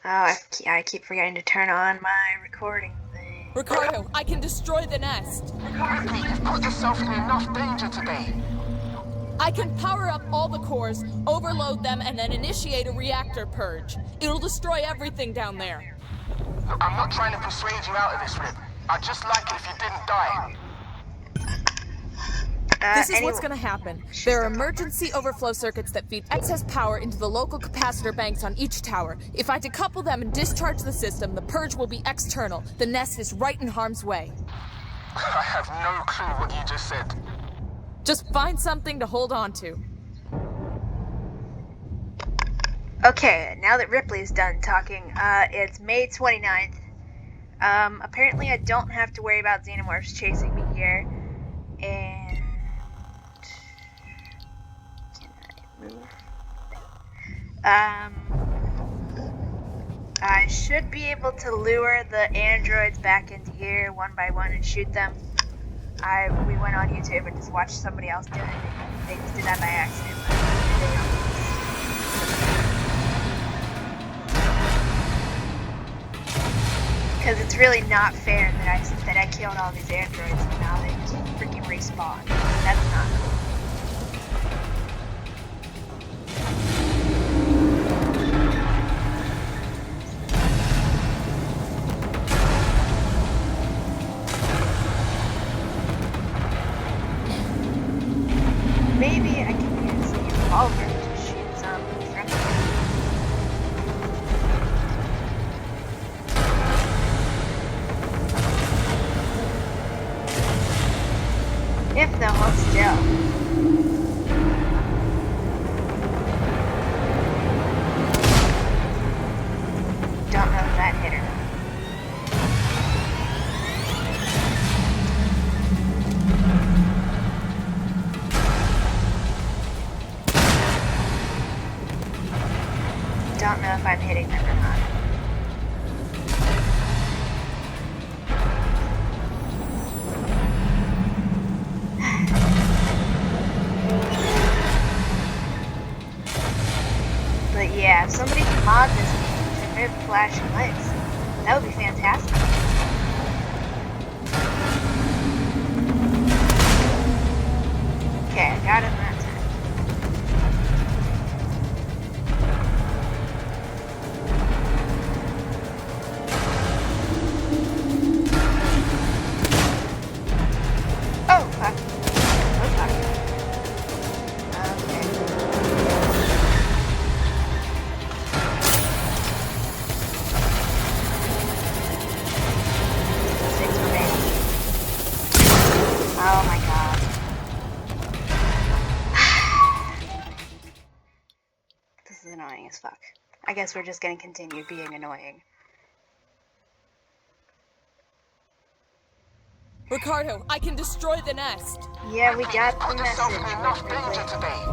I keep forgetting to turn on my recording thing. Ricardo, I can destroy the nest. Ripley, you've put yourself in enough danger today. I can power up all the cores, overload them, and then initiate a reactor purge. It'll destroy everything down there. Look, I'm not trying to persuade you out of this, Rip. I'd just like it if you didn't die. This is what's gonna happen. There are emergency overflow circuits that feed excess power into the local capacitor banks on each tower. If I decouple them and discharge the system, the purge will be external. The nest is right in harm's way. I have no clue what you just said. Just find something to hold on to. Okay, now that Ripley's done talking, it's May 29th. Apparently I don't have to worry about xenomorphs chasing me here. And... can I move? I should be able to lure the androids back into here one by one and shoot them. We went on YouTube and just watched somebody else do it. They just did that by accident. Because it's really not fair that I killed all these androids and now they just freaking respawn. That's not cool. Maybe I can use the revolver to shoot some from here. If they'll hold still. Don't know if that hit or not. Don't know if I'm hitting them or not. But yeah, if somebody can mod this game to remove flashing lights, that would be fantastic. Okay, I got him that time. Oh, fuck. Oh, fuck. Okay. Six remaining. Oh my god. This is annoying as fuck. I guess we're just gonna continue being annoying. Ricardo, I can destroy the nest. Yeah, we got the Put yourself message. in enough Ripley. danger today.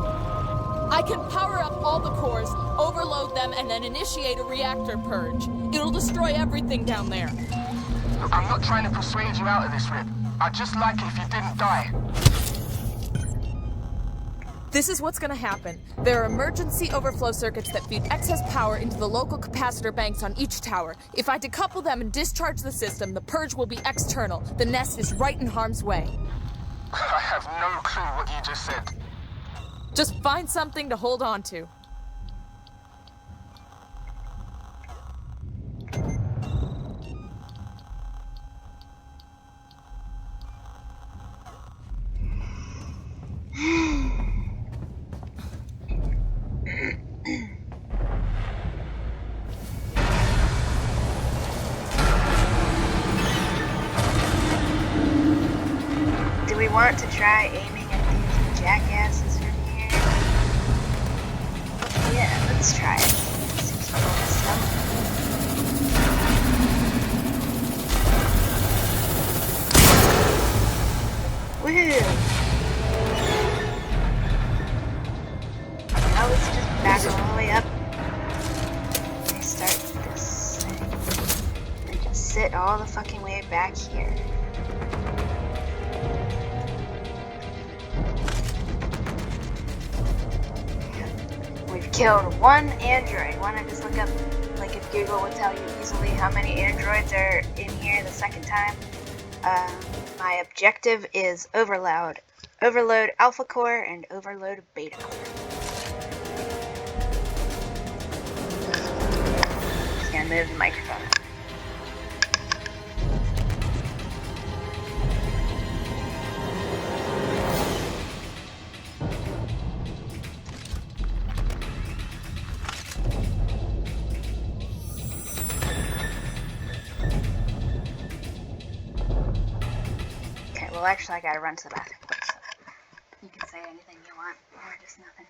I can power up all the cores, overload them, and then initiate a reactor purge. It'll destroy everything down there. Look, I'm not trying to persuade you out of this, Rip. I'd just like it if you didn't die. This is what's gonna happen. There are emergency overflow circuits that feed excess power into the local capacitor banks on each tower. If I decouple them and discharge the system, the purge will be external. The nest is right in harm's way. I have no clue what you just said. Just find something to hold on to. Do we want to try aiming at these jackasses from here? Yeah, let's try it. Seems cool and stuff. Woohoo! Now let's just back all the way up. Restart this thing. And just sit all the fucking way back here. We've killed one android. Wanna just look up like if Google would tell you easily how many androids are in here the second time. My objective is overload alpha core and overload beta core. Just gonna move the microphone. Well, actually, I gotta run to the bathroom, so you can say anything you want, or just nothing.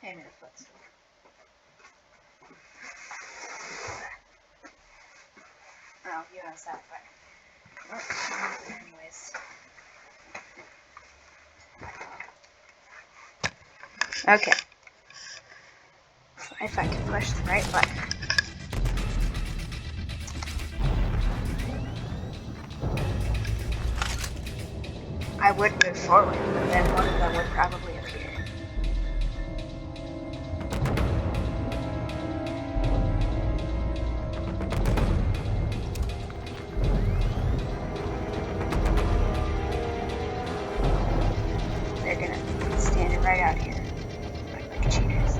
Hey, minute footstool. Oh, you have that fire. Anyways. Okay. So if I can push the right button. I would move forward, but then one of them would probably appear. They're gonna stand right out here, like cheaters.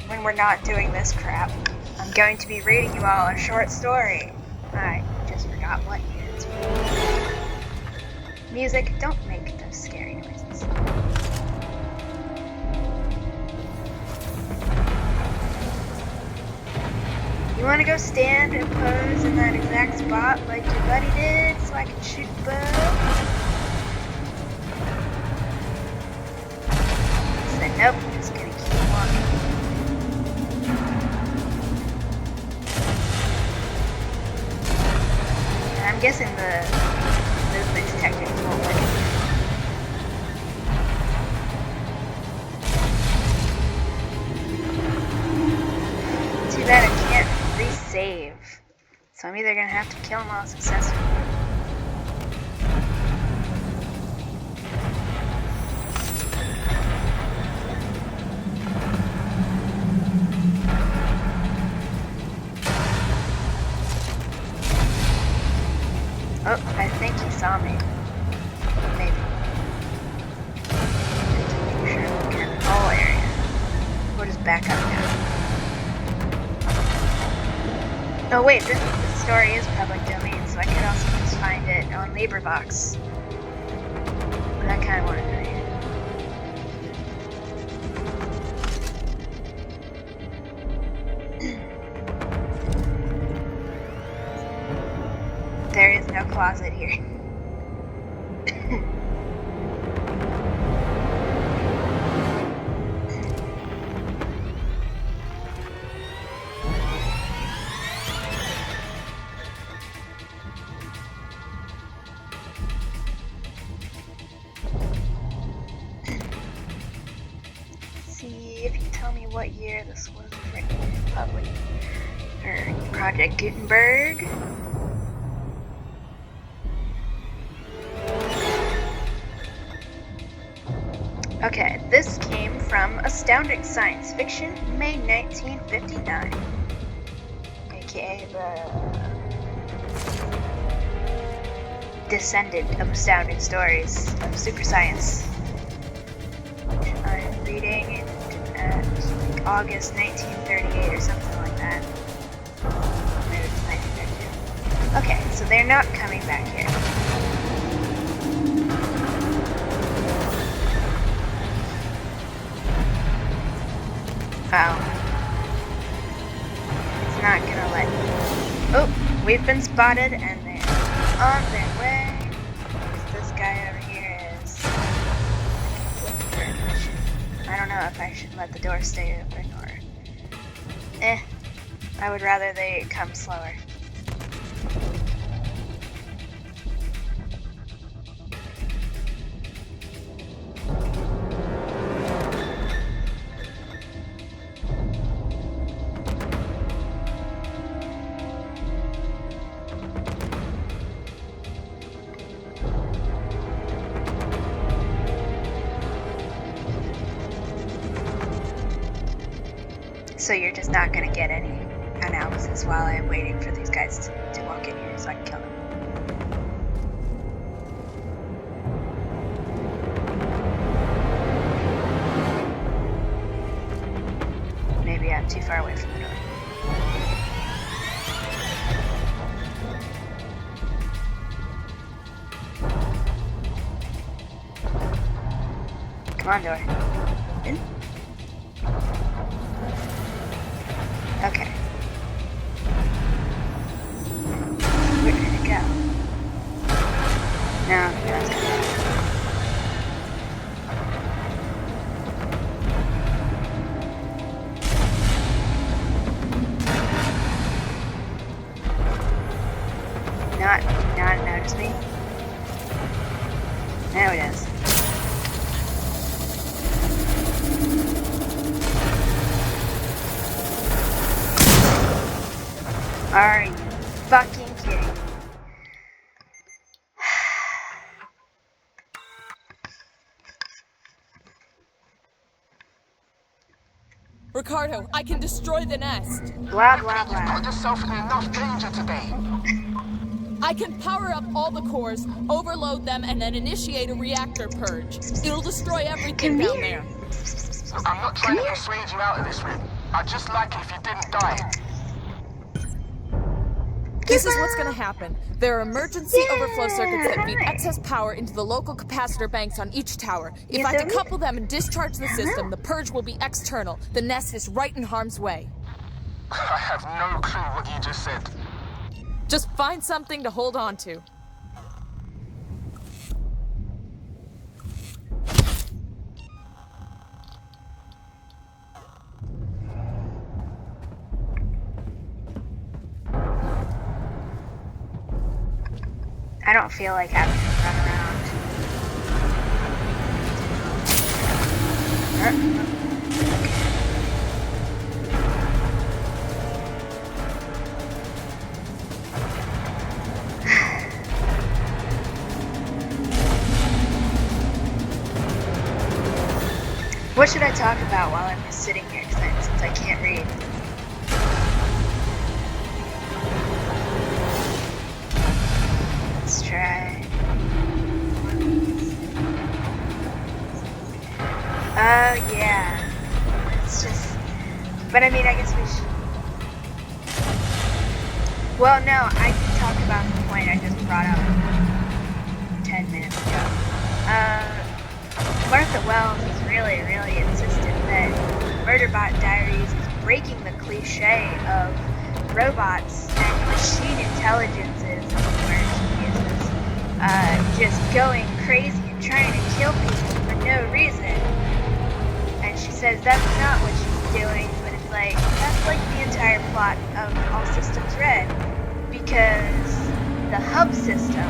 When we're not doing this crap, I'm going to be reading you all a short story. I just forgot what it is. Music, don't make those scary noises. You want to go stand and pose in that exact spot like your buddy did so I can shoot the bow? I said nope, I'm just gonna keep walking. I'm guessing the movement detector won't work. Too bad I can't resave. So I'm either gonna have to kill them all successfully. Oh, I think he saw me. Maybe. Just making sure I'm looking at the whole area. We'll just back up now. Oh wait, this story is public domain, so I could also just find it on LibriVox. But I kind of want to read it. There is no closet here. what year this was written public. Or Project Gutenberg. Okay, this came from Astounding Science Fiction, May 1959. AKA the descendant of Astounding Stories of Super Science. Which I'm reading it at like August 1938 or something like that. Maybe it's 1932. Okay, so they're not coming back here. Oh. It's not gonna let me. Oh, we've been spotted and they're on their way. This guy over here is. I don't know if I should let the door stay open or. I would rather they come slower. So you're just not gonna get any analysis while I'm waiting for these guys to walk in here so I can kill them. Maybe I'm too far away from the door. Come on, door. In? Okay. Where did it go? No, that's good. Not notice me. Now it is. Are you fucking kidding me? Ricardo, I can destroy the nest. Blah, blah, Put blah. yourself in enough danger today. I can power up all the cores, overload them, and then initiate a reactor purge. It'll destroy everything down there. Look, I'm not trying to persuade you out of this, Rip. I'd just like it if you didn't die. This is what's gonna happen. There are emergency overflow circuits that feed excess power into the local capacitor banks on each tower. If I decouple them and discharge the system, the purge will be external. The nest is right in harm's way. I have no clue what you just said. Just find something to hold on to. I don't feel like having to run around. What should I talk about while I'm just sitting here since I can't read? Let's try. Oh yeah. It's just. But I mean, I guess we should. Well, no, I can talk about the point I just brought up 10 minutes ago. Martha Wells is really insistent that Murderbot Diaries is breaking the cliche of robots and machine intelligences, is the word she uses, just going crazy and trying to kill people for no reason. And she says that's not what she's doing, but it's like, that's like the entire plot of All Systems Red, because the hub system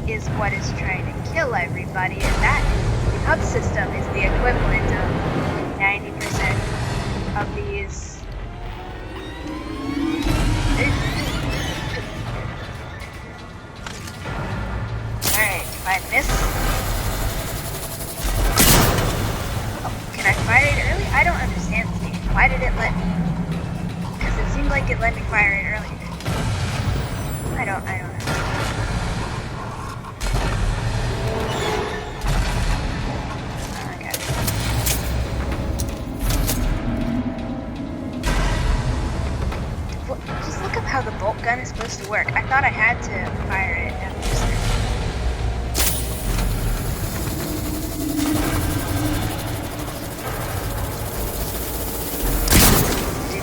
is what is trying to kill everybody, and that hub system is the equivalent of 90% of these. Alright, if I miss. Oh, can I fire it early? I don't understand this game. Why did it let me? Because it seemed like it let me fire it earlier. I don't know. Just look up how the bolt gun is supposed to work. I thought I had to fire it at the start. Do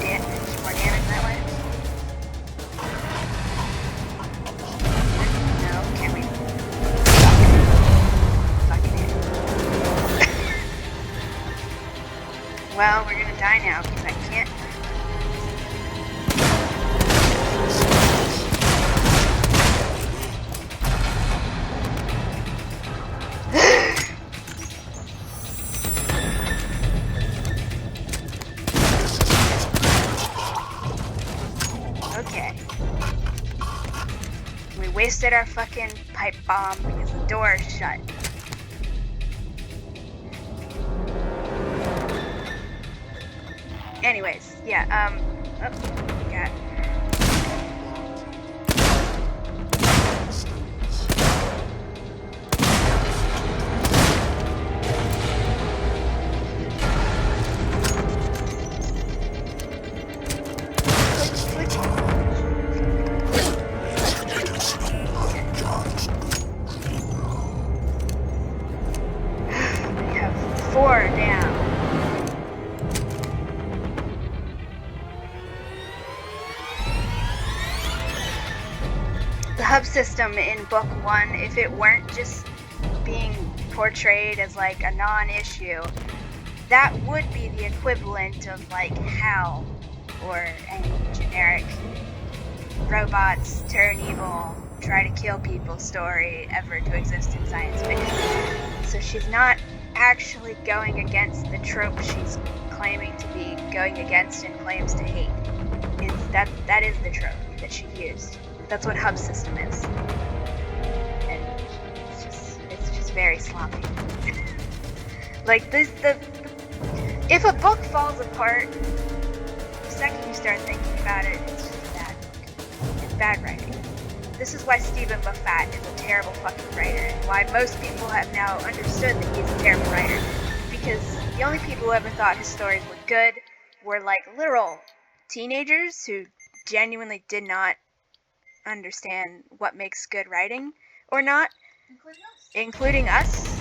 more damage that way? No, can't we? Fucking it. Well, we're gonna die now because I can't. Okay. We wasted our fucking pipe bomb because the door is shut. Anyways, yeah, oh, God. We have 4 down. The hub system in book 1, if it weren't just being portrayed as like a non-issue, that would be the equivalent of like HAL or any generic robots turn evil, try to kill people story ever to exist in science fiction. So she's not actually going against the trope she's claiming to be going against and claims to hate. That is the trope that she used. That's what hub system is. And it's just very sloppy. Like if a book falls apart, the second you start thinking about it, it's just bad. It's bad writing. This is why Stephen Moffat is a terrible fucking writer, and why most people have now understood that he's a terrible writer. Because the only people who ever thought his stories were good were like literal teenagers who genuinely did not understand what makes good writing or not, including us.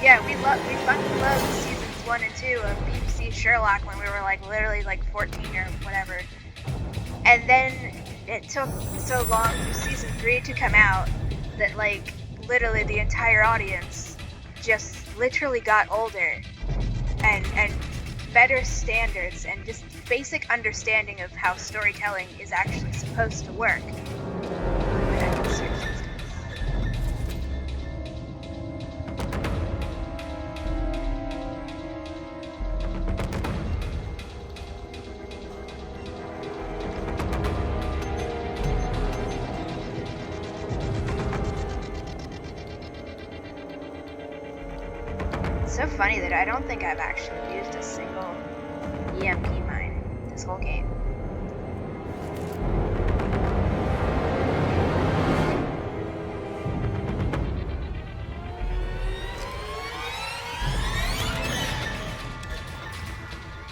Yeah, we fucking loved seasons 1 and 2 of BBC Sherlock when we were like literally like 14 or whatever, and then it took so long for season 3 to come out that like literally the entire audience just literally got older and better standards and just basic understanding of how storytelling is actually supposed to work. It's so funny that I don't think I've actually used a single EMP mine this whole game.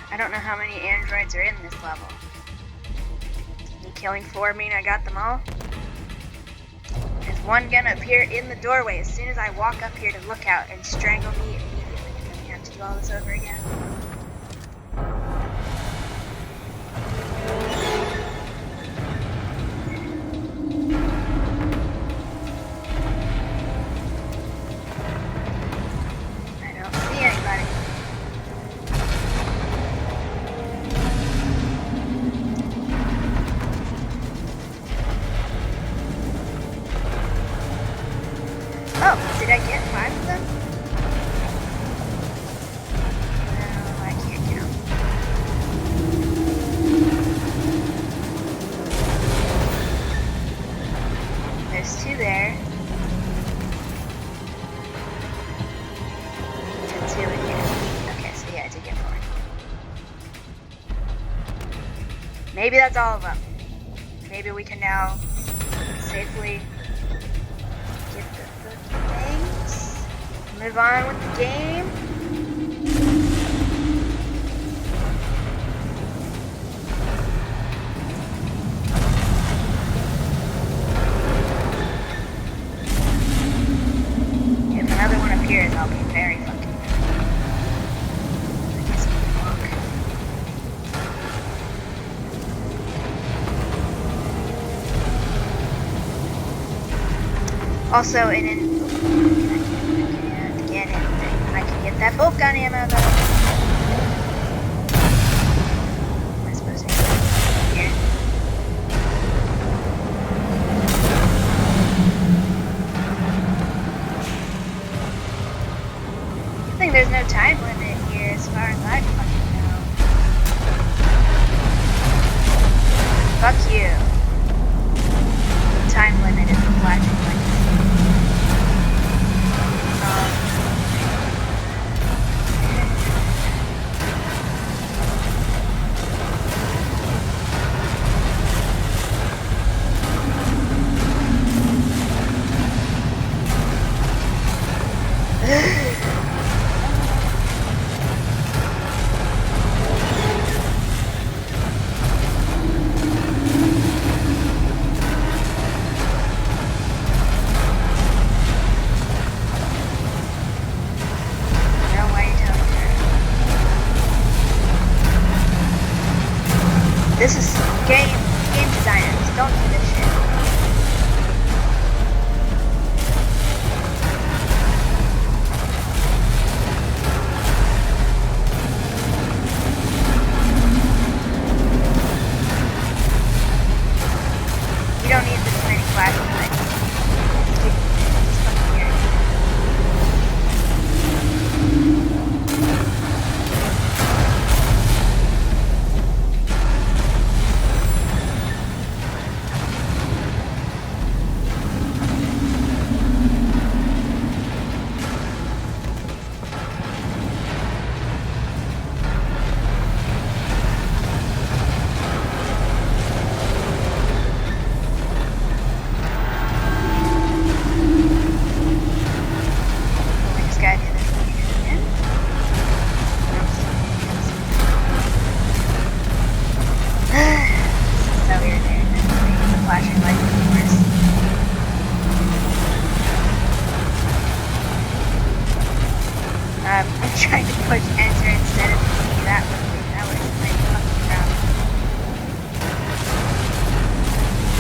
I don't know how many androids are in this level. Does me killing 4 mean I got them all? Is one gonna appear in the doorway as soon as I walk up here to look out and strangle me immediately, and then we have to do all this over again? I don't see anybody. Oh, did I get 5 of them? Maybe that's all of them. Maybe we can now safely get the things. Move on with the game. If another one appears, I'll be very fucking mad. I guess I'll walk. Also, I can't get anything. I can get that bolt gun ammo though. Am I supposed to go here? I think there's no time limit here as far as I fucking know. Fuck you. The time limit is the flashing light. This is game designers. Don't do this shit. You don't need this many flashlights. It's fucking weird. I'm trying to push enter instead of that was my fucking round.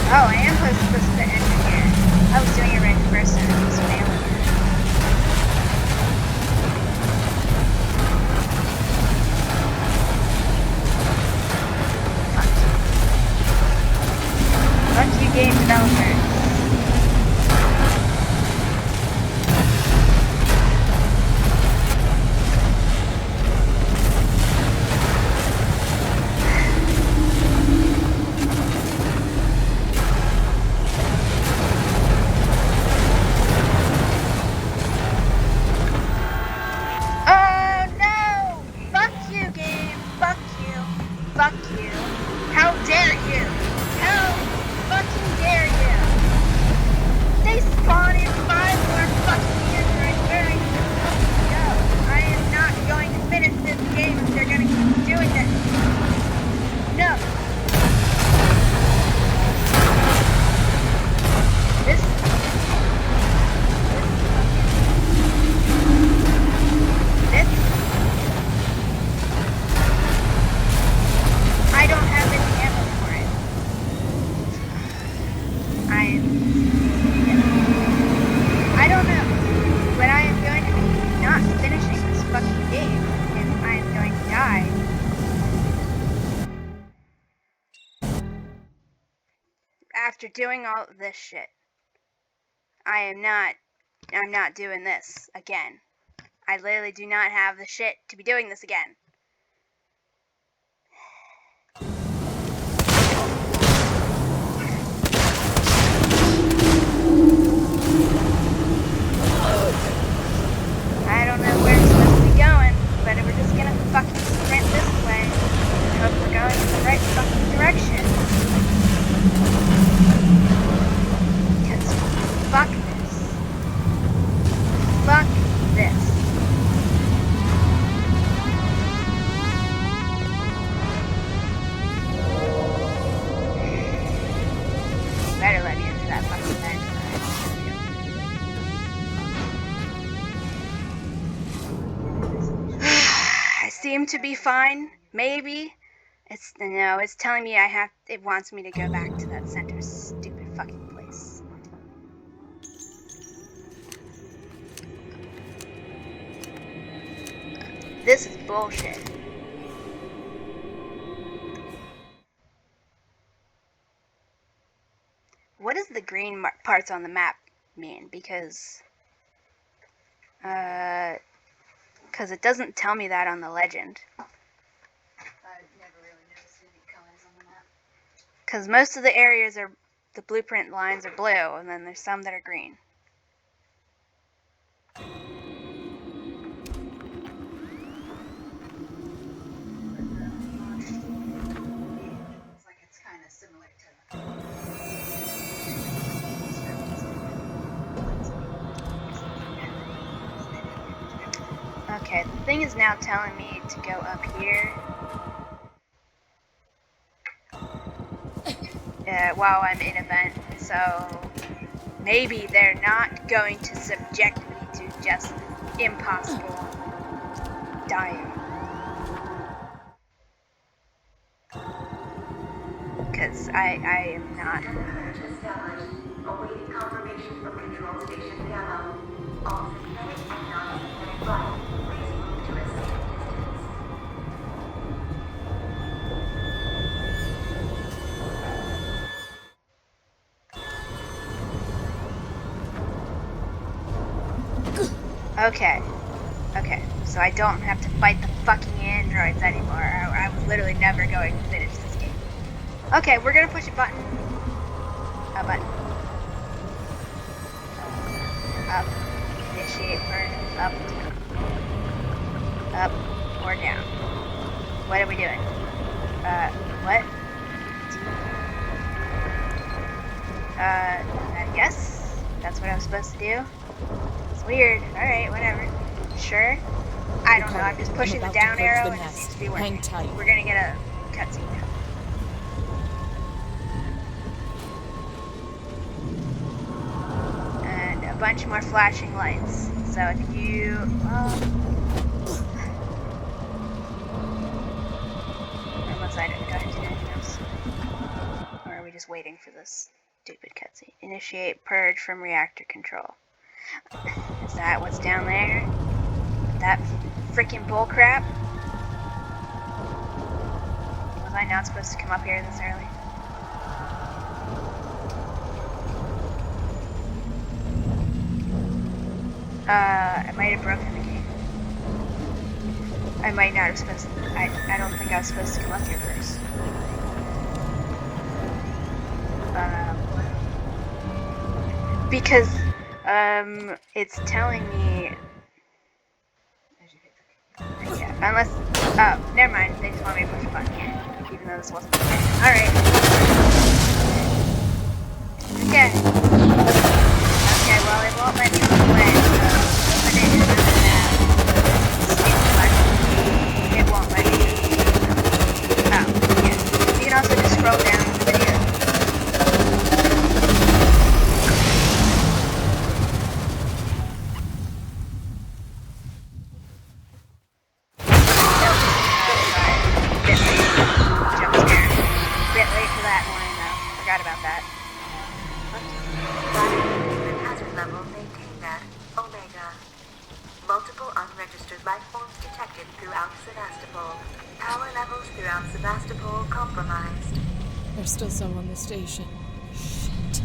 Oh, I am supposed to put enter here. I was doing it right the first time. I was failing it. Fuck you, game developers. Fuck you. How dare you? How fucking dare you? They spawn in 5 more fucking androids. Where are you supposed to go? I am not going to finish this game if they're gonna keep doing this. No. This I don't have any ammo for it. I don't know, but I am going to be not finishing this fucking game if I am going to die. After doing all of this shit, I'm not doing this again. I literally do not have the shit to be doing this again. I don't know where it's supposed to be going, but we're just gonna fucking sprint this way. I hope we're going in the right fucking direction. seem to be fine. Maybe. It's telling me it wants me to go back to that center stupid fucking place. This is bullshit. What does the green parts on the map mean? Because it doesn't tell me that on the legend. I've never really noticed any colors on the map. Because most of the areas the blueprint lines are blue, and then there's some that are green. It's like it's kind of similar to. Okay, the thing is now telling me to go up here. While I'm in event, so maybe they're not going to subject me to just impossible dying. Because I am not. Established. Awaiting confirmation from Control Station Yellow. All synthetic and non-synthetic life, please move to a safe distance. Okay, so I don't have to fight the fucking androids anymore. I was literally never going to finish this game. Okay, we're gonna push a button. A button. Up. Initiate burn. Up. Up. Or down. What are we doing? What? I guess that's what I was supposed to do. It's weird. Alright, whatever. Sure. I don't know, I'm just pushing the down arrow and it seems to be working. Hang tight. We're gonna get a cutscene now. And a bunch more flashing lights. So if you... unless I don't have to do anything else. Or are we just waiting for this stupid cutscene? Initiate purge from reactor control. Is that what's down there? That freaking bullcrap? Was I not supposed to come up here this early? I might have broken the game. I might not have supposed to. I don't think I was supposed to come up here first. Because it's telling me. Yeah, unless. Oh, never mind. They just want me to push a button here, even though this wasn't. Alright. Okay. Okay, well, it won't let me run away, so open it and open that. It won't let me. Oh, yeah. You can also just scroll down the video. Forgot about that. Hazard level maintained at Omega. Multiple unregistered life forms detected throughout Sevastopol. Power levels throughout Sevastopol compromised. There's still some on the station. Shit.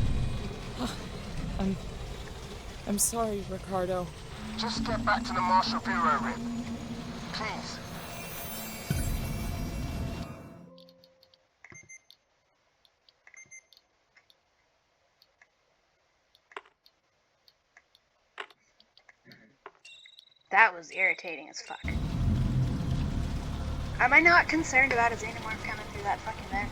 I'm sorry, Ricardo. Just get back to the Marshal Bureau, Rip. Please. That was irritating as fuck. Am I not concerned about a xenomorph coming through that fucking vent?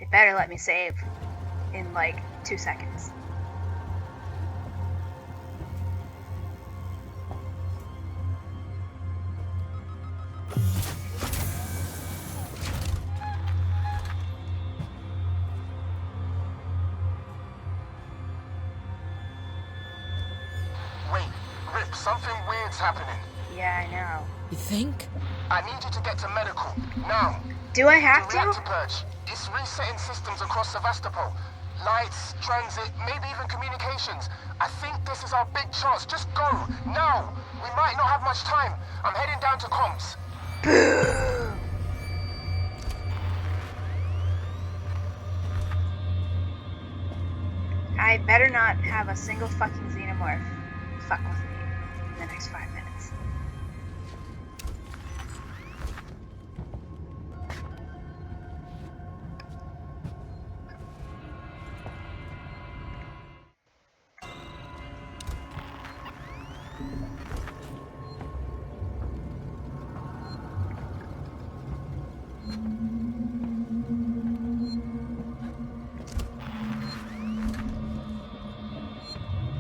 It better let me save in like 2 seconds. Something weird's happening. Yeah, I know. You think? I need you to get to medical. Now. Do I have The reactor to? purge. It's resetting systems across Sevastopol. Lights, transit, maybe even communications. I think this is our big chance. Just go, now. We might not have much time. I'm heading down to comms. Boo! I better not have a single fucking xenomorph fuck with me in the next 5 minutes.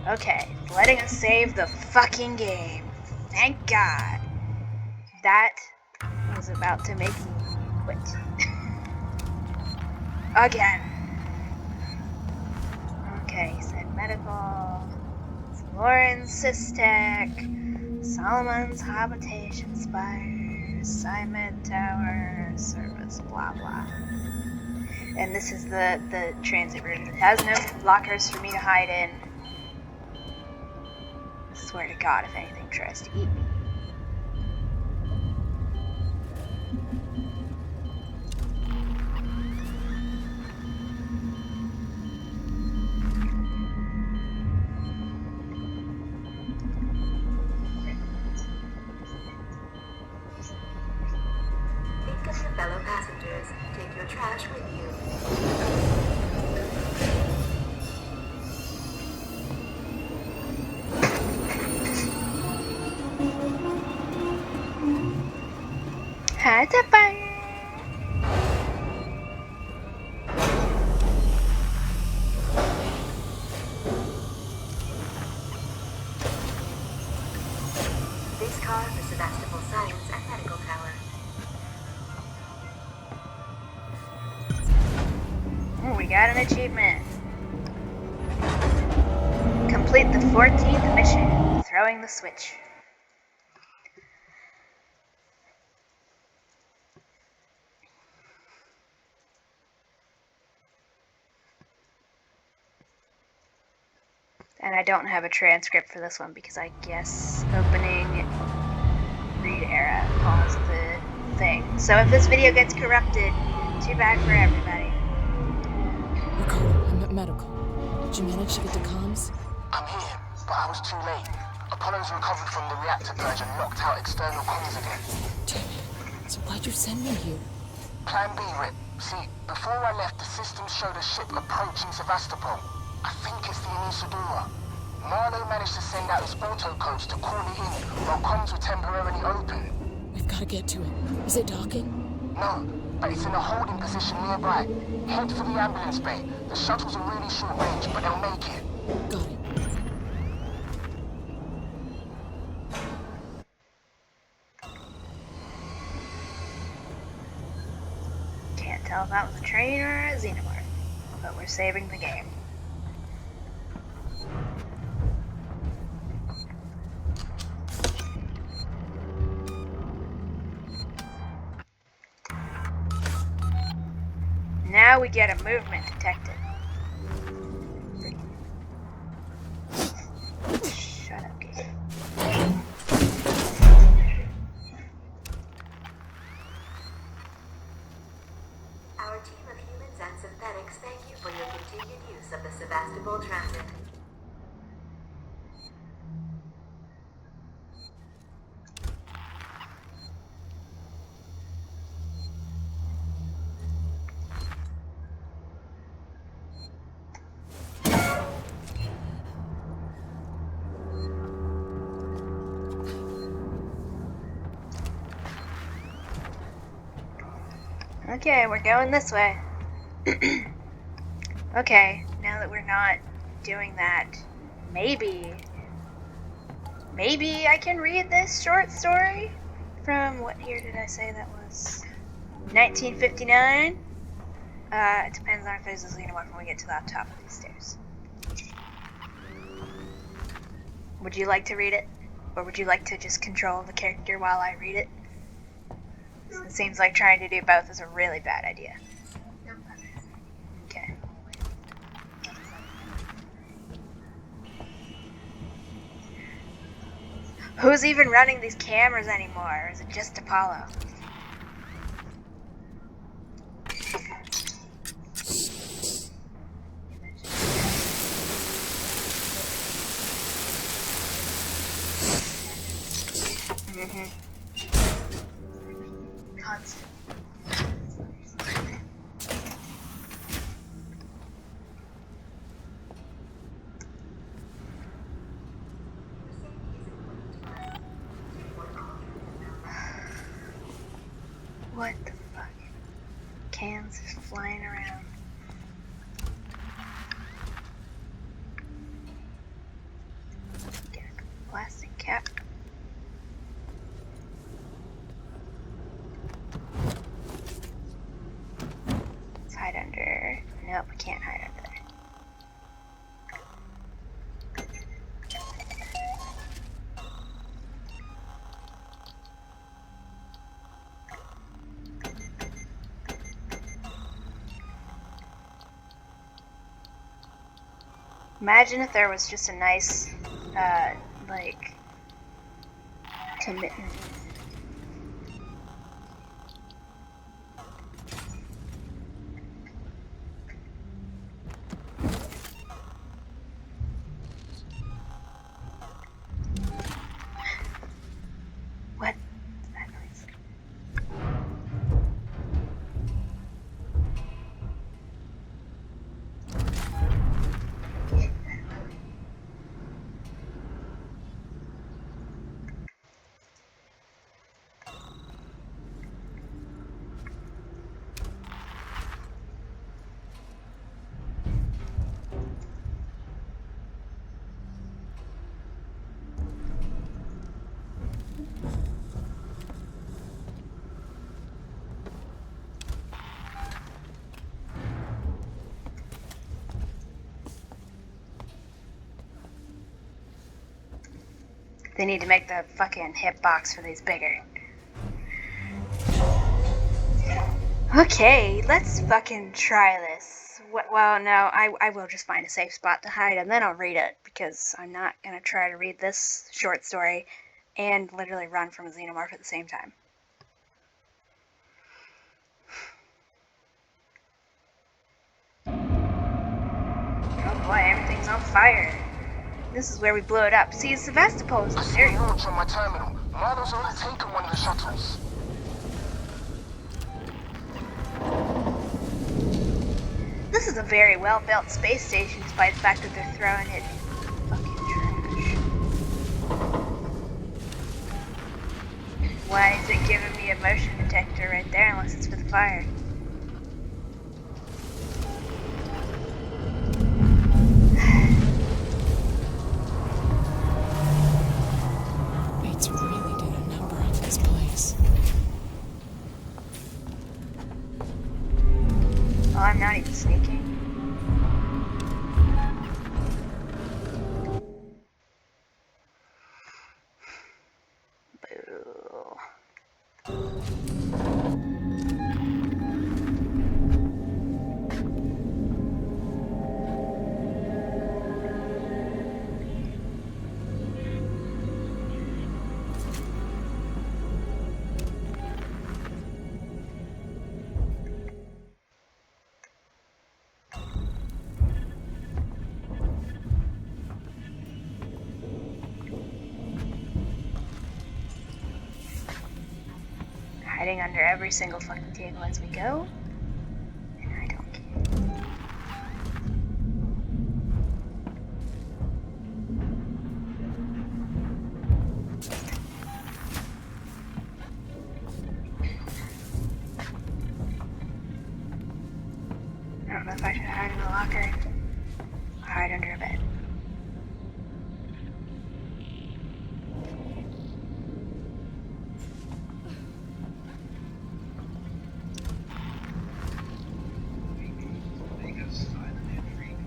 Okay, letting us save the fucking game. Thank God. That was about to make me quit. Again. Okay, he said medical, Lauren's cystic, Solomon's habitation spire, assignment tower, service, blah blah. And this is the transit route. It has no lockers for me to hide in. I swear to God, if anything tries to eat me. Think of your fellow passengers. Take your trash with you. Had to fire. This car for Sevastopol Science and Medical Tower. Oh, we got an achievement. Complete the 14th mission, throwing the switch. And I don't have a transcript for this one because I guess opening read era caused the thing. So if this video gets corrupted, too bad for everybody. Ricardo, I'm at medical. Did you manage to get to comms? I'm here, but I was too late. Apollo's recovered from the reactor purge and knocked out external comms again. Damn it. So why'd you send me here? Plan B, Rip. See, before I left, the system showed a ship approaching Sevastopol. I think it's the Anisadora. Marlowe managed to send out his auto codes to call it in while comms were temporarily open. We've got to get to it. Is it docking? No, but it's in a holding position nearby. Head for the ambulance bay. The shuttles are really short range, but they'll make it. Got it. Can't tell if that was a train or a xenomorph, but we're saving the game. Now we get a movement detected. Shut up, game. Our team of humans and synthetics thank you for your continued use of the Sevastopol Transit. Okay, we're going this way. Okay, now that we're not doing that, maybe I can read this short story from, what year did I say that was? 1959? It depends on if there's a xenomorph when we get to the top of these stairs. Would you like to read it? Or would you like to just control the character while I read it? It seems like trying to do both is a really bad idea. Okay. Who's even running these cameras anymore? Or is it just Apollo? Constant. What the fuck? Cans is flying around. Get a plastic cap. Let's hide under. Nope, we can't hide under there. Imagine if there was just a nice, like, commitment. What is that noise? They need to make the fucking hitbox for these bigger. Okay, let's fucking try this. Well, no, I will just find a safe spot to hide and then I'll read it because I'm not gonna try to read this short story and literally run from a xenomorph at the same time. Oh boy, everything's on fire. This is where we blew it up. See, Sevastopol's I see very a launch on my terminal. Marlo's already taken one of the shuttles. This is a very well-built space station, despite the fact that they're throwing it in fucking trash. Why is it giving me a motion detector right there, unless it's for the fire? Mates really did a number on this place. Oh, I'm not even sneaking. Boo. Hiding under every single fucking table as we go. And I don't care. I don't know if I should hide in the locker or hide under a bed.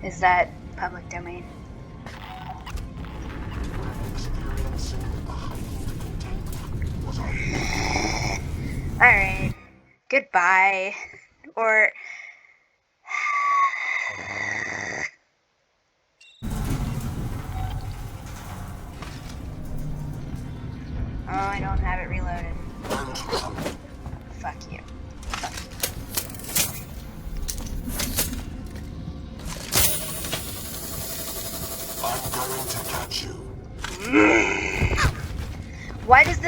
Is that public domain? Experiencing a Alright. Goodbye. Or... Oh, I don't have it reloaded. Fuck you. I'm going to catch you. What is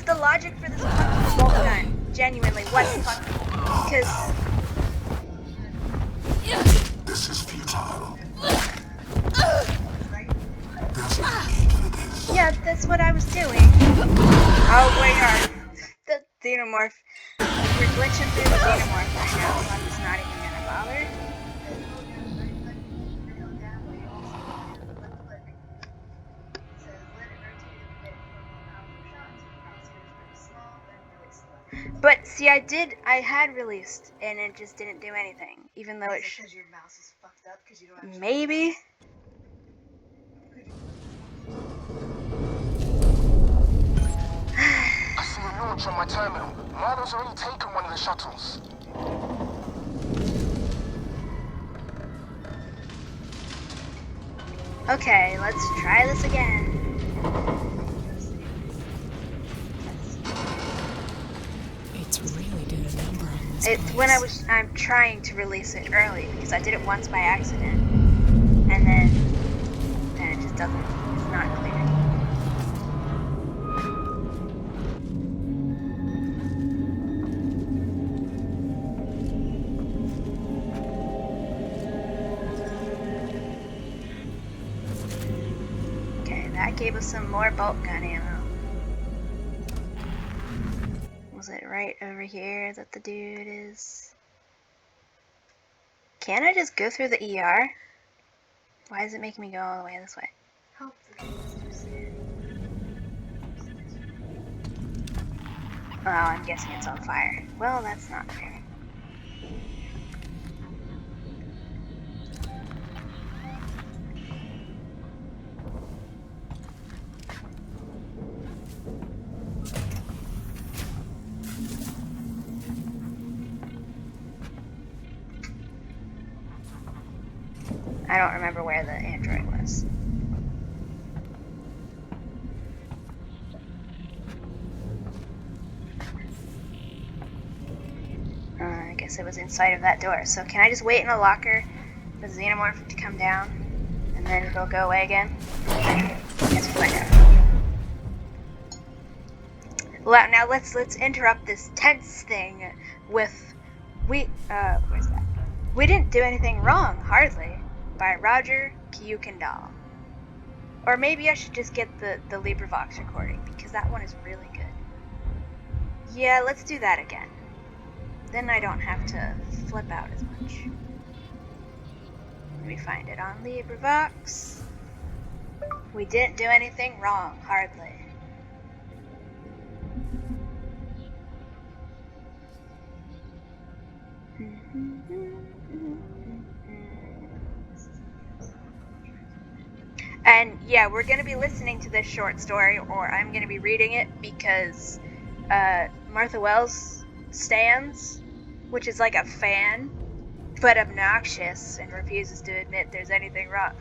the logic for this fucking bolt gun? Genuinely, what the fuck? Because... This is futile. There's no need for this. Yeah, that's what I was doing. Oh, we are. The xenomorph. We're glitching through the xenomorph right now, so I'm just not even gonna bother. But see, I had released, and it just didn't do anything, even though it Because your mouse is fucked up because you don't have maybe. I see a launch on my terminal. Marlo's already taken one of the shuttles. Okay, let's try this again. It's really did a number on this It's place. when I'm trying to release it early because I did it once by accident, and then it just doesn't. It's not clear. Okay, that gave us some more bolt gun ammo. Was it right over here that the dude is? Can I just go through the ER? Why is it making me go all the way this way? Oh, I'm guessing it's on fire. Well, that's not fair. I don't remember where the android was. I guess it was inside of that door. So can I just wait in a locker for the xenomorph to come down and then it'll go away again? Guess we'll find out. Well, now let's interrupt this tense thing with where's that? We didn't do anything wrong, hardly. By Roger Kiyukendall. Or maybe I should just get the LibriVox recording, because that one is really good. Yeah, let's do that again. Then I don't have to flip out as much. Let me find it on LibriVox. We didn't do anything wrong, hardly. And yeah, we're going to be listening to this short story, or I'm going to be reading it, because Martha Wells stands, which is like a fan, but obnoxious and refuses to admit there's anything wrong.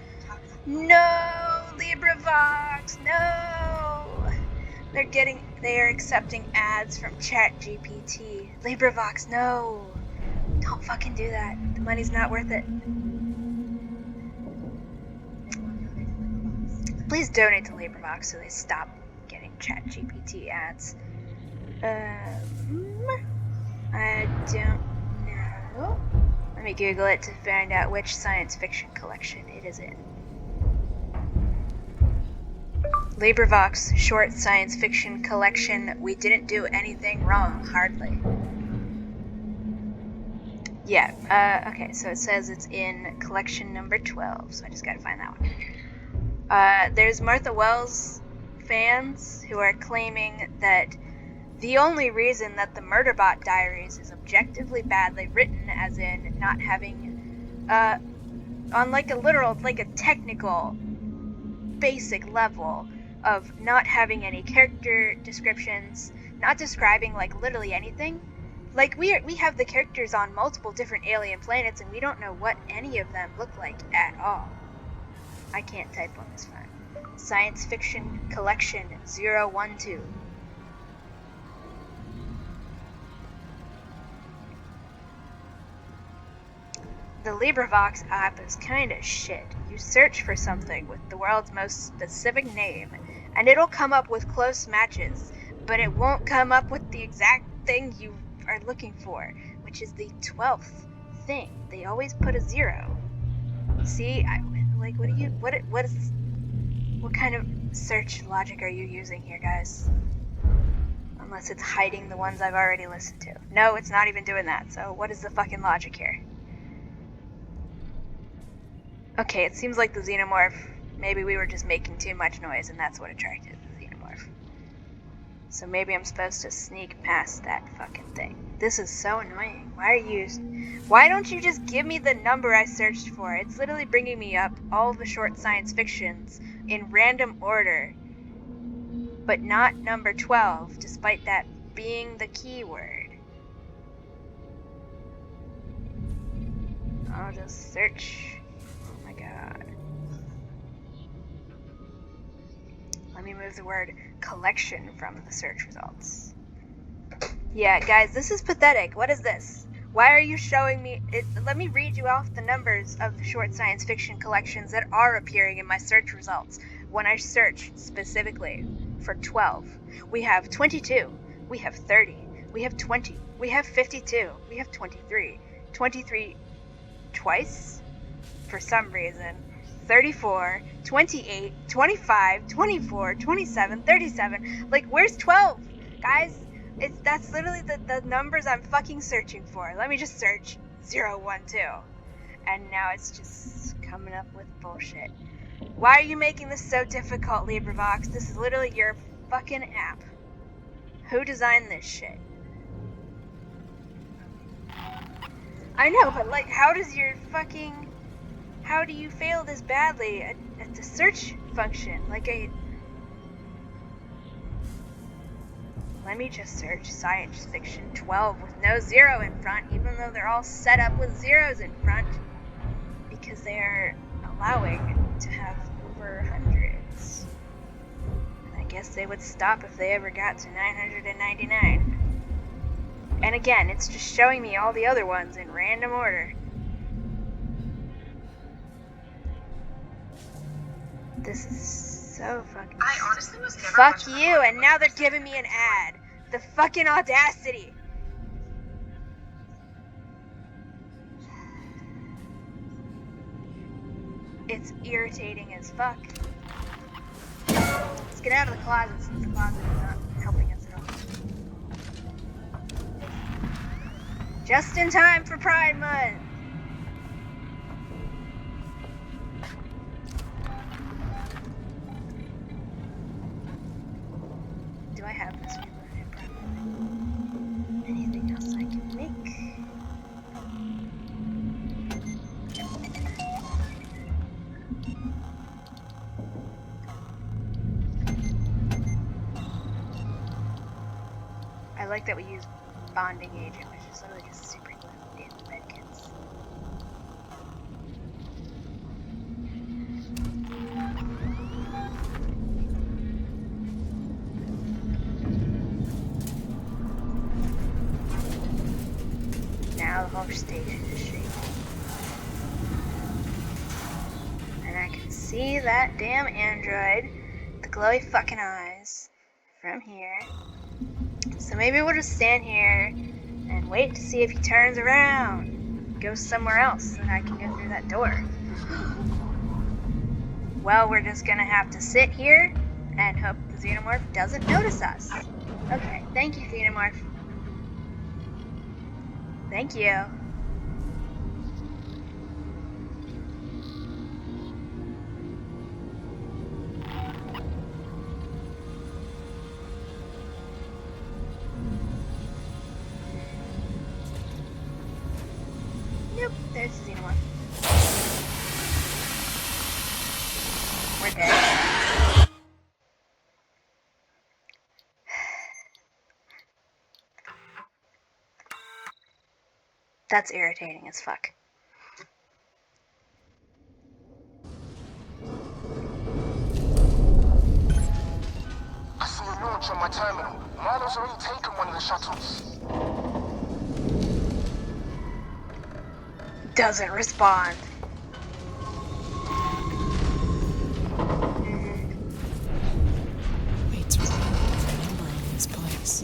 No, LibriVox, no! They are accepting ads from ChatGPT. LibriVox, no! Don't fucking do that. The money's not worth it. Please donate to LibriVox so they stop getting ChatGPT ads. I don't know. Let me Google it to find out which science fiction collection it is in. LibriVox short science fiction collection. We didn't do anything wrong, hardly. Yeah, okay, so it says it's in collection number 12, so I just gotta find that one. There's Martha Wells fans who are claiming that the only reason that the Murderbot Diaries is objectively badly written, as in not having, on like a literal, like a technical, basic level of not having any character descriptions, not describing like literally anything. Like we have the characters on multiple different alien planets and we don't know what any of them look like at all. I can't type on this phone. Science Fiction Collection 012. The LibriVox app is kinda shit. You search for something with the world's most specific name, and it'll come up with close matches, but it won't come up with the exact thing you are looking for, which is the 12th thing. They always put a 0. See, what kind of search logic are you using here, guys? Unless it's hiding the ones I've already listened to. No, it's not even doing that, so what is the fucking logic here? Okay, it seems like the xenomorph, maybe we were just making too much noise and that's what attracted the xenomorph. So maybe I'm supposed to sneak past that fucking thing. This is so annoying. Why don't you just give me the number I searched for? It's literally bringing me up all the short science fictions in random order, but not number 12, despite that being the keyword. I'll just search. Oh my god. Let me move the word collection from the search results. Yeah, guys, this is pathetic. What is this? Why are you showing me it? Let me read you off the numbers of the short science fiction collections that are appearing in my search results when I search specifically for 12. We have 22, we have 30, we have 20, we have 52, we have 23, 23 twice for some reason, 34, 28, 25, 24, 27, 37. Like, where's 12? Guys, that's literally the numbers I'm fucking searching for. Let me just search 012. And now it's just coming up with bullshit. Why are you making this so difficult, LibriVox? This is literally your fucking app. Who designed this shit? I know, but like, how do you fail this badly at the search function? Let me just search science fiction 12 with no 0 in front, even though they're all set up with zeros in front, because they're allowing to have over hundreds. And I guess they would stop if they ever got to 999. And again, it's just showing me all the other ones in random order. This is so fucking... I honestly was never Fuck much of a you, fan and of now they're this. giving me an ad. The fucking audacity. It's irritating as fuck. Let's get out of the closet since the closet is not helping us at all. Just in time for Pride Month. Do I have this reloaded properly? Anything else I can make? I like that we use bonding agent, which is literally just super glue in the medkits. Now the whole station is shaking. And I can see that damn android, the glowy fucking eyes, from here. So maybe we'll just stand here and wait to see if he turns around, goes somewhere else, and I can go through that door. Well, we're just gonna have to sit here and hope the xenomorph doesn't notice us. Okay, thank you, xenomorph. Thank you. Nope, there's the xenomorph. We're dead. That's irritating as fuck. I see a launch on my terminal. Marlo's already taken one of the shuttles. Doesn't respond. Wait, to run a number on this place.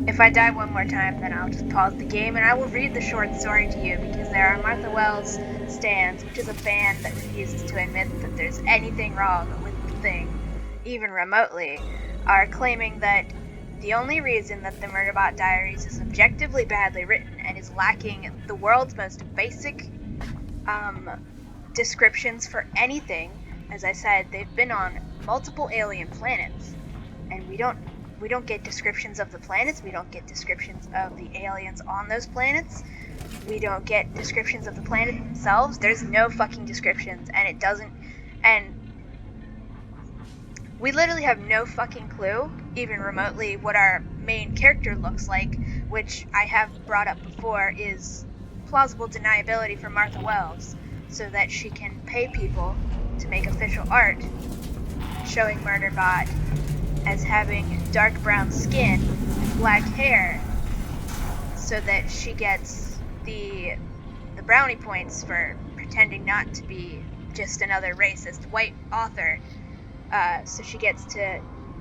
If I die one more time, then I'll just pause the game and I will read the short story to you, because there are Martha Wells stands, which is a fan that refuses to admit that there's anything wrong with the thing, even remotely, are claiming that the only reason that the Murderbot Diaries is objectively badly written and is lacking the world's most basic descriptions for anything, as I said, they've been on multiple alien planets, and we don't get descriptions of the planets, we don't get descriptions of the aliens on those planets, we don't get descriptions of the planet themselves. There's no fucking descriptions, and we literally have no fucking clue, even remotely, what our main character looks like, which I have brought up before is plausible deniability for Martha Wells, so that she can pay people to make official art showing Murderbot as having dark brown skin, black hair, so that she gets the brownie points for pretending not to be just another racist white author. So she gets to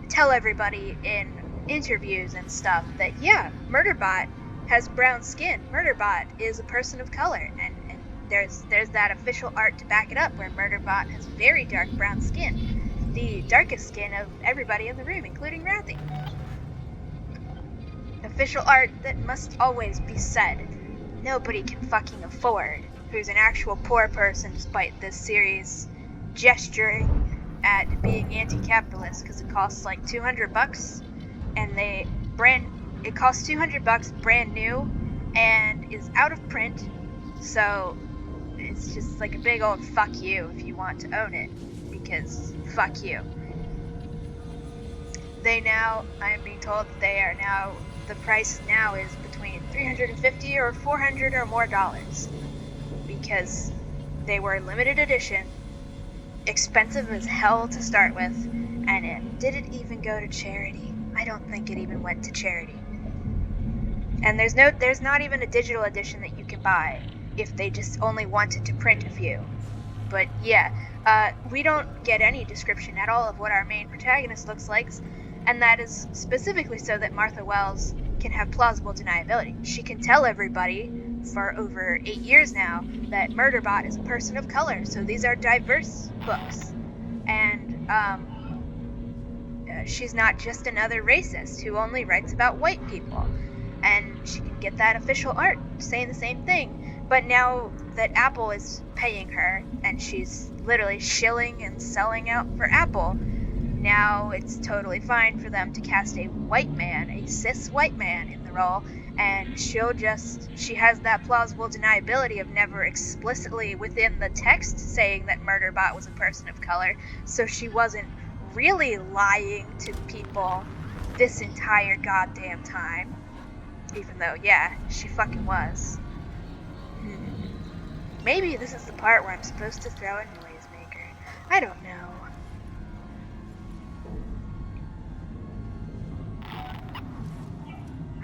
tell everybody in interviews and stuff that, yeah, Murderbot has brown skin. Murderbot is a person of color, and there's that official art to back it up, where Murderbot has very dark brown skin. The darkest skin of everybody in the room, including Rathy. Official art that must always be said nobody can fucking afford, who's an actual poor person despite this series gesturing at being anti-capitalist, because it costs like $200, and it costs $200 brand new and is out of print, so it's just like a big old fuck you if you want to own it, because fuck you. I'm being told that the price now is between $350 or $400 or more dollars, because they were limited edition, expensive as hell to start with, and it didn't even go to charity. I don't think it even went to charity. And there's not even a digital edition that you can buy if they just only wanted to print a few. But yeah, we don't get any description at all of what our main protagonist looks like, and that is specifically so that Martha Wells can have plausible deniability. She can tell everybody for over 8 years now that Murderbot is a person of color, so these are diverse books, and she's not just another racist who only writes about white people, and she can get that official art saying the same thing. But now that Apple is paying her, and she's literally shilling and selling out for Apple, now it's totally fine for them to cast a white man, a cis white man, in the role, and she has that plausible deniability of never explicitly within the text saying that Murderbot was a person of color, so she wasn't really lying to people this entire goddamn time. Even though, yeah, she fucking was. Maybe this is the part where I'm supposed to throw a noisemaker. I don't know.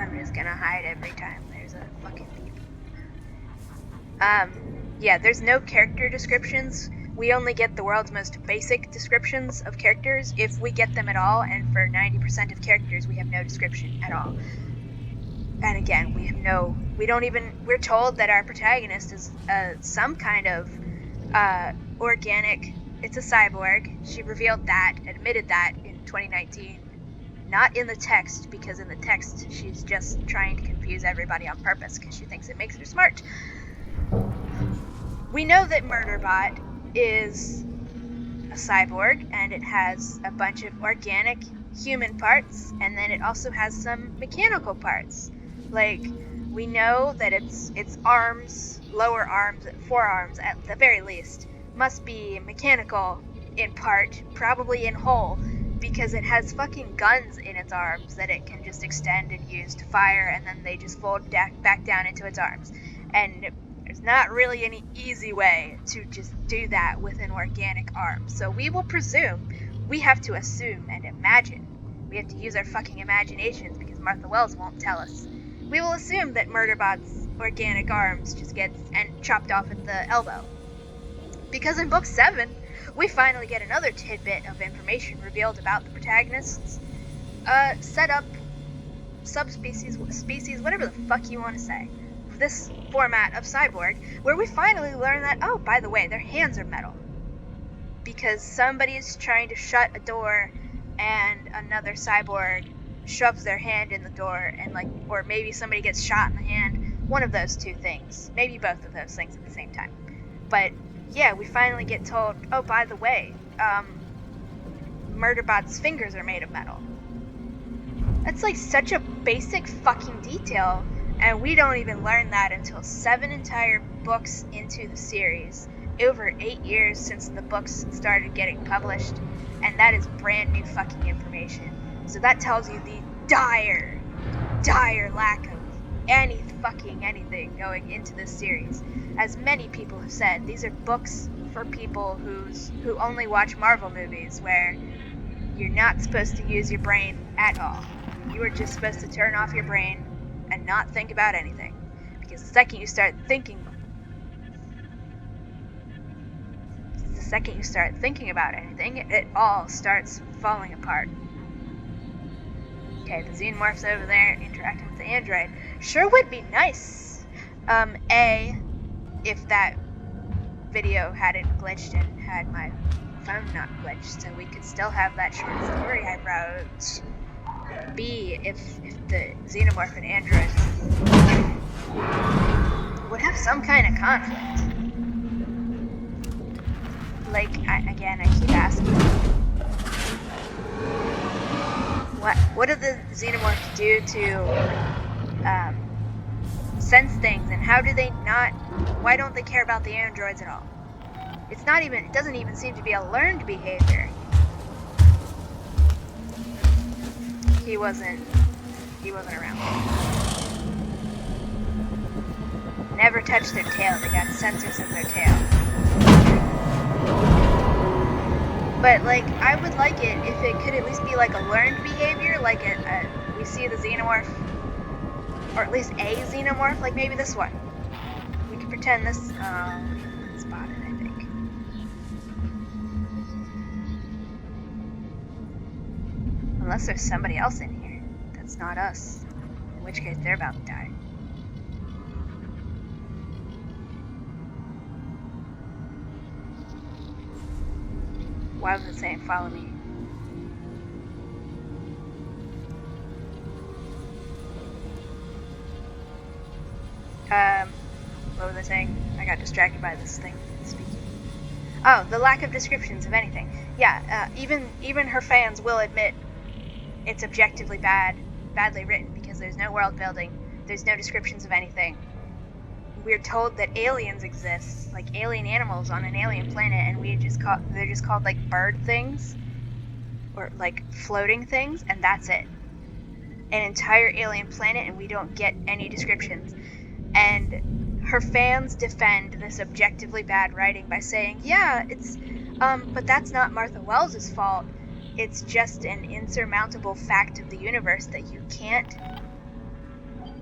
I'm just gonna hide every time there's a fucking beep. Yeah, there's no character descriptions. We only get the world's most basic descriptions of characters, if we get them at all, and for 90% of characters we have no description at all. And again, we're told that our protagonist is some kind of organic, it's a cyborg. She admitted that in 2019. Not in the text, because in the text she's just trying to confuse everybody on purpose because she thinks it makes her smart. We know that Murderbot is a cyborg, and it has a bunch of organic human parts, and then it also has some mechanical parts. Like, We know that its arms, lower arms, forearms at the very least, must be mechanical in part, probably in whole, because it has fucking guns in its arms that it can just extend and use to fire, and then they just fold back down into its arms. And there's not really any easy way to just do that with an organic arm. So we have to assume and imagine. We have to use our fucking imaginations because Martha Wells won't tell us. We will assume that Murderbot's organic arms just gets chopped off at the elbow. Because in book 7, we finally get another tidbit of information revealed about the protagonists. Set up subspecies, species, whatever the fuck you want to say. This format of cyborg, where we finally learn that, oh, by the way, their hands are metal. Because somebody is trying to shut a door and another cyborg shoves their hand in the door and or maybe somebody gets shot in the hand. One of those two things. Maybe both of those things at the same time. But yeah, we finally get told, oh, by the way, Murderbot's fingers are made of metal. That's such a basic fucking detail, and we don't even learn that until 7 entire books into the series. Over 8 years since the books started getting published, and that is brand new fucking information. So that tells you the dire lack of anything going into this series. As many people have said, these are books for people who only watch Marvel movies, where you're not supposed to use your brain at all. You are just supposed to turn off your brain and not think about anything. Because the second you start thinking about anything, it all starts falling apart. Okay, the xenomorph's over there interacting with the android. Sure would be nice. If that video hadn't glitched and had my phone not glitched, so we could still have that short story I wrote. B, if the xenomorph and android would have some kind of conflict. I keep asking. What do the xenomorphs do to sense things, and how do they not? Why don't they care about the androids at all? It doesn't even seem to be a learned behavior. He wasn't around. Never touch their tail. They got sensors in their tail. But I would like it if it could at least be a learned behavior, we see the xenomorph, or at least a xenomorph, maybe this one. We could pretend this. Spotted, I think. Unless there's somebody else in here that's not us, in which case they're about to die. Why was it saying follow me? What was I saying? I got distracted by this thing speaking. Oh, the lack of descriptions of anything. Yeah, even her fans will admit it's objectively badly written, because there's no world building, there's no descriptions of anything. We're told that aliens exist, alien animals on an alien planet, and they're just called bird things, or floating things, and that's it. An entire alien planet, and we don't get any descriptions. And her fans defend this objectively bad writing by saying, yeah, it's but that's not Martha Wells' fault. It's just an insurmountable fact of the universe that you can't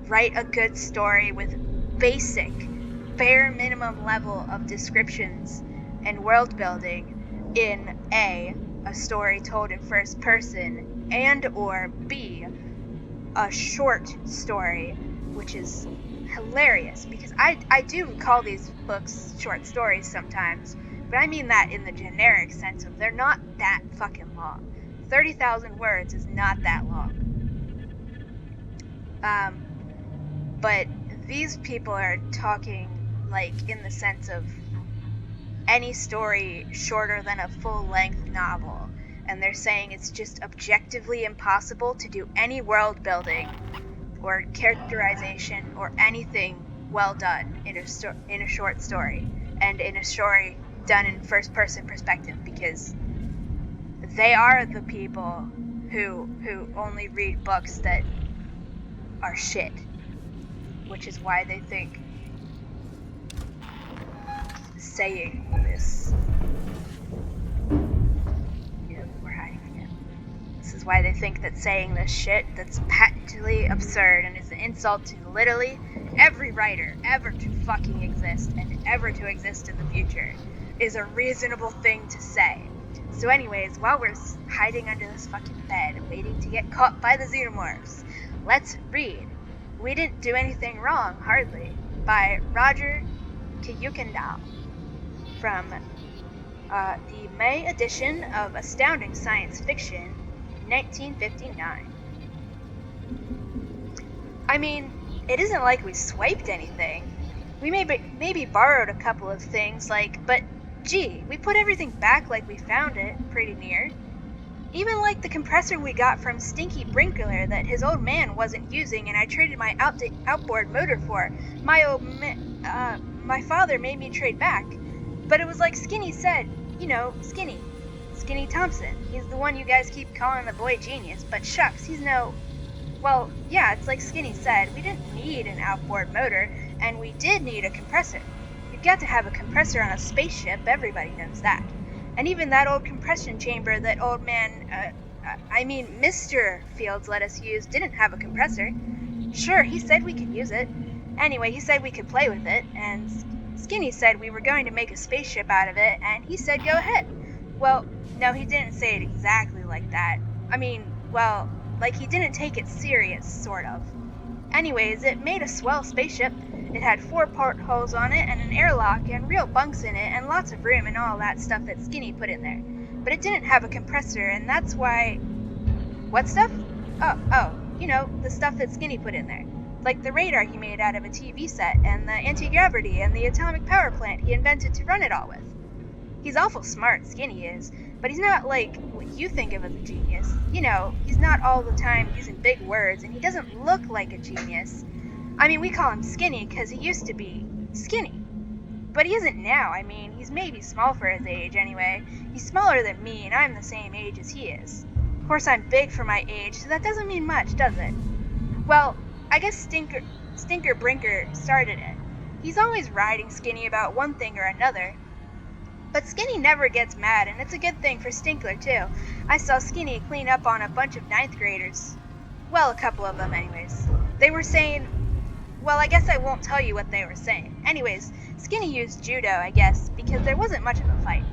write a good story with basic, bare minimum level of descriptions and world building in a story told in first person, and or B, a short story, which is hilarious, because I do call these books short stories sometimes, but I mean that in the generic sense of they're not that fucking long. 30,000 words is not that long. But these people are talking in the sense of any story shorter than a full-length novel, and they're saying it's just objectively impossible to do any world building or characterization or anything well done in a short story, and in a story done in first-person perspective, because they are the people who only read books that are shit, which is why they think saying this. We're hiding again. This is why they think that saying this shit that's patently absurd and is an insult to literally every writer ever to fucking exist and ever to exist in the future is a reasonable thing to say. So anyways, while we're hiding under this fucking bed waiting to get caught by the xenomorphs, let's read We Didn't Do Anything Wrong, Hardly, by Roger Kiyukendal, from the May edition of Astounding Science Fiction, 1959. I mean, it isn't like we swiped anything. We maybe borrowed a couple of things, but gee, we put everything back like we found it, pretty near. Even like the compressor we got from Stinky Brinkler that his old man wasn't using and I traded my outboard motor for. My father made me trade back. But it was like Skinny said, Skinny Thompson. He's the one you guys keep calling the boy genius, but shucks, he's no... Well, yeah, it's like Skinny said, we didn't need an outboard motor, and we did need a compressor. You've got to have a compressor on a spaceship, everybody knows that. And even that old compression chamber that old man, Mr. Fields let us use didn't have a compressor. Sure, he said we could use it. Anyway, he said we could play with it, and Skinny said we were going to make a spaceship out of it, and he said go ahead. Well, no, he didn't say it exactly like that. He didn't take it serious, sort of. Anyways, it made a swell spaceship. It had 4 portholes on it, and an airlock, and real bunks in it, and lots of room, and all that stuff that Skinny put in there. But it didn't have a compressor, and that's why... What stuff? The stuff that Skinny put in there. Like the radar he made out of a TV set, and the anti-gravity, and the atomic power plant he invented to run it all with. He's awful smart, Skinny is, but he's not like what you think of as a genius. He's not all the time using big words, and he doesn't look like a genius. We call him Skinny because he used to be skinny. But he isn't now. He's maybe small for his age anyway. He's smaller than me, and I'm the same age as he is. Of course, I'm big for my age, so that doesn't mean much, does it? Well, I guess Stinker Brinker started it. He's always riding Skinny about one thing or another. But Skinny never gets mad, and it's a good thing for Stinkler, too. I saw Skinny clean up on a bunch of 9th graders. Well, a couple of them, anyways. They were saying... Well, I guess I won't tell you what they were saying. Anyways, Skinny used judo, I guess, because there wasn't much of a fight.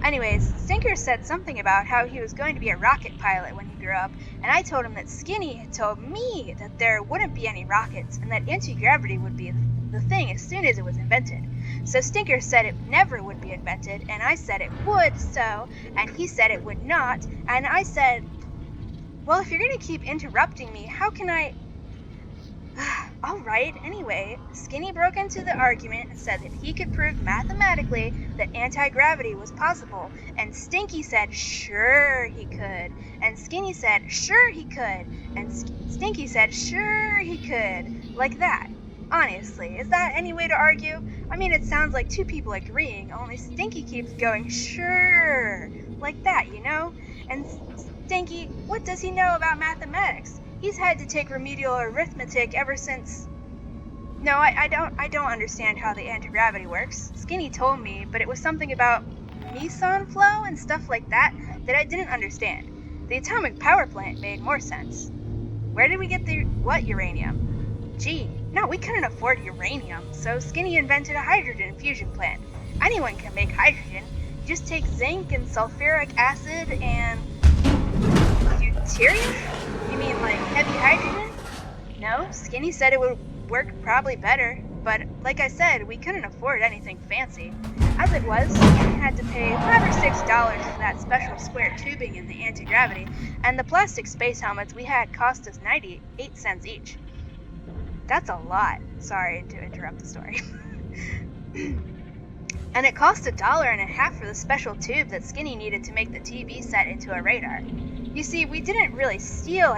Anyways, Stinker said something about how he was going to be a rocket pilot when he grew up, and I told him that Skinny had told me that there wouldn't be any rockets, and that anti-gravity would be the thing as soon as it was invented. So Stinker said it never would be invented, and I said it would, and he said it would not, and I said, well, if you're going to keep interrupting me, how can I... Alright, anyway, Skinny broke into the argument and said that he could prove mathematically that anti-gravity was possible, and Stinky said sure he could, and Skinny said sure he could, and Stinky said sure he could, like that. Honestly, is that any way to argue? It sounds like 2 people agreeing, only Stinky keeps going sure, like that, And Stinky, what does he know about mathematics? He's had to take remedial arithmetic ever since... No, I don't understand how the anti-gravity works. Skinny told me, but it was something about meson flow and stuff like that I didn't understand. The atomic power plant made more sense. Where did we get the what uranium? Gee, no, we couldn't afford uranium, so Skinny invented a hydrogen fusion plant. Anyone can make hydrogen. You just take zinc and sulfuric acid and... Deuterium? You mean like heavy hydrogen? No, Skinny said it would work probably better, but like I said, we couldn't afford anything fancy. As it was, Skinny had to pay $5 or $6 for that special square tubing in the anti-gravity, and the plastic space helmets we had cost us 98 cents each. That's a lot. Sorry to interrupt the story. And it cost $1.50 for the special tube that Skinny needed to make the TV set into a radar. You see, we didn't steal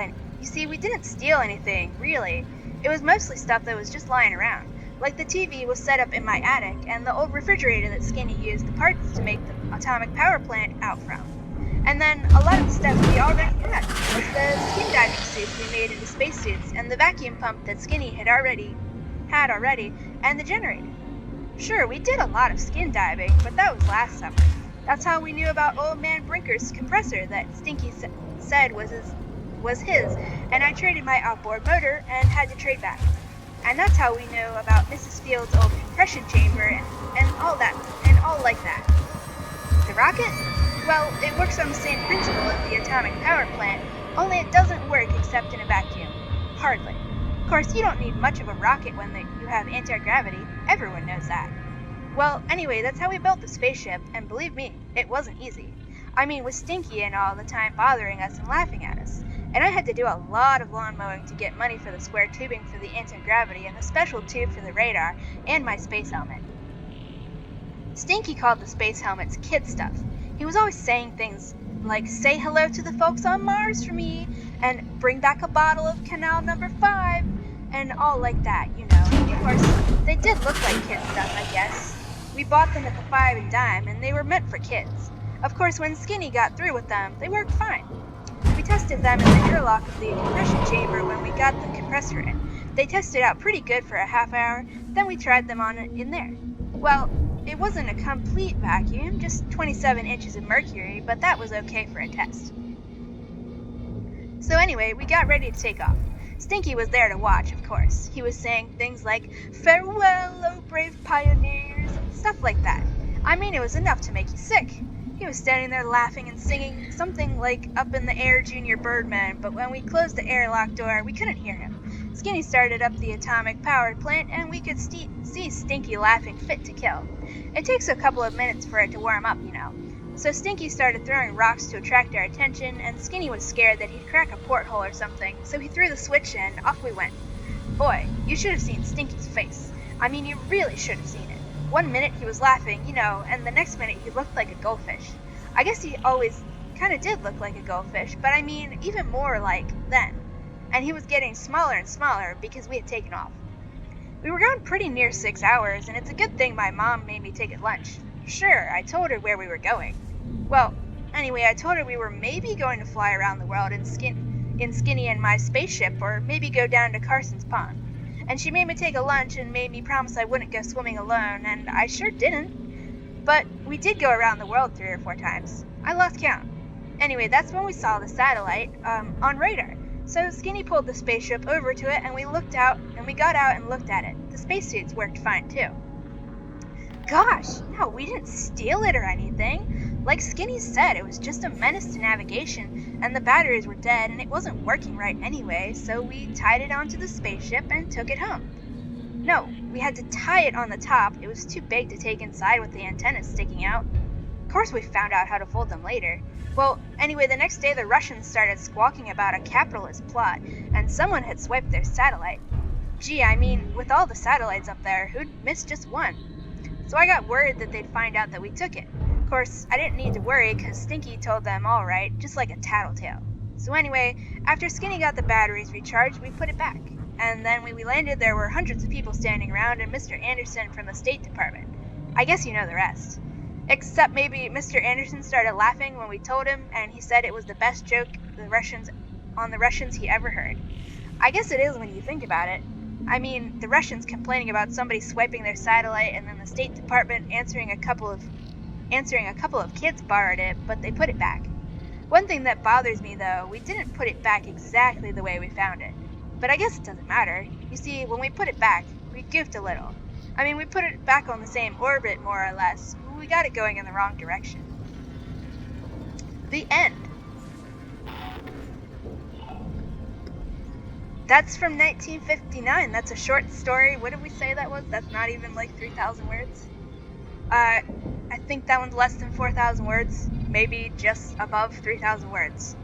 anything, really. It was mostly stuff that was just lying around. Like the TV was set up in my attic, and the old refrigerator that Skinny used the parts to make the atomic power plant out from. And then a lot of the stuff we already had, like the skin diving suits we made into spacesuits, and the vacuum pump that Skinny had already, and the generator. Sure, we did a lot of skin diving, but that was last summer. That's how we knew about Old Man Brinker's compressor that Stinky said was his, and I traded my outboard motor and had to trade back. And that's how we knew about Mrs. Field's old compression chamber and all like that. The rocket? Well, it works on the same principle as the atomic power plant, only it doesn't work except in a vacuum. Hardly. Of course, you don't need much of a rocket when you have anti-gravity. Everyone knows that. Well, anyway, that's how we built the spaceship, and believe me, it wasn't easy. I mean, with Stinky and all the time bothering us and laughing at us. And I had to do a lot of lawn mowing to get money for the square tubing for the anti-gravity and the special tube for the radar and my space helmet. Stinky called the space helmets kid stuff. He was always saying things like, "Say hello to the folks on Mars for me," and "Bring back a bottle of Canal number 5, and all like that, you know. Of course, they did look like kid stuff, I guess. We bought them at the 5 and dime, and they were meant for kids. Of course, when Skinny got through with them, they worked fine. We tested them in the airlock of the compression chamber when we got the compressor in. They tested out pretty good for a half hour, then we tried them on in there. Well, it wasn't a complete vacuum, just 27 inches of mercury, but that was okay for a test. So anyway, we got ready to take off. Stinky was there to watch, of course. He was saying things like, "Farewell, oh brave pioneers," stuff like that. I mean, it was enough to make you sick. He was standing there laughing and singing something like "Up in the Air, Junior Birdman," but when we closed the airlock door, we couldn't hear him. Skinny started up the atomic power plant, and we could see Stinky laughing fit to kill. It takes a couple of minutes for it to warm up, you know. So Stinky started throwing rocks to attract our attention, and Skinny was scared that he'd crack a porthole or something, so he threw the switch and off we went. Boy, you should have seen Stinky's face. I mean, you really should have seen it. One minute he was laughing, you know, and the next minute he looked like a goldfish. I guess he always kind of did look like a goldfish, but I mean, even more like then. And he was getting smaller and smaller because we had taken off. We were gone pretty near 6 hours, and it's a good thing my mom made me take it lunch. Sure, I told her where we were going. Well, anyway, I told her we were maybe going to fly around the world in Skinny and my spaceship, or maybe go down to Carson's Pond. And she made me take a lunch and made me promise I wouldn't go swimming alone, and I sure didn't. But we did go around the world 3 or 4 times. I lost count. Anyway, that's when we saw the satellite on radar. So Skinny pulled the spaceship over to it, and we got out and looked at it. The spacesuits worked fine too. Gosh, no, we didn't steal it or anything. Like Skinny said, it was just a menace to navigation, and the batteries were dead, and it wasn't working right anyway, so we tied it onto the spaceship and took it home. No, we had to tie it on the top. It was too big to take inside with the antennas sticking out. Of course we found out how to fold them later. Well, anyway, the next day the Russians started squawking about a capitalist plot, and someone had swiped their satellite. Gee, I mean, with all the satellites up there, who'd miss just one? So I got worried that they'd find out that we took it. Of course, I didn't need to worry because Stinky told them all right, just like a tattletale. So anyway, after Skinny got the batteries recharged, we put it back. And then when we landed, there were hundreds of people standing around and Mr. Anderson from the State Department. I guess you know the rest. Except maybe Mr. Anderson started laughing when we told him, and he said it was the best joke on the Russians he ever heard. I guess it is when you think about it. I mean, the Russians complaining about somebody swiping their satellite, and then the State Department answering a couple of kids borrowed it, but they put it back. One thing that bothers me, though, we didn't put it back exactly the way we found it. But I guess it doesn't matter. You see, when we put it back, we goofed a little. I mean, we put it back on the same orbit, more or less, but we got it going in the wrong direction. The end. That's from 1959. That's a short story. What did we say that was? That's not even like 3,000 words. I think that one's less than 4,000 words. Maybe just above 3,000 words.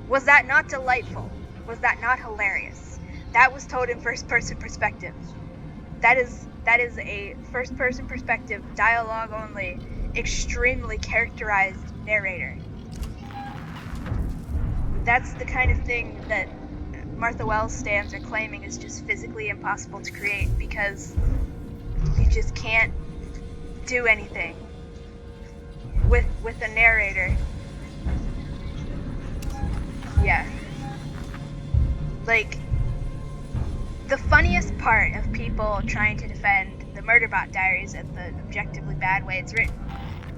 Was that not delightful? Was that not hilarious? That was told in first-person perspective. That is a first-person perspective, dialogue only, extremely characterized narrator. That's the kind of thing that Martha Wells stands are claiming is just physically impossible to create because you just can't do anything with a narrator. Yeah. Like, the funniest part of people trying to defend the Murderbot Diaries in the objectively bad way it's written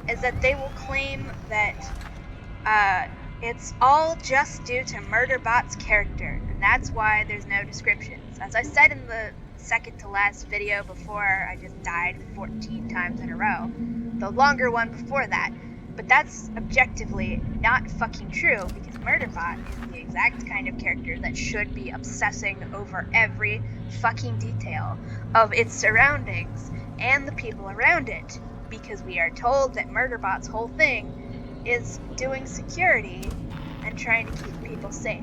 is that they will claim that it's all just due to Murderbot's character, and that's why there's no descriptions. As I said in the second to last video before I just died 14 times in a row, the longer one before that, but that's objectively not fucking true, because Murderbot is the exact kind of character that should be obsessing over every fucking detail of its surroundings and the people around it, because we are told that Murderbot's whole thing is doing security and trying to keep people safe.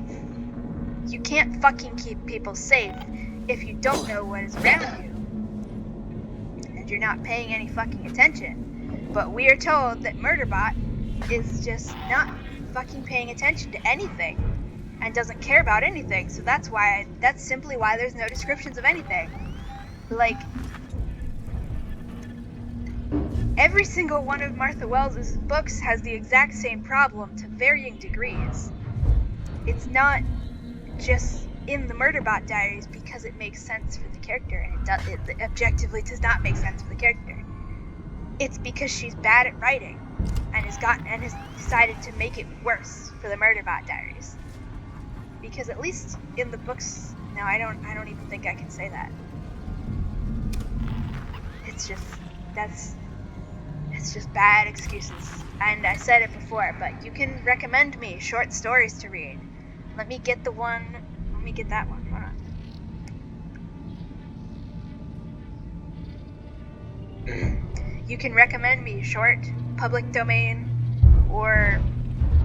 You can't fucking keep people safe if you don't know what is around you, and you're not paying any fucking attention. But we are told that Murderbot is just not fucking paying attention to anything and doesn't care about anything, so that's simply why there's no descriptions of anything. Like, every single one of Martha Wells' books has the exact same problem to varying degrees. It's not just in the Murderbot Diaries because it makes sense for the character, and it objectively does not make sense for the character. It's because she's bad at writing and has decided to make it worse for the Murderbot Diaries. Because at least in the books, no, I don't even think I can say that. It's just bad excuses. And I said it before, but you can recommend me short stories to read. Let me get that one. Hold on. You can recommend me short, public domain, or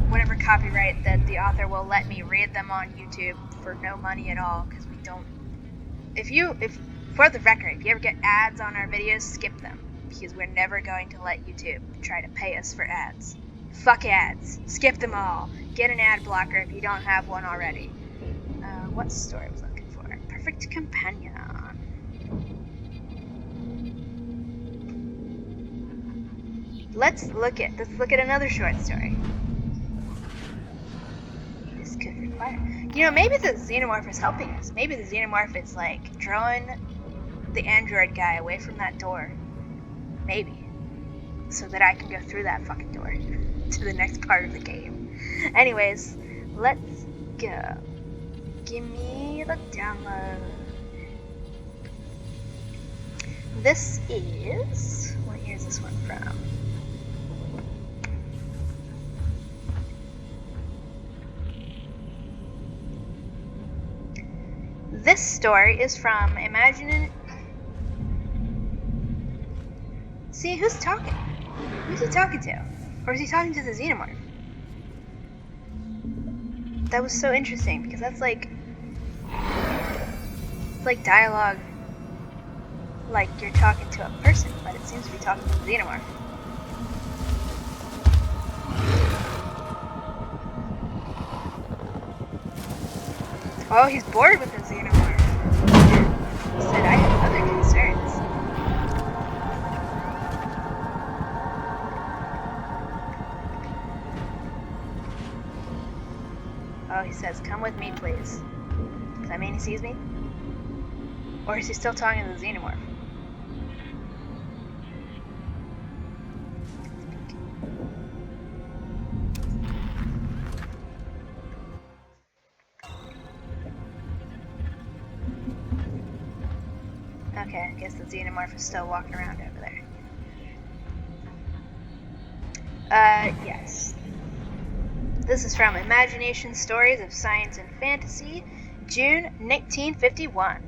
whatever copyright that the author will let me read them on YouTube for no money at all, because we don't. For the record, if you ever get ads on our videos, skip them, because we're never going to let YouTube try to pay us for ads. Fuck ads. Skip them all. Get an ad blocker if you don't have one already. What story was I looking for? Perfect Companion. Let's look at another short story. This could require. Maybe the xenomorph is helping us. Maybe the xenomorph is like drawing the android guy away from that door. Maybe. So that I can go through that fucking door to the next part of the game. Anyways, let's go. Give me the download. This is. What year is this one from? This story is from See, who's talking? Who's he talking to? Or is he talking to the xenomorph? That was so interesting, because that's like... It's like dialogue, like you're talking to a person, but it seems to be talking to the xenomorph. Oh, he's bored with the xenomorph. He said, I have other concerns. Oh, he says, come with me, please. Does that mean he sees me? Or is he still talking to the xenomorph? Okay, I guess the xenomorph is still walking around over there. Yes. This is from Imagination Stories of Science and Fantasy, June 1951.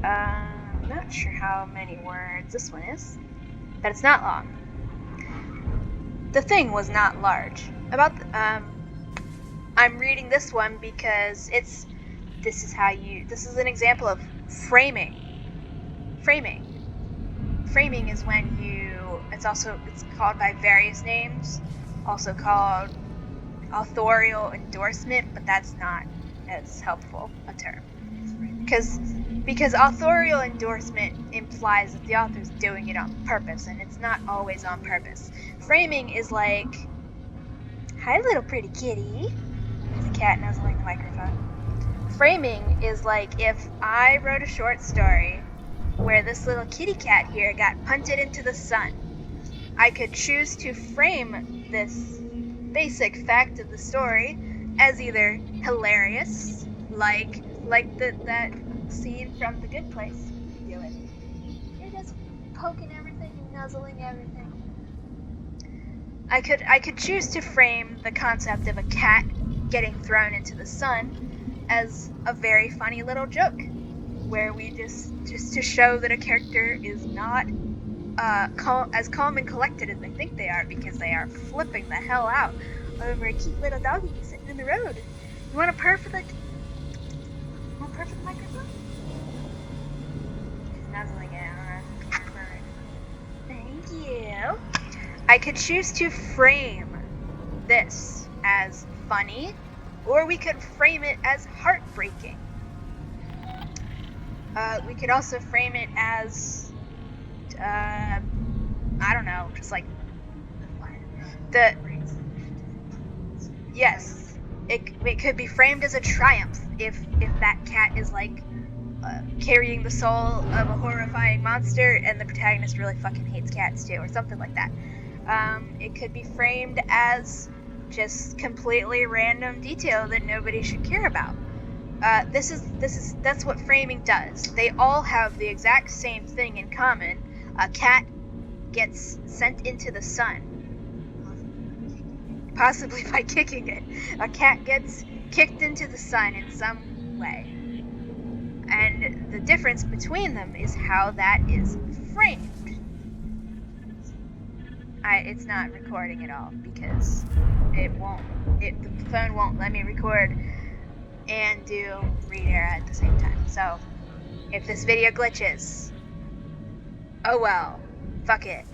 Not sure how many words this one is, but it's not long. The thing was not large. I'm reading this one because this is an example of framing. Framing is when it's called by various names, also called authorial endorsement, but that's not as helpful a term. Because authorial endorsement implies that the author's doing it on purpose, and it's not always on purpose. Framing is like, hi little pretty kitty. There's a cat nuzzling the microphone. Framing is like if I wrote a short story where this little kitty cat here got punted into the sun. I could choose to frame this basic fact of the story as either hilarious, like that scene from The Good Place. Do it. You're just poking everything and nuzzling everything. I could choose to frame the concept of a cat getting thrown into the sun as a very funny little joke, where we just to show that a character is not as calm and collected as they think they are, because they are flipping the hell out over a cute little doggy sitting in the road. You want a purr for the microphone? She's nuzzling it. Thank you. I could choose to frame this as funny, or we could frame it as heartbreaking. We could also frame it as, I don't know, just like yes, it could be framed as a triumph if that cat is like carrying the soul of a horrifying monster, and the protagonist really fucking hates cats too, or something like that. It could be framed as just completely random detail that nobody should care about. That's what framing does. They all have the exact same thing in common. A cat gets sent into the sun, possibly by kicking it. A cat gets kicked into the sun in some way. And the difference between them is how that is framed. It's not recording at all because the phone won't let me record and do read era at the same time. So if this video glitches, oh well, fuck it.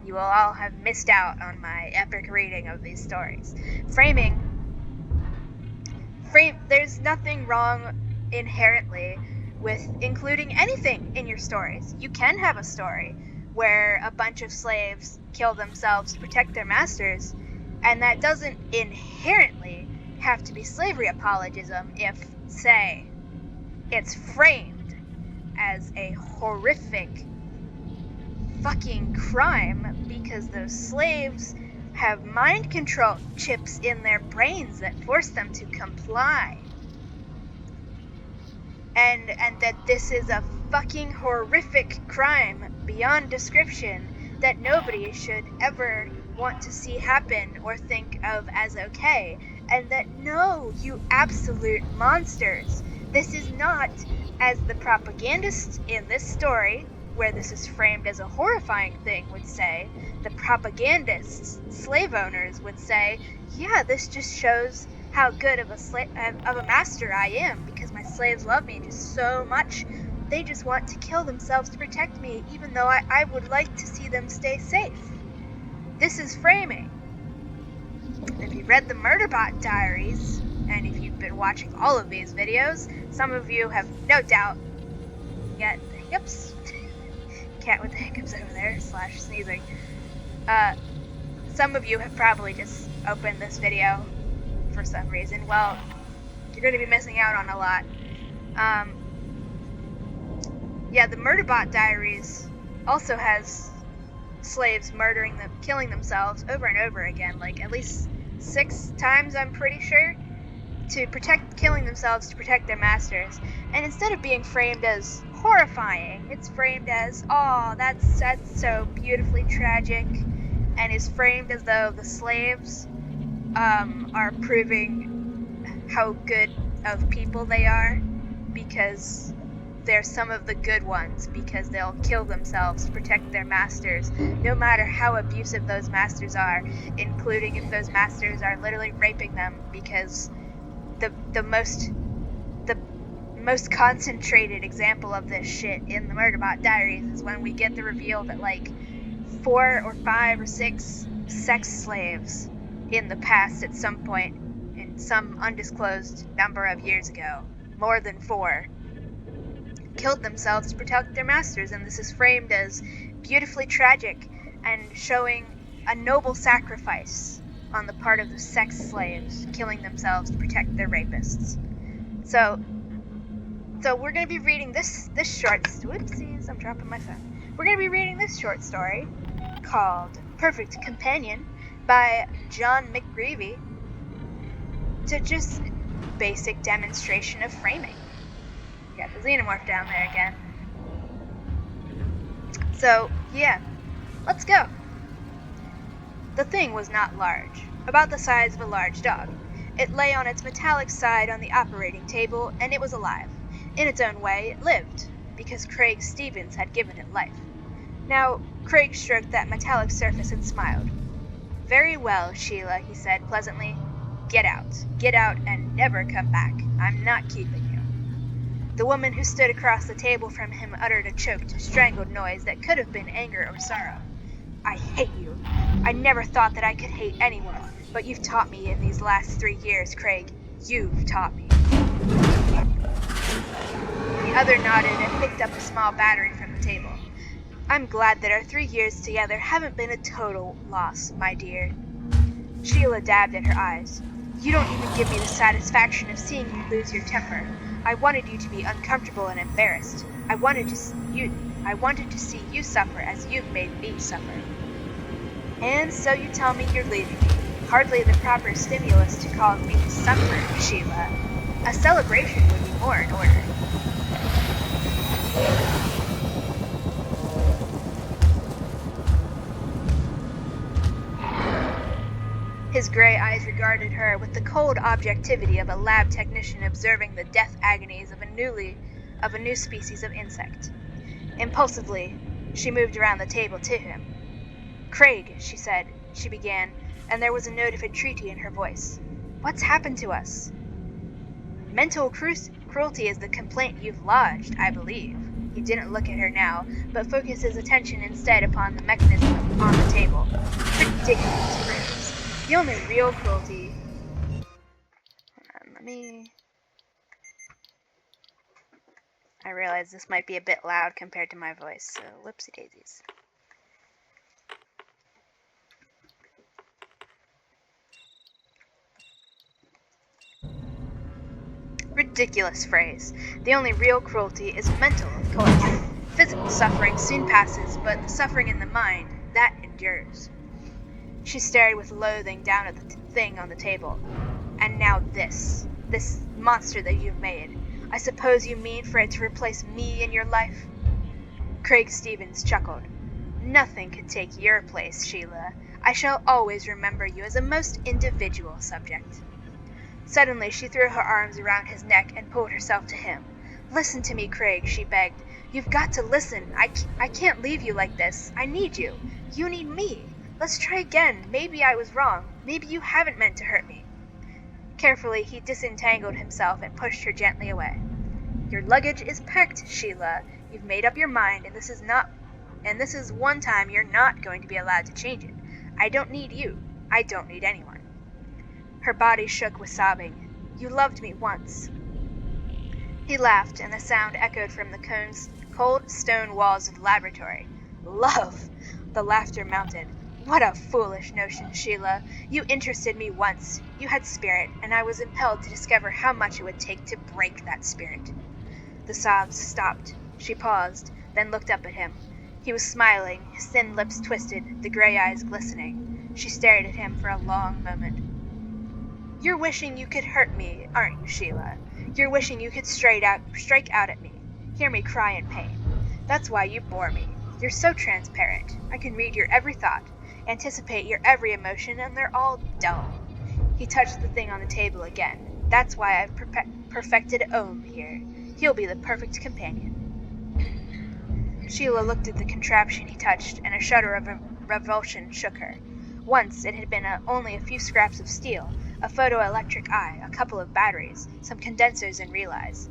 You will all have missed out on my epic reading of these stories. There's nothing wrong inherently with including anything in your stories. You can have a story where a bunch of slaves kill themselves to protect their masters, and that doesn't inherently have to be slavery apologism if, say, it's framed as a horrific fucking crime because those slaves have mind control chips in their brains that force them to comply. And that this is a fucking horrific crime beyond description that nobody should ever want to see happen or think of as okay. And that, no, you absolute monsters. This is not, as the propagandists in this story, where this is framed as a horrifying thing, would say, the propagandists, slave owners, would say, yeah, this just shows how good of a master I am, because my slaves love me just so much. They just want to kill themselves to protect me, even though I would like to see them stay safe. This is framing. If you read the Murderbot Diaries, and if you've been watching all of these videos, some of you have no doubt got the hiccups. Cat with the hiccups over there, / sneezing. Some of you have probably just opened this video for some reason. Well, you're going to be missing out on a lot. Yeah, the Murderbot Diaries also has slaves killing themselves over and over again, like at least 6 times, I'm pretty sure, killing themselves to protect their masters. And instead of being framed as horrifying, it's framed as, oh, that's so beautifully tragic, and is framed as though the slaves are proving how good of people they are, because they're some of the good ones, because they'll kill themselves to protect their masters, no matter how abusive those masters are, including if those masters are literally raping them, because the most concentrated example of this shit in the Murderbot Diaries is when we get the reveal that like 4 or 5 or 6 sex slaves in the past at some point in some undisclosed number of years ago, more than 4, killed themselves to protect their masters, and this is framed as beautifully tragic and showing a noble sacrifice on the part of the sex slaves killing themselves to protect their rapists. So we're going to be reading this short... Whoopsies, I'm dropping my phone. We're going to be reading this short story called Perfect Companion by John McGreevy, to just basic demonstration of framing. Got the xenomorph down there again. So, yeah, let's go. The thing was not large, about the size of a large dog. It lay on its metallic side on the operating table, and it was alive. In its own way, it lived, because Craig Stevens had given it life. Now, Craig stroked that metallic surface and smiled. "Very well, Sheila," he said pleasantly. Get out, and never come back. I'm not keeping you." The woman who stood across the table from him uttered a choked, strangled noise that could have been anger or sorrow. "I hate you. I never thought that I could hate anyone, but you've taught me in these last 3 years, Craig. You've taught me." The other nodded and picked up a small battery from the table. "I'm glad that our 3 years together haven't been a total loss, my dear." Sheila dabbed at her eyes. "You don't even give me the satisfaction of seeing you lose your temper. I wanted you to be uncomfortable and embarrassed. I wanted to see you suffer as you've made me suffer. And so you tell me you're leaving me. Hardly the proper stimulus to cause me to suffer, Sheila. A celebration would be more in order." His gray eyes regarded her with the cold objectivity of a lab technician observing the death agonies of a new species of insect. Impulsively, she moved around the table to him. "Craig," she began, and there was a note of entreaty in her voice. "What's happened to us?" "Mental cruelty is the complaint you've lodged, I believe." He didn't look at her now, but focused his attention instead upon the mechanism on the table. Ridiculous phrase. The only real cruelty... I realize this might be a bit loud compared to my voice, so whoopsie daisies. Ridiculous phrase. The only real cruelty is mental, of course. Physical suffering soon passes, but the suffering in the mind, that endures. She stared with loathing down at the thing on the table. "And now this monster that you've made. I suppose you mean for it to replace me in your life?" Craig Stevens chuckled. "Nothing could take your place, Sheila. I shall always remember you as a most individual subject." Suddenly, she threw her arms around his neck and pulled herself to him. "Listen to me, Craig," she begged. "You've got to listen. I can't leave you like this. I need you. You need me. Let's try again. Maybe I was wrong. Maybe you haven't meant to hurt me." Carefully, he disentangled himself and pushed her gently away. "Your luggage is packed, Sheila. You've made up your mind, and this is one time you're not going to be allowed to change it. I don't need you. I don't need anyone." Her body shook with sobbing. "You loved me once." He laughed, and the sound echoed from the cold stone walls of the laboratory. "Love!" The laughter mounted. "What a foolish notion, Sheila. You interested me once. You had spirit, and I was impelled to discover how much it would take to break that spirit." The sobs stopped. She paused, then looked up at him. He was smiling, his thin lips twisted, the gray eyes glistening. She stared at him for a long moment. "You're wishing you could hurt me, aren't you, Sheila? You're wishing you could strike out at me, hear me cry in pain. That's why you bore me. You're so transparent. I can read your every thought, anticipate your every emotion, and they're all dull." He touched the thing on the table again. "That's why I've perfected Ohm here. He'll be the perfect companion." Sheila looked at the contraption he touched, and a shudder of revulsion shook her. Once it had been only a few scraps of steel, a photoelectric eye, a couple of batteries, some condensers and relays.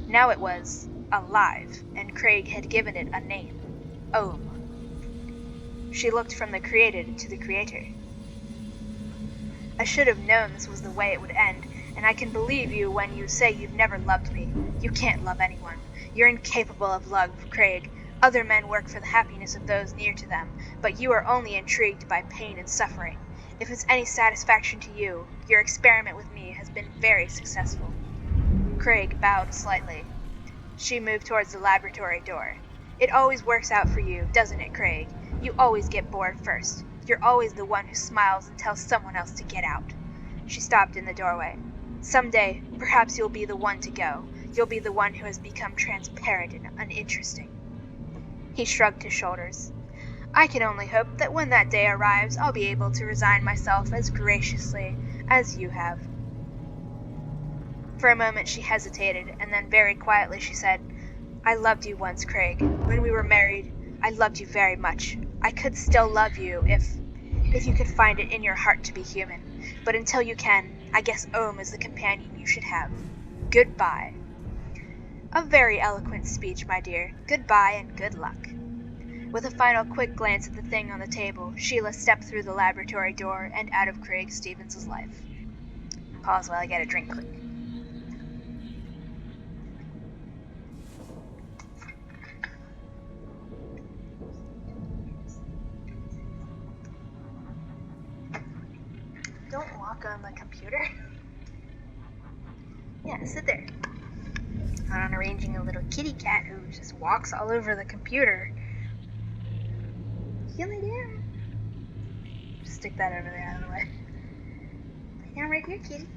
Now it was alive, and Craig had given it a name. Ohm. She looked from the created to the creator. I should have known this was the way it would end, and I can believe you when you say you've never loved me. You can't love anyone. You're incapable of love, Craig. Other men work for the happiness of those near to them, but you are only intrigued by pain and suffering. If it's any satisfaction to you, your experiment with me has been very successful." Craig bowed slightly. She moved towards the laboratory door. "It always works out for you, doesn't it, Craig? You always get bored first. You're always the one who smiles and tells someone else to get out." She stopped in the doorway. "Someday, perhaps you'll be the one to go. You'll be the one who has become transparent and uninteresting." He shrugged his shoulders. "I can only hope that when that day arrives, I'll be able to resign myself as graciously as you have." For a moment she hesitated, and then very quietly she said, "I loved you once, Craig. When we were married, I loved you very much. I could still love you if you could find it in your heart to be human. But until you can, I guess Ohm is the companion you should have. Goodbye." "A very eloquent speech, my dear. Goodbye and good luck." With a final quick glance at the thing on the table, Sheila stepped through the laboratory door and out of Craig Stevens' life. Pause while I get a drink quick. Don't walk on the computer. Yeah, sit there. I'm arranging a little kitty cat who just walks all over the computer. You lay down. Just stick that over there out of the way. Lay down right here, kitty.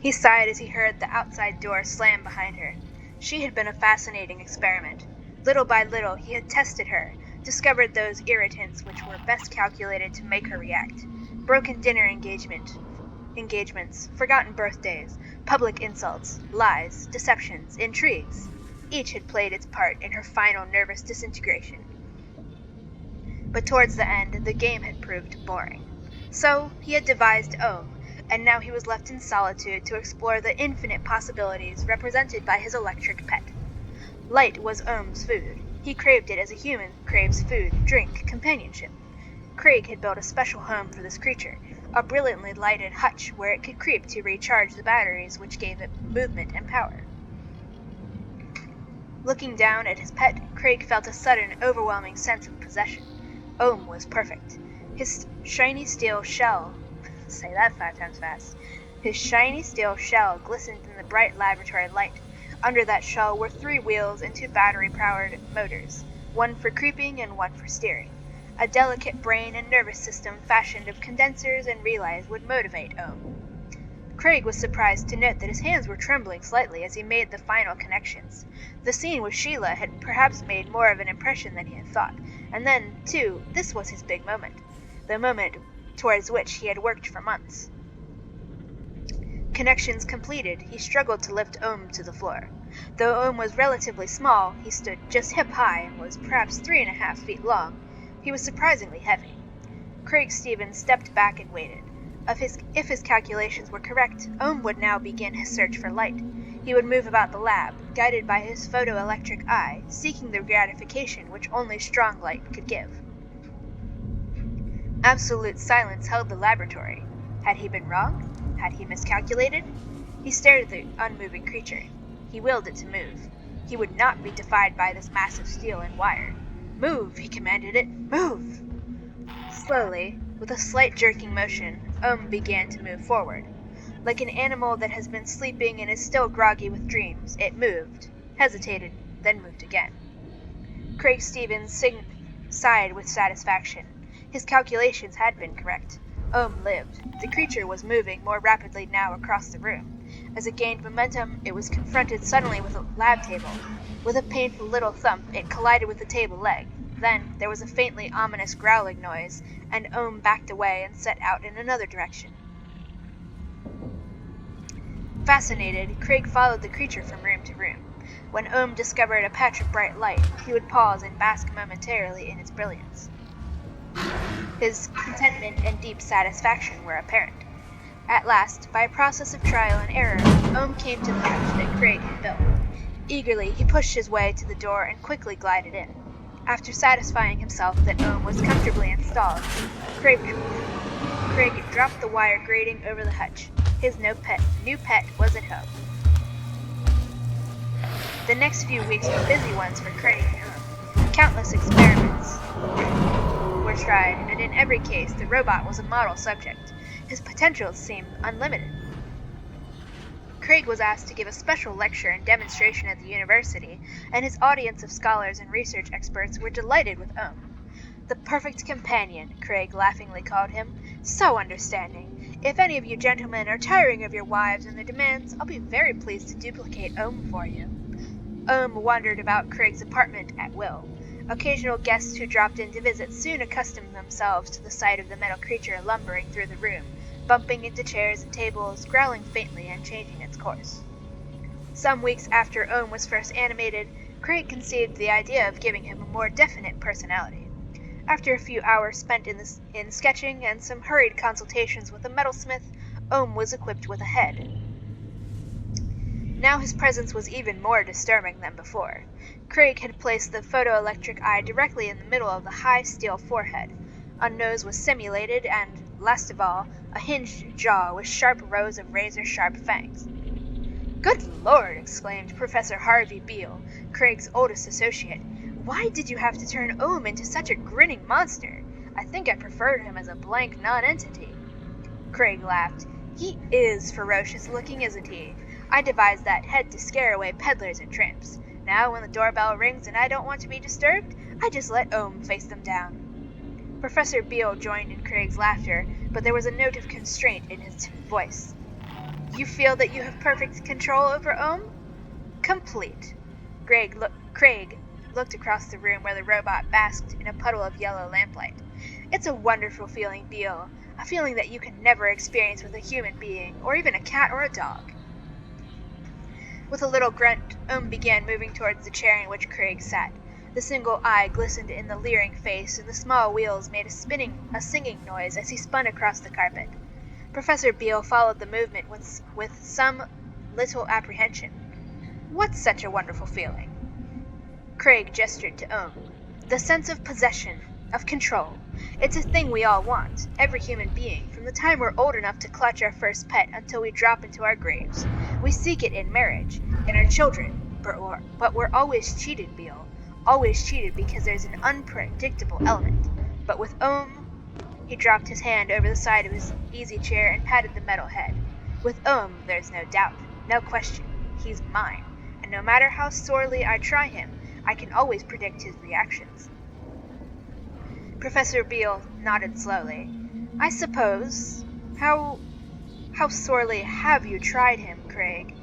He sighed as he heard the outside door slam behind her. She had been a fascinating experiment. Little by little, he had tested her, discovered those irritants which were best calculated to make her react. Broken dinner engagements, forgotten birthdays, public insults, lies, deceptions, intrigues. Each had played its part in her final nervous disintegration. But towards the end, the game had proved boring. So, he had devised Ohm, and now he was left in solitude to explore the infinite possibilities represented by his electric pet. Light was Ohm's food. He craved it as a human craves food, drink, companionship. Craig had built a special home for this creature, a brilliantly lighted hutch where it could creep to recharge the batteries which gave it movement and power. Looking down at his pet, Craig felt a sudden, overwhelming sense of possession. Ohm was perfect. His shiny steel shell... Say that 5 times fast. His shiny steel shell glistened in the bright laboratory light. Under that shell were 3 wheels and 2 battery-powered motors, one for creeping and one for steering. A delicate brain and nervous system fashioned of condensers and relays would motivate Ohm. Craig was surprised to note that his hands were trembling slightly as he made the final connections. The scene with Sheila had perhaps made more of an impression than he had thought, and then, too, this was his big moment, the moment towards which he had worked for months. Connections completed, he struggled to lift Ohm to the floor. Though Ohm was relatively small, he stood just hip-high and was perhaps 3.5 feet long. He was surprisingly heavy. Craig Stevens stepped back and waited. If his calculations were correct, Ohm would now begin his search for light. He would move about the lab, guided by his photoelectric eye, seeking the gratification which only strong light could give. Absolute silence held the laboratory. Had he been wrong? Had he miscalculated? He stared at the unmoving creature. He willed it to move. He would not be defied by this mass of steel and wire. "Move!" he commanded it. "Move!" Slowly, with a slight jerking motion, Ohm began to move forward. Like an animal that has been sleeping and is still groggy with dreams, it moved, hesitated, then moved again. Craig Stevens sighed with satisfaction. His calculations had been correct. Ohm lived. The creature was moving more rapidly now across the room. As it gained momentum, it was confronted suddenly with a lab table. With a painful little thump, it collided with the table leg. Then there was a faintly ominous growling noise, and Ohm backed away and set out in another direction. Fascinated, Craig followed the creature from room to room. When Ohm discovered a patch of bright light, he would pause and bask momentarily in its brilliance. His contentment and deep satisfaction were apparent. At last, by a process of trial and error, Ohm came to the hutch that Craig had built. Eagerly, he pushed his way to the door and quickly glided in. After satisfying himself that Ohm was comfortably installed, Craig dropped the wire grating over the hutch. His new pet was at home. The next few weeks were busy ones for Craig and Ohm. Countless experiments were tried, and in every case the robot was a model subject. His potentials seemed unlimited. Craig was asked to give a special lecture and demonstration at the university, and his audience of scholars and research experts were delighted with Ohm. The perfect companion, Craig laughingly called him. So understanding. If any of you gentlemen are tiring of your wives and their demands, I'll be very pleased to duplicate Ohm for you. Ohm wandered about Craig's apartment at will. Occasional guests who dropped in to visit soon accustomed themselves to the sight of the metal creature lumbering through the room, bumping into chairs and tables, growling faintly and changing its course. Some weeks after Ohm was first animated, Craig conceived the idea of giving him a more definite personality. After a few hours spent in sketching and some hurried consultations with a metalsmith, Ohm was equipped with a head. Now his presence was even more disturbing than before. Craig had placed the photoelectric eye directly in the middle of the high steel forehead. A nose was simulated, and, last of all, a hinged jaw with sharp rows of razor-sharp fangs. "Good Lord!" exclaimed Professor Harvey Beale, Craig's oldest associate. "Why did you have to turn Ohm into such a grinning monster? I think I preferred him as a blank non-entity." Craig laughed. "He is ferocious looking, isn't he? I devised that head to scare away peddlers and tramps. Now when the doorbell rings and I don't want to be disturbed, I just let Ohm face them down." Professor Beale joined in Craig's laughter, but there was a note of constraint in his voice. "You feel that you have perfect control over Ohm?" "Complete." Craig looked across the room where the robot basked in a puddle of yellow lamplight. "It's a wonderful feeling, Beale. A feeling that you can never experience with a human being, or even a cat or a dog." With a little grunt, Ohm began moving towards the chair in which Craig sat. The single eye glistened in the leering face, and the small wheels made a singing noise as he spun across the carpet. Professor Beale followed the movement with some little apprehension. "What's such a wonderful feeling?" Craig gestured to Ohm. "The sense of possession, of control. It's a thing we all want, every human being, from the time we're old enough to clutch our first pet until we drop into our graves. We seek it in marriage, in our children, but we're always cheated, Beale. Always cheated because there's an unpredictable element. But with Ohm..." He dropped his hand over the side of his easy chair and patted the metal head. "With Ohm, there's no doubt, no question. He's mine, and no matter how sorely I try him, I can always predict his reactions." Professor Beale nodded slowly. "I suppose. How sorely have you tried him, Craig?"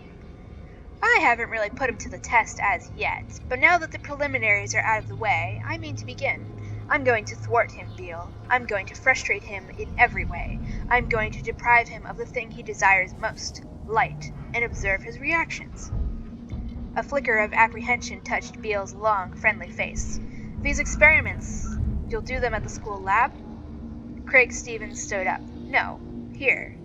"I haven't really put him to the test as yet, but now that the preliminaries are out of the way, I mean to begin. I'm going to thwart him, Beale. I'm going to frustrate him in every way. I'm going to deprive him of the thing he desires most, light, and observe his reactions." A flicker of apprehension touched Beale's long, friendly face. "These experiments, you'll do them at the school lab?" Craig Stevens stood up. "No, here.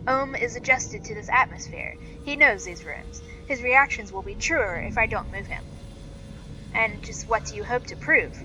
Ohm is adjusted to this atmosphere. He knows these rooms. His reactions will be truer if I don't move him." "And just what do you hope to prove?"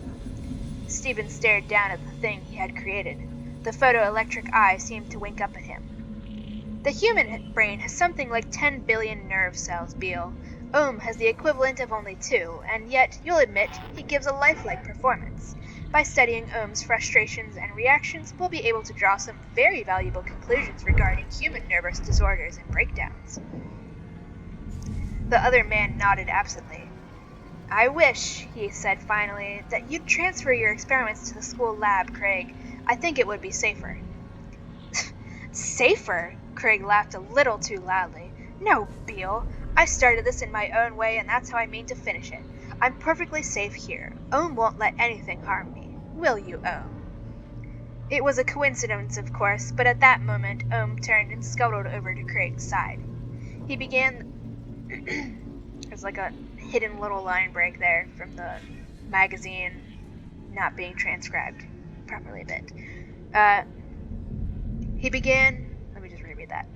Stevens stared down at the thing he had created. The photoelectric eye seemed to wink up at him. "The human brain has something like 10 billion nerve cells, Beale. Ohm has the equivalent of only 2, and yet, you'll admit, he gives a lifelike performance. By studying Ohm's frustrations and reactions, we'll be able to draw some very valuable conclusions regarding human nervous disorders and breakdowns." The other man nodded absently. "I wish," he said finally, "that you'd transfer your experiments to the school lab, Craig. I think it would be safer." "Safer?" Craig laughed a little too loudly. "No, Beale. I started this in my own way, and that's how I mean to finish it. I'm perfectly safe here. Ohm won't let anything harm me. Will you, Ohm?" It was a coincidence, of course, but at that moment Ohm turned and scuttled over to Craig's side. He began... There's like a hidden little line break there from the magazine not being transcribed properly a bit. He began... Let me just reread that.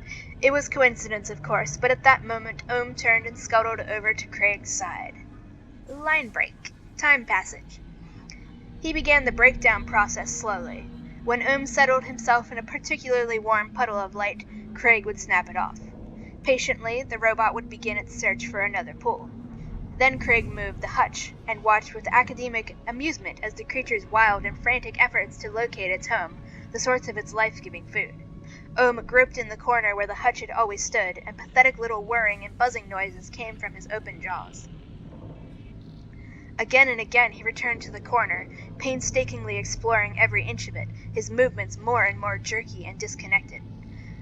It was coincidence, of course, but at that moment Ohm turned and scuttled over to Craig's side. Line break. time passage. He began the breakdown process slowly. When settled himself in a particularly warm puddle of light, Craig would snap it off. Patiently, the robot would begin its search for another pool. Then Craig moved the hutch and watched with academic amusement as the creature's wild and frantic efforts to locate its home, the source of its life-giving food. Groped in the corner where the hutch had always stood, and pathetic little whirring and buzzing noises came from his open jaws. Again and again he returned to the corner, painstakingly exploring every inch of it, his movements more and more jerky and disconnected.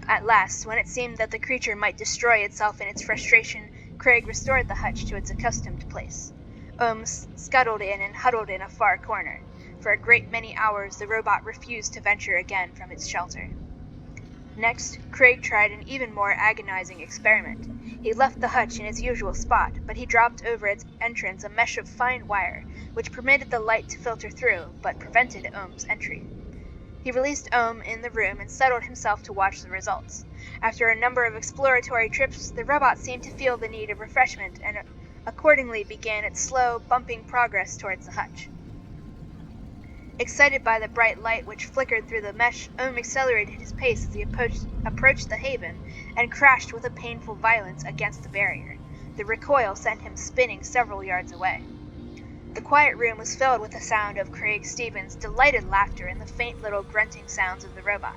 At last, when it seemed that the creature might destroy itself in its frustration, Craig restored the hutch to its accustomed place. Scuttled in and huddled in a far corner. For a great many hours the robot refused to venture again from its shelter. Next, Craig tried an even more agonizing experiment. He left the hutch in its usual spot, but he dropped over its entrance a mesh of fine wire, which permitted the light to filter through, but prevented entry. He released in the room and settled himself to watch the results. After a number of exploratory trips, the robot seemed to feel the need of refreshment and accordingly began its slow, bumping progress towards the hutch. Excited by the bright light which flickered through the mesh, accelerated his pace as he approached the haven and crashed with a painful violence against the barrier. The recoil sent him spinning several yards away. The quiet room was filled with the sound of Craig Stevens' delighted laughter and the faint little grunting sounds of the robot.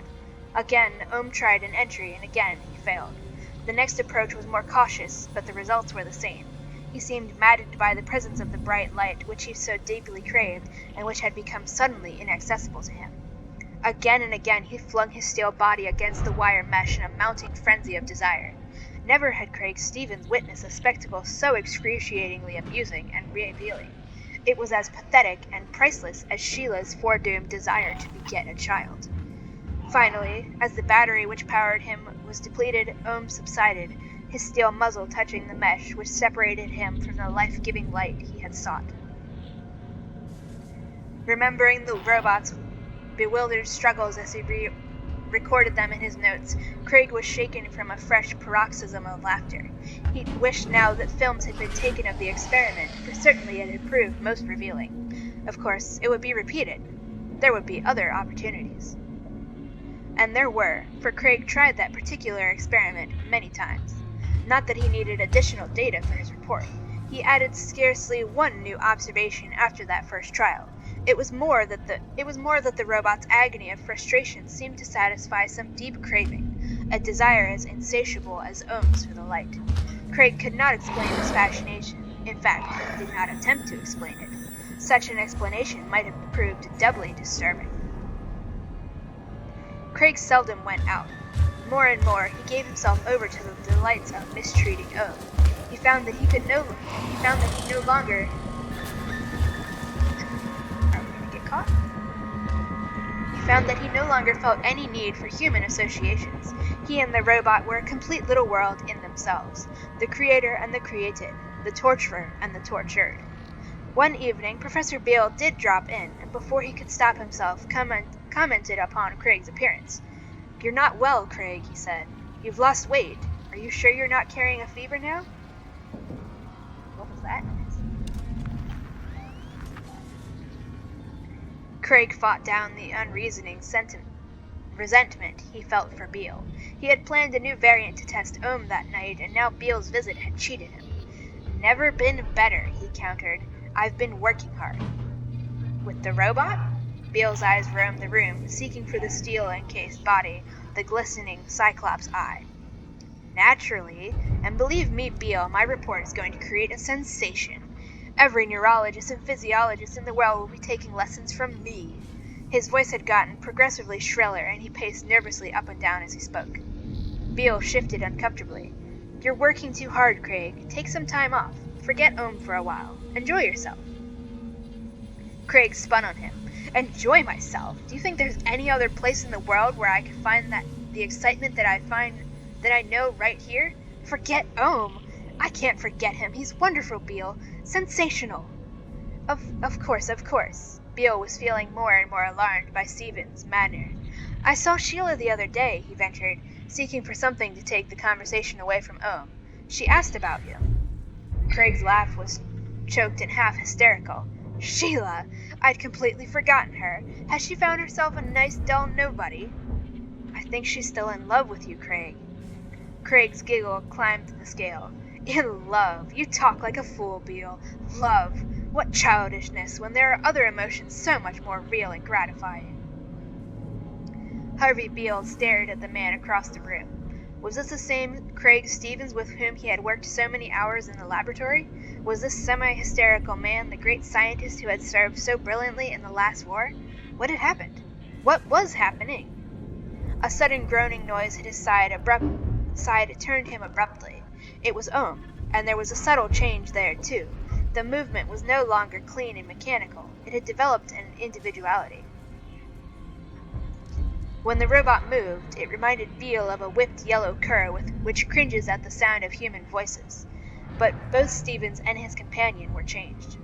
Again, tried an entry, and again he failed. The next approach was more cautious, but the results were the same. He seemed maddened by the presence of the bright light which he so deeply craved, and which had become suddenly inaccessible to him. Again and again he flung his steel body against the wire mesh in a mounting frenzy of desire. Never had Craig Stevens witnessed a spectacle so excruciatingly amusing and revealing. It was as pathetic and priceless as Sheila's foredoomed desire to beget a child. Finally, as the battery which powered him was depleted, subsided, his steel muzzle touching the mesh which separated him from the life-giving light he had sought. Remembering the robot's bewildered struggles as he recorded them in his notes, Craig was shaken from a fresh paroxysm of laughter. He wished now that films had been taken of the experiment, for certainly it had proved most revealing. Of course, it would be repeated. There would be other opportunities. And there were, for Craig tried that particular experiment many times. Not that he needed additional data for his report. He added scarcely one new observation after that first trial. It was more that the robot's agony of frustration seemed to satisfy some deep craving, a desire as insatiable as for the light. Craig could not explain this fascination. In fact, he did not attempt to explain it. Such an explanation might have proved doubly disturbing. Craig seldom went out. More and more, he gave himself over to the delights of mistreating He found that he no longer. Are we gonna get caught? He found that he no longer felt any need for human associations. He and the robot were a complete little world in themselves, the creator and the created, the torturer and the tortured. One evening, Professor Beale did drop in, and before he could stop himself, commented upon Craig's appearance. "You're not well, Craig," he said. "You've lost weight. Are you sure you're not carrying a fever now?" What was that? Craig fought down the unreasoning resentment he felt for Beale. He had planned a new variant to test that night, and now Beale's visit had cheated him. "Never been better," he countered. "I've been working hard." "With the robot?" Beale's eyes roamed the room, seeking for the steel-encased body, the glistening Cyclops eye. "Naturally, and believe me, Beale, my report is going to create a sensation. Every neurologist and physiologist in the world will be taking lessons from me." His voice had gotten progressively shriller, and he paced nervously up and down as he spoke. Beale shifted uncomfortably. "You're working too hard, Craig. Take some time off. Forget for a while. Enjoy yourself." Craig spun on him. "Enjoy myself? Do you think there's any other place in the world where I could find the excitement that I know right here? Forget I can't forget him. He's wonderful, Beale. Sensational." Of course. Beale was feeling more and more alarmed by Stevens' manner. "I saw Sheila the other day," he ventured, seeking for something to take the conversation away from She asked about you." Craig's laugh was choked and half hysterical. Sheila! I'd completely forgotten her. Has she found herself a nice, dull nobody? I think she's still in love with you, Craig. Craig's giggle climbed the scale. In love? You talk like a fool, Beale. Love? What childishness, when there are other emotions so much more real and gratifying. Harvey Beale stared at the man across the room. Was this the same Craig Stevens with whom he had worked so many hours in the laboratory? Was this semi-hysterical man the great scientist who had served so brilliantly in the last war? What had happened? What was happening? A sudden groaning noise at his side turned him abruptly. It was Ohm, and there was a subtle change there, too. The movement was no longer clean and mechanical. It had developed an individuality. When the robot moved, it reminded Beale of a whipped yellow cur which cringes at the sound of human voices. But both Stevens and his companion were changed.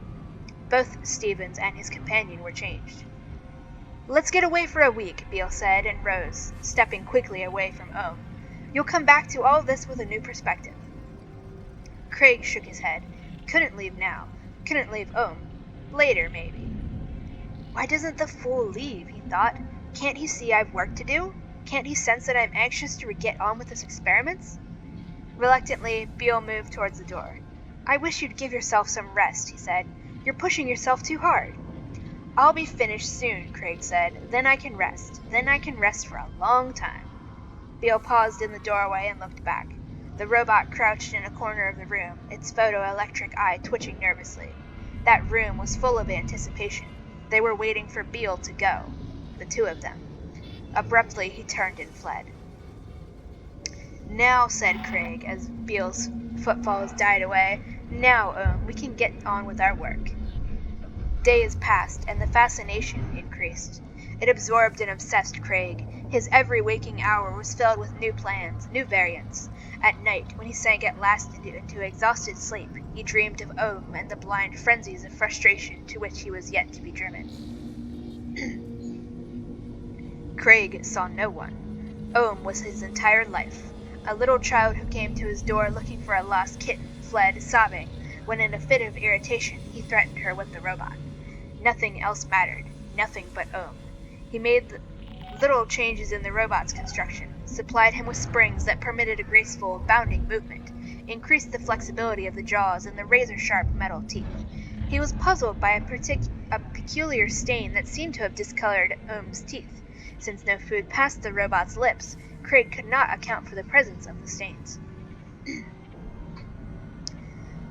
Let's get away for a week, Beale said, and rose, stepping quickly away from Ohm. You'll come back to all this with a new perspective. Craig shook his head. Couldn't leave now. Couldn't leave Ohm. Later, maybe. Why doesn't the fool leave, he thought. Can't he see I've work to do? Can't he sense that I'm anxious to get on with his experiments? Reluctantly, Beale moved towards the door. I wish you'd give yourself some rest, he said. You're pushing yourself too hard. I'll be finished soon, Craig said. Then I can rest. Then I can rest for a long time. Beale paused in the doorway and looked back. The robot crouched in a corner of the room, its photoelectric eye twitching nervously. That room was full of anticipation. They were waiting for Beale to go. The two of them. Abruptly, he turned and fled. Now, said Craig, as Beale's footfalls died away, now, we can get on with our work. Days passed, and the fascination increased. It absorbed and obsessed Craig. His every waking hour was filled with new plans, new variants. At night, when he sank at last into exhausted sleep, he dreamed of Ohm and the blind frenzies of frustration to which he was yet to be driven. Craig saw no one. Ohm was his entire life. A little child who came to his door looking for a lost kitten fled, sobbing, when in a fit of irritation he threatened her with the robot. Nothing else mattered, nothing but Ohm. He made little changes in the robot's construction, supplied him with springs that permitted a graceful, bounding movement, increased the flexibility of the jaws and the razor-sharp metal teeth. He was puzzled by a peculiar stain that seemed to have discolored Ohm's teeth. Since no food passed the robot's lips, Craig could not account for the presence of the stains.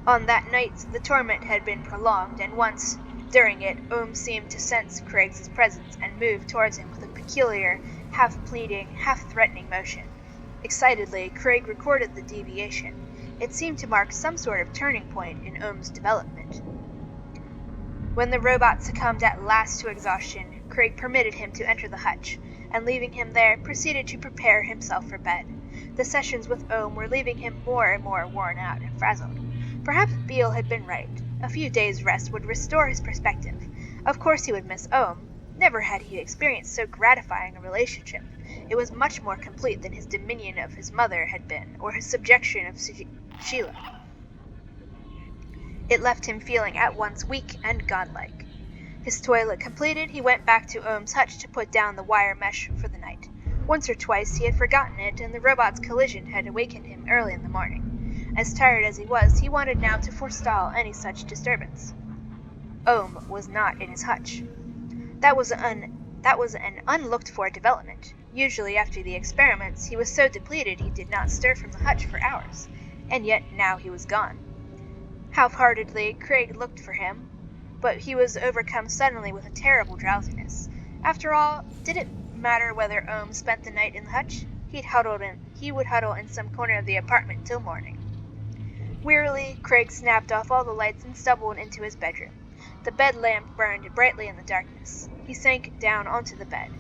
On that night, the torment had been prolonged, and once, during it, Ohm seemed to sense Craig's presence and moved towards him with a peculiar, half-pleading, half-threatening motion. Excitedly, Craig recorded the deviation. It seemed to mark some sort of turning point in Ohm's development. When the robot succumbed at last to exhaustion, Craig permitted him to enter the hutch, and leaving him there, proceeded to prepare himself for bed. The sessions with Ohm were leaving him more and more worn out and frazzled. Perhaps Beale had been right. A few days' rest would restore his perspective. Of course he would miss Ohm. Never had he experienced so gratifying a relationship. It was much more complete than his dominion of his mother had been, or his subjection of Sheila. It left him feeling at once weak and godlike. His toilet completed, he went back to Ohm's hutch to put down the wire mesh for the night. Once or twice he had forgotten it, and the robot's collision had awakened him early in the morning. As tired as he was, he wanted now to forestall any such disturbance. Ohm was not in his hutch. That was an unlooked-for development. Usually after the experiments, he was so depleted he did not stir from the hutch for hours, and yet now he was gone. Half-heartedly, Craig looked for him, but he was overcome suddenly with a terrible drowsiness. After all, did it matter whether Ohm spent the night in the hutch? He would huddle in some corner of the apartment till morning. Wearily, Craig snapped off all the lights and stumbled into his bedroom. The bed lamp burned brightly in the darkness. He sank down onto the bed.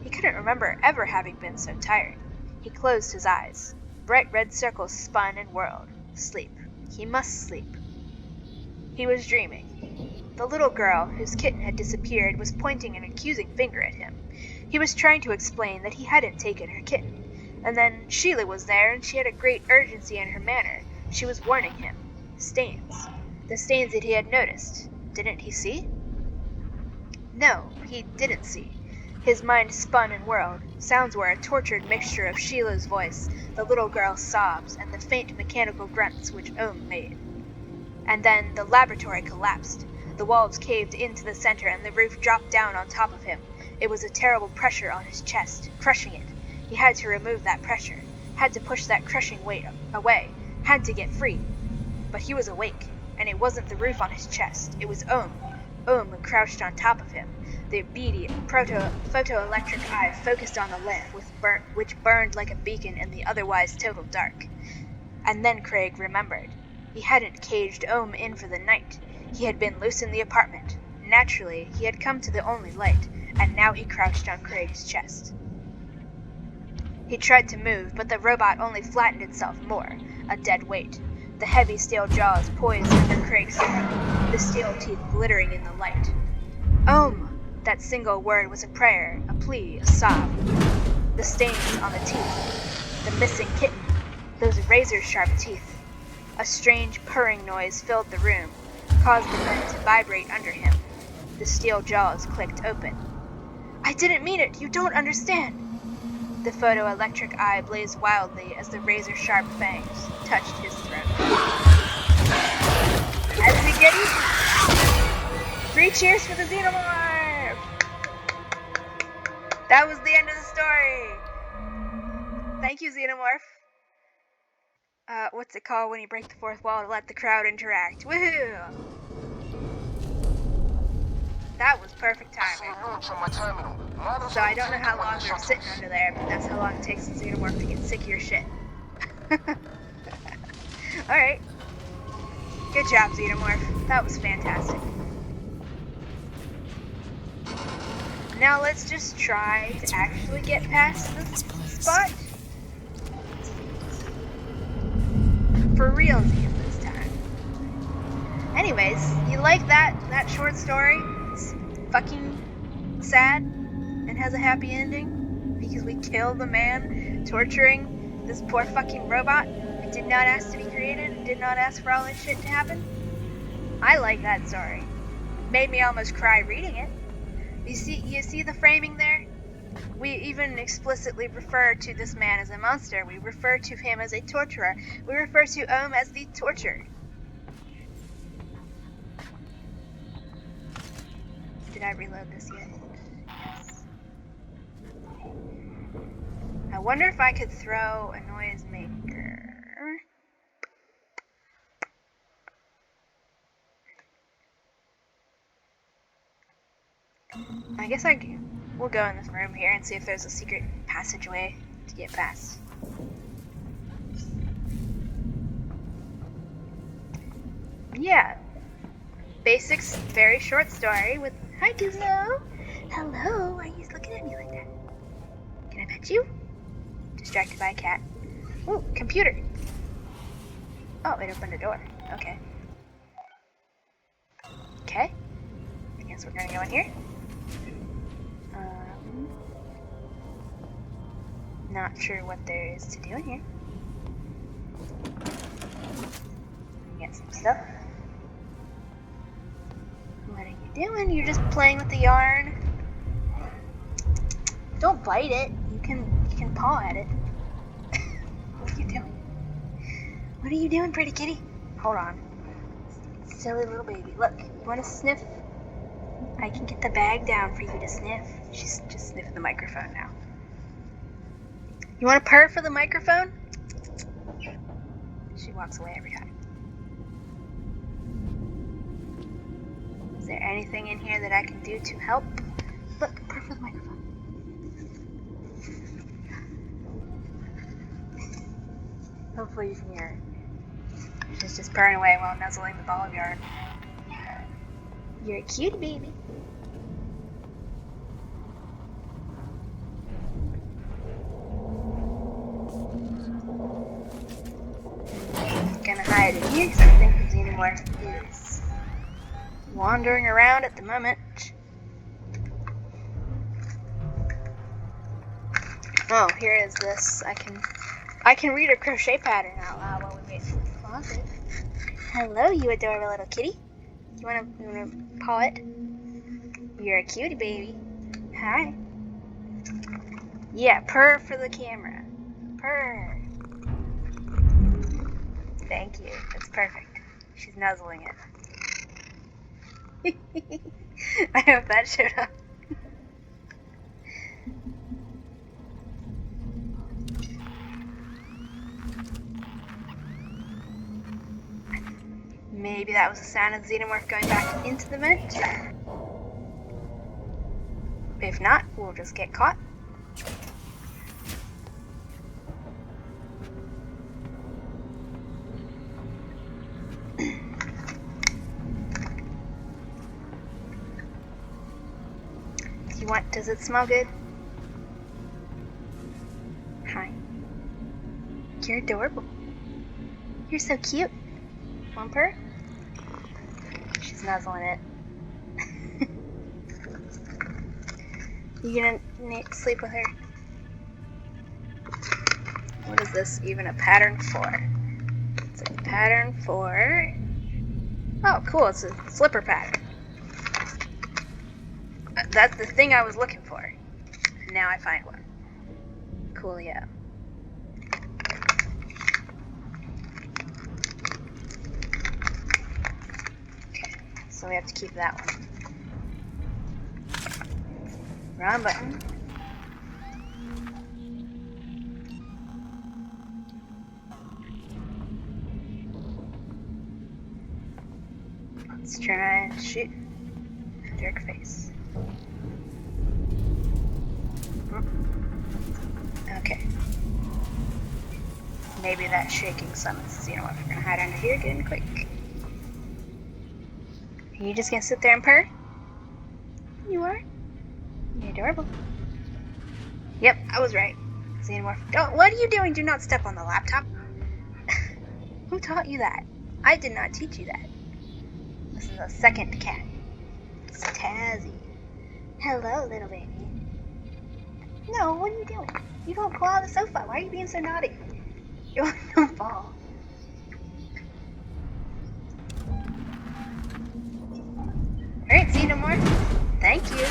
He couldn't remember ever having been so tired. He closed his eyes. Bright red circles spun and whirled. Sleep. He must sleep. He was dreaming. The little girl, whose kitten had disappeared, was pointing an accusing finger at him. He was trying to explain that he hadn't taken her kitten. And then Sheila was there, and she had a great urgency in her manner. She was warning him. Stains. The stains that he had noticed. Didn't he see? No, he didn't see. His mind spun and whirled. Sounds were a tortured mixture of Sheila's voice, the little girl's sobs, and the faint mechanical grunts which Ohm made. And then the laboratory collapsed. The walls caved into the center and the roof dropped down on top of him. It was a terrible pressure on his chest, crushing it. He had to remove that pressure, had to push that crushing weight away, had to get free. But he was awake, and it wasn't the roof on his chest. It was Ohm. Ohm crouched on top of him. The beady photoelectric eye focused on the lamp, which burned like a beacon in the otherwise total dark. And then Craig remembered. He hadn't caged Ohm in for the night. He had been loose in the apartment. Naturally, he had come to the only light, and now he crouched on Craig's chest. He tried to move, but the robot only flattened itself more, a dead weight. The heavy steel jaws poised under Craig's throat, the steel teeth glittering in the light. Ohm! That single word was a prayer, a plea, a sob. The stains on the teeth, the missing kitten, those razor-sharp teeth. A strange purring noise filled the room, caused the bed to vibrate under him. The steel jaws clicked open. I didn't mean it! You don't understand! The photoelectric eye blazed wildly as the razor-sharp fangs touched his throat. As we get eaten! 3 cheers for the xenomorph! That was the end of the story! Thank you, xenomorph. What's it called when you break the fourth wall to let the crowd interact? Woohoo! That was perfect timing. So I don't know how long we were sitting under there, but that's how long it takes the xenomorph to get sick of your shit. Alright. Good job, xenomorph. That was fantastic. Now let's just try to actually get past this spot. For realsies this time. Anyways, you like that short story? It's fucking sad and has a happy ending because we killed the man torturing this poor fucking robot who did not ask to be created and did not ask for all this shit to happen. I like that story. Made me almost cry reading it. You see the framing there? We even explicitly refer to this man as a monster. We refer to him as a torturer. We refer to Ohm as the tortured. Did I reload this yet? Yes. I wonder if I could throw a noisemaker. I guess we'll go in this room here and see if there's a secret passageway to get past. Yeah. Basics, very short story with, hi Gizmo! Hello, why are you looking at me like that? Can I pet you? Distracted by a cat. Ooh, computer! Oh, it opened a door. Okay. Okay. I guess we're gonna go in here. Not sure what there is to do in here. Get some stuff. What are you doing? You're just playing with the yarn. Don't bite it. You can paw at it. What are you doing? What are you doing, pretty kitty? Hold on. Silly little baby. Look, you want to sniff? I can get the bag down for you to sniff. She's just sniffing the microphone now. You want to purr for the microphone? She walks away every time. Is there anything in here that I can do to help? Look, purr for the microphone. Hopefully you can hear it. She's just purring away while nuzzling the ball of yarn. You're a cute baby. Gonna hide in here because I think the xenomorph is wandering around at the moment. Oh, here is this. I can read a crochet pattern out loud while we wait for the closet. Hello, you adorable little kitty. You wanna paw it? You're a cutie baby. Hi. Yeah, purr for the camera. Purr. Thank you. That's perfect. She's nuzzling it. I hope that showed up. Maybe that was the sound of the xenomorph going back into the vent. If not, we'll just get caught. Does it smell good? Hi. You're adorable. You're so cute. Want purr? She's nuzzling it. You gonna sleep with her? What is this even a pattern for? It's a pattern for... Oh, cool, it's a slipper pattern. That's the thing I was looking for. And now I find one. Coolio. Okay, so we have to keep that one. Wrong button. Let's try and shoot. Jerk face. Okay. Maybe that shaking summons the xenomorph. We're gonna hide under here again quick. Are you just gonna sit there and purr? You are? You're adorable. Yep, I was right. Xenomorph. Don't. What are you doing? Do not step on the laptop. Who taught you that? I did not teach you that. This is a second cat. It's Tazzy. Hello, little baby. No, what are you doing? You don't pull out of the sofa. Why are you being so naughty? Don't fall. Alright, xenomorph. Thank you.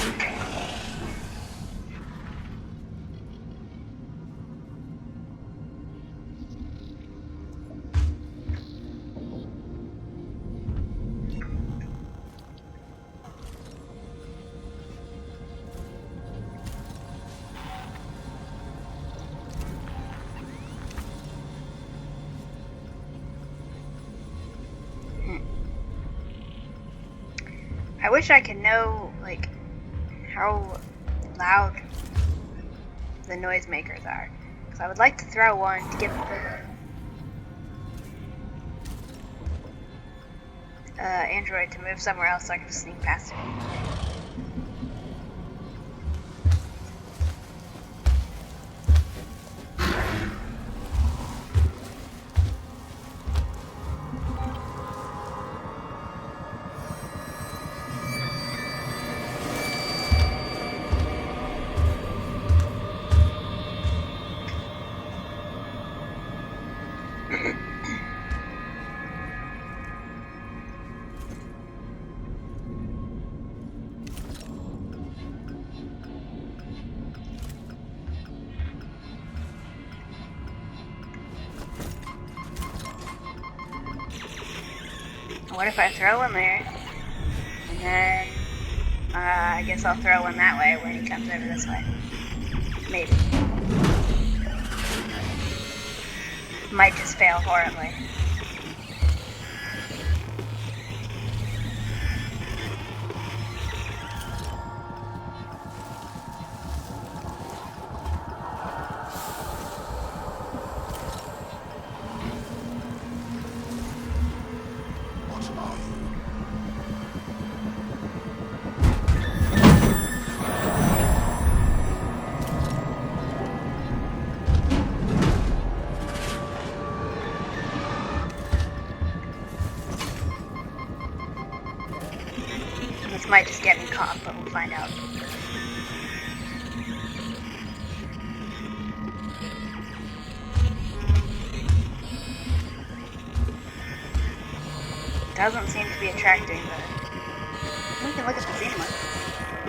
I wish I could know, like, how loud the noisemakers are. Because I would like to throw one to get the android to move somewhere else so I can sneak past it. What if I throw one there, and then I guess I'll throw one that way when he comes over this way. Maybe. Might just fail horribly. This might just get me caught, but we'll find out. Doesn't seem to be attracting, but we can look at the xenomorph.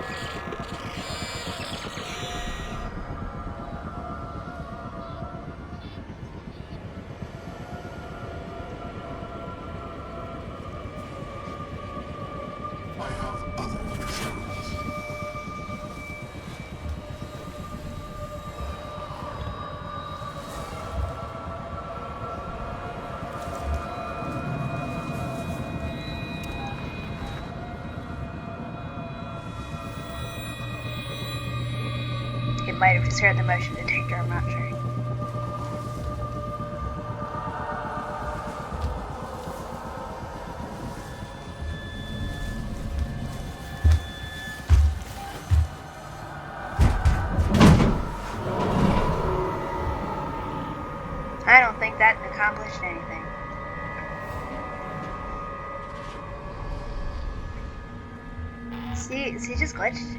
it might have just heard the motion detector, I'm not sure. I don't think that accomplished anything. See, he just glitched.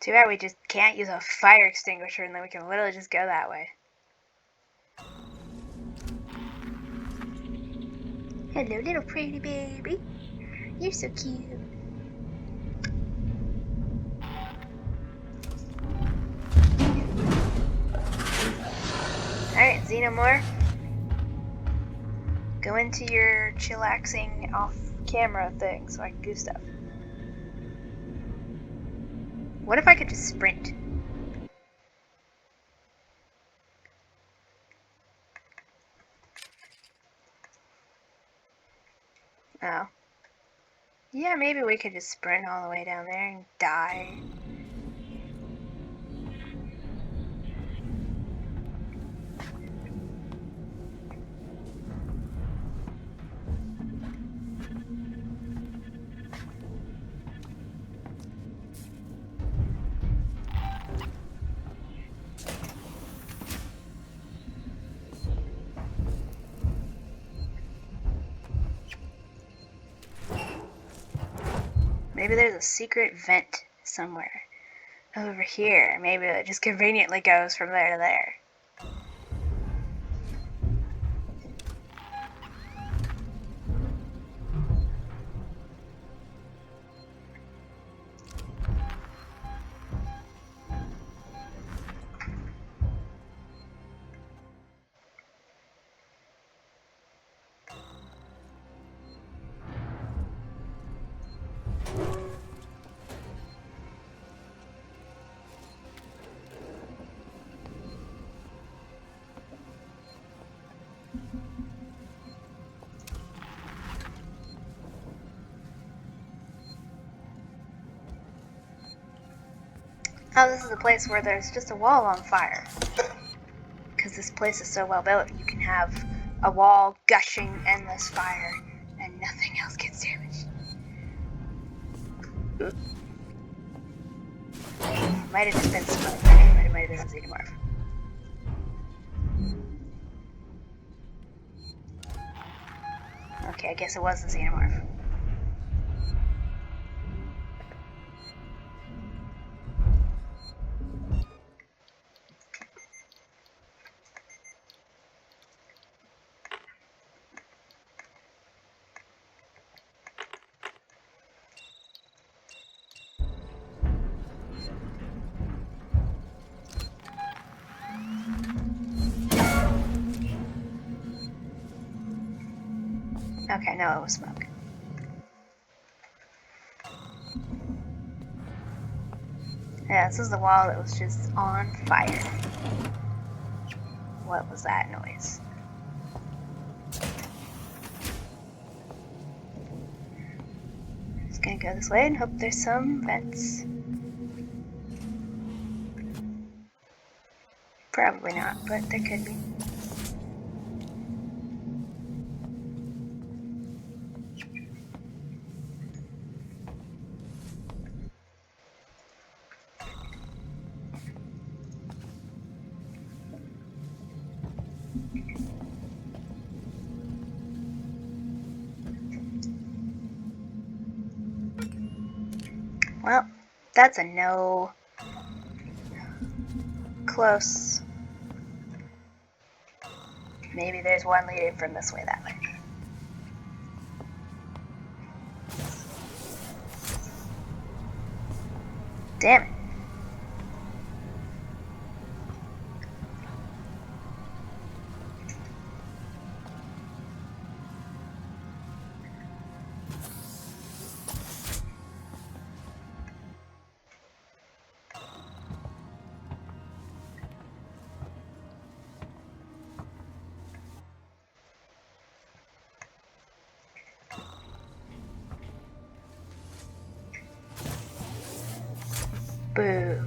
Too bad we just can't use a fire extinguisher and then we can literally just go that way. Hello, little pretty baby. You're so cute. Alright, xenomorph. Go into your chillaxing off-camera thing so I can do stuff. What if I could just sprint? Oh. Yeah, maybe we could just sprint all the way down there and die. Maybe there's a secret vent somewhere over here. Maybe it just conveniently goes from there to there. Oh, this is a place where there's just a wall on fire. Because this place is so well built, you can have a wall gushing endless fire and nothing else gets damaged. Might have just been smoke. It might have been a xenomorph. Okay, I guess it was a xenomorph. Okay, no, it was smoke. Yeah, this is the wall that was just on fire. What was that noise? Just gonna go this way and hope there's some vents. Probably not, but there could be. Well, that's a no. Close. Maybe there's one leading from this way that way. Damn it. Boo.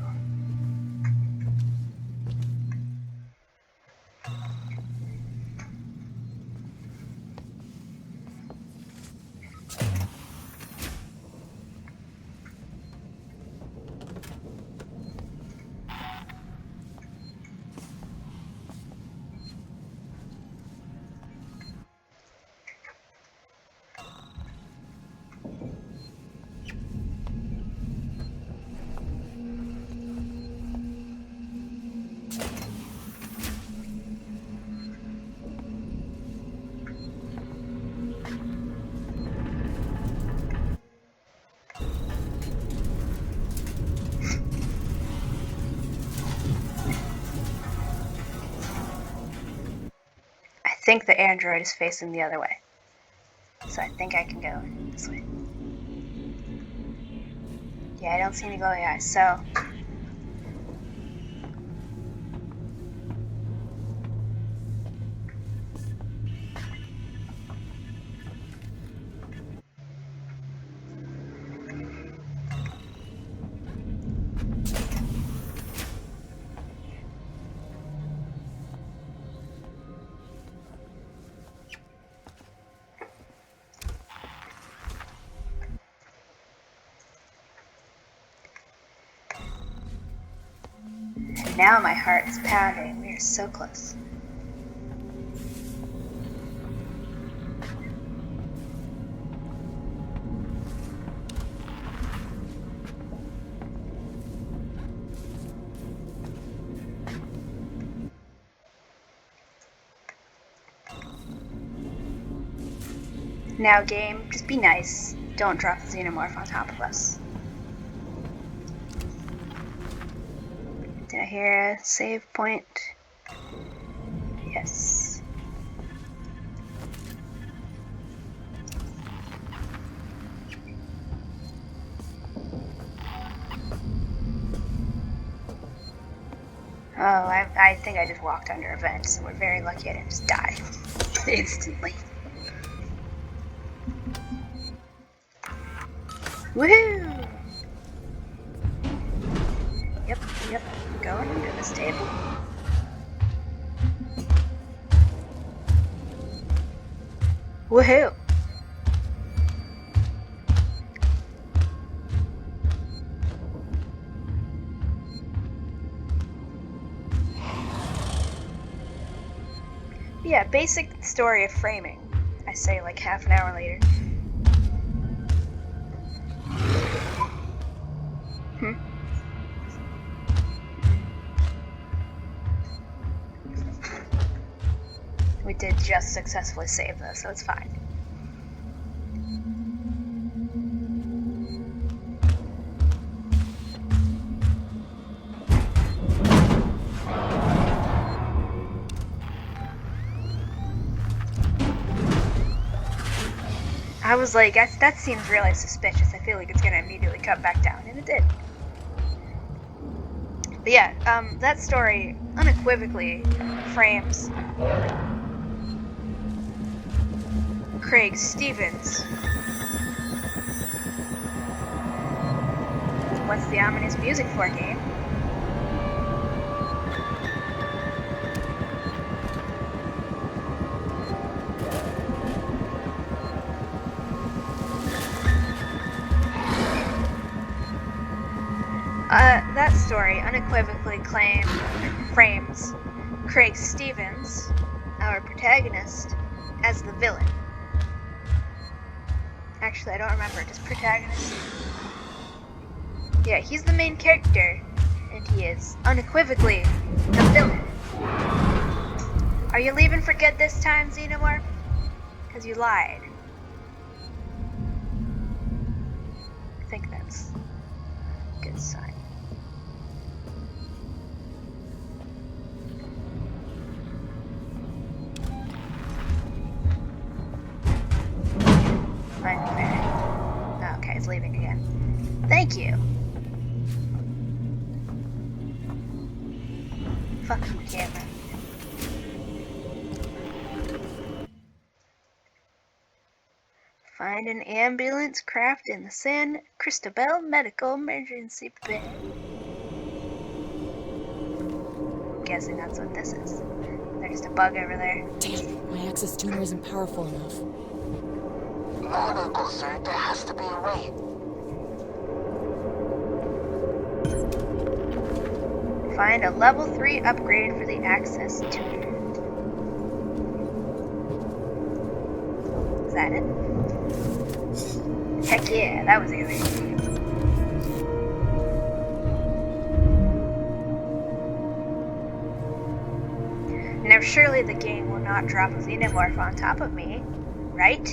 I think the android is facing the other way. So I think I can go this way. Yeah, I don't see any glowing eyes, so... And now my heart is pounding. We are so close. Now game, just be nice. Don't drop the xenomorph on top of us. Did I hear a save point? Yes. Oh, I think I just walked under a vent, so we're very lucky I didn't just die instantly. Woohoo! Yep, going under this table. Woohoo! Yeah, basic story of framing. I say like half an hour later. We did just successfully save though, so it's fine. I was like, that seems really suspicious. I feel like it's gonna immediately come back down, and it did. But yeah, that story unequivocally frames Craig Stevens. What's the ominous music for, game? That story unequivocally frames Craig Stevens, our protagonist, as the villain. Actually, I don't remember. Does protagonist? Yeah, he's the main character, and he is unequivocally the villain. Are you leaving for good this time, Xenomorph? Because you lied. I think that's a good sign. Okay, it's leaving again. Thank you. Fucking camera. Find an ambulance craft in the San Cristobal Medical Emergency Bay. guessing that's what this is. There's just a bug over there. Damn, my access tuner isn't powerful enough. Marlo got through. There has to be a way. Find a level 3 upgrade for the access tuner. Is that it? Heck yeah, that was easy. Now surely the game will not drop a xenomorph on top of me, right?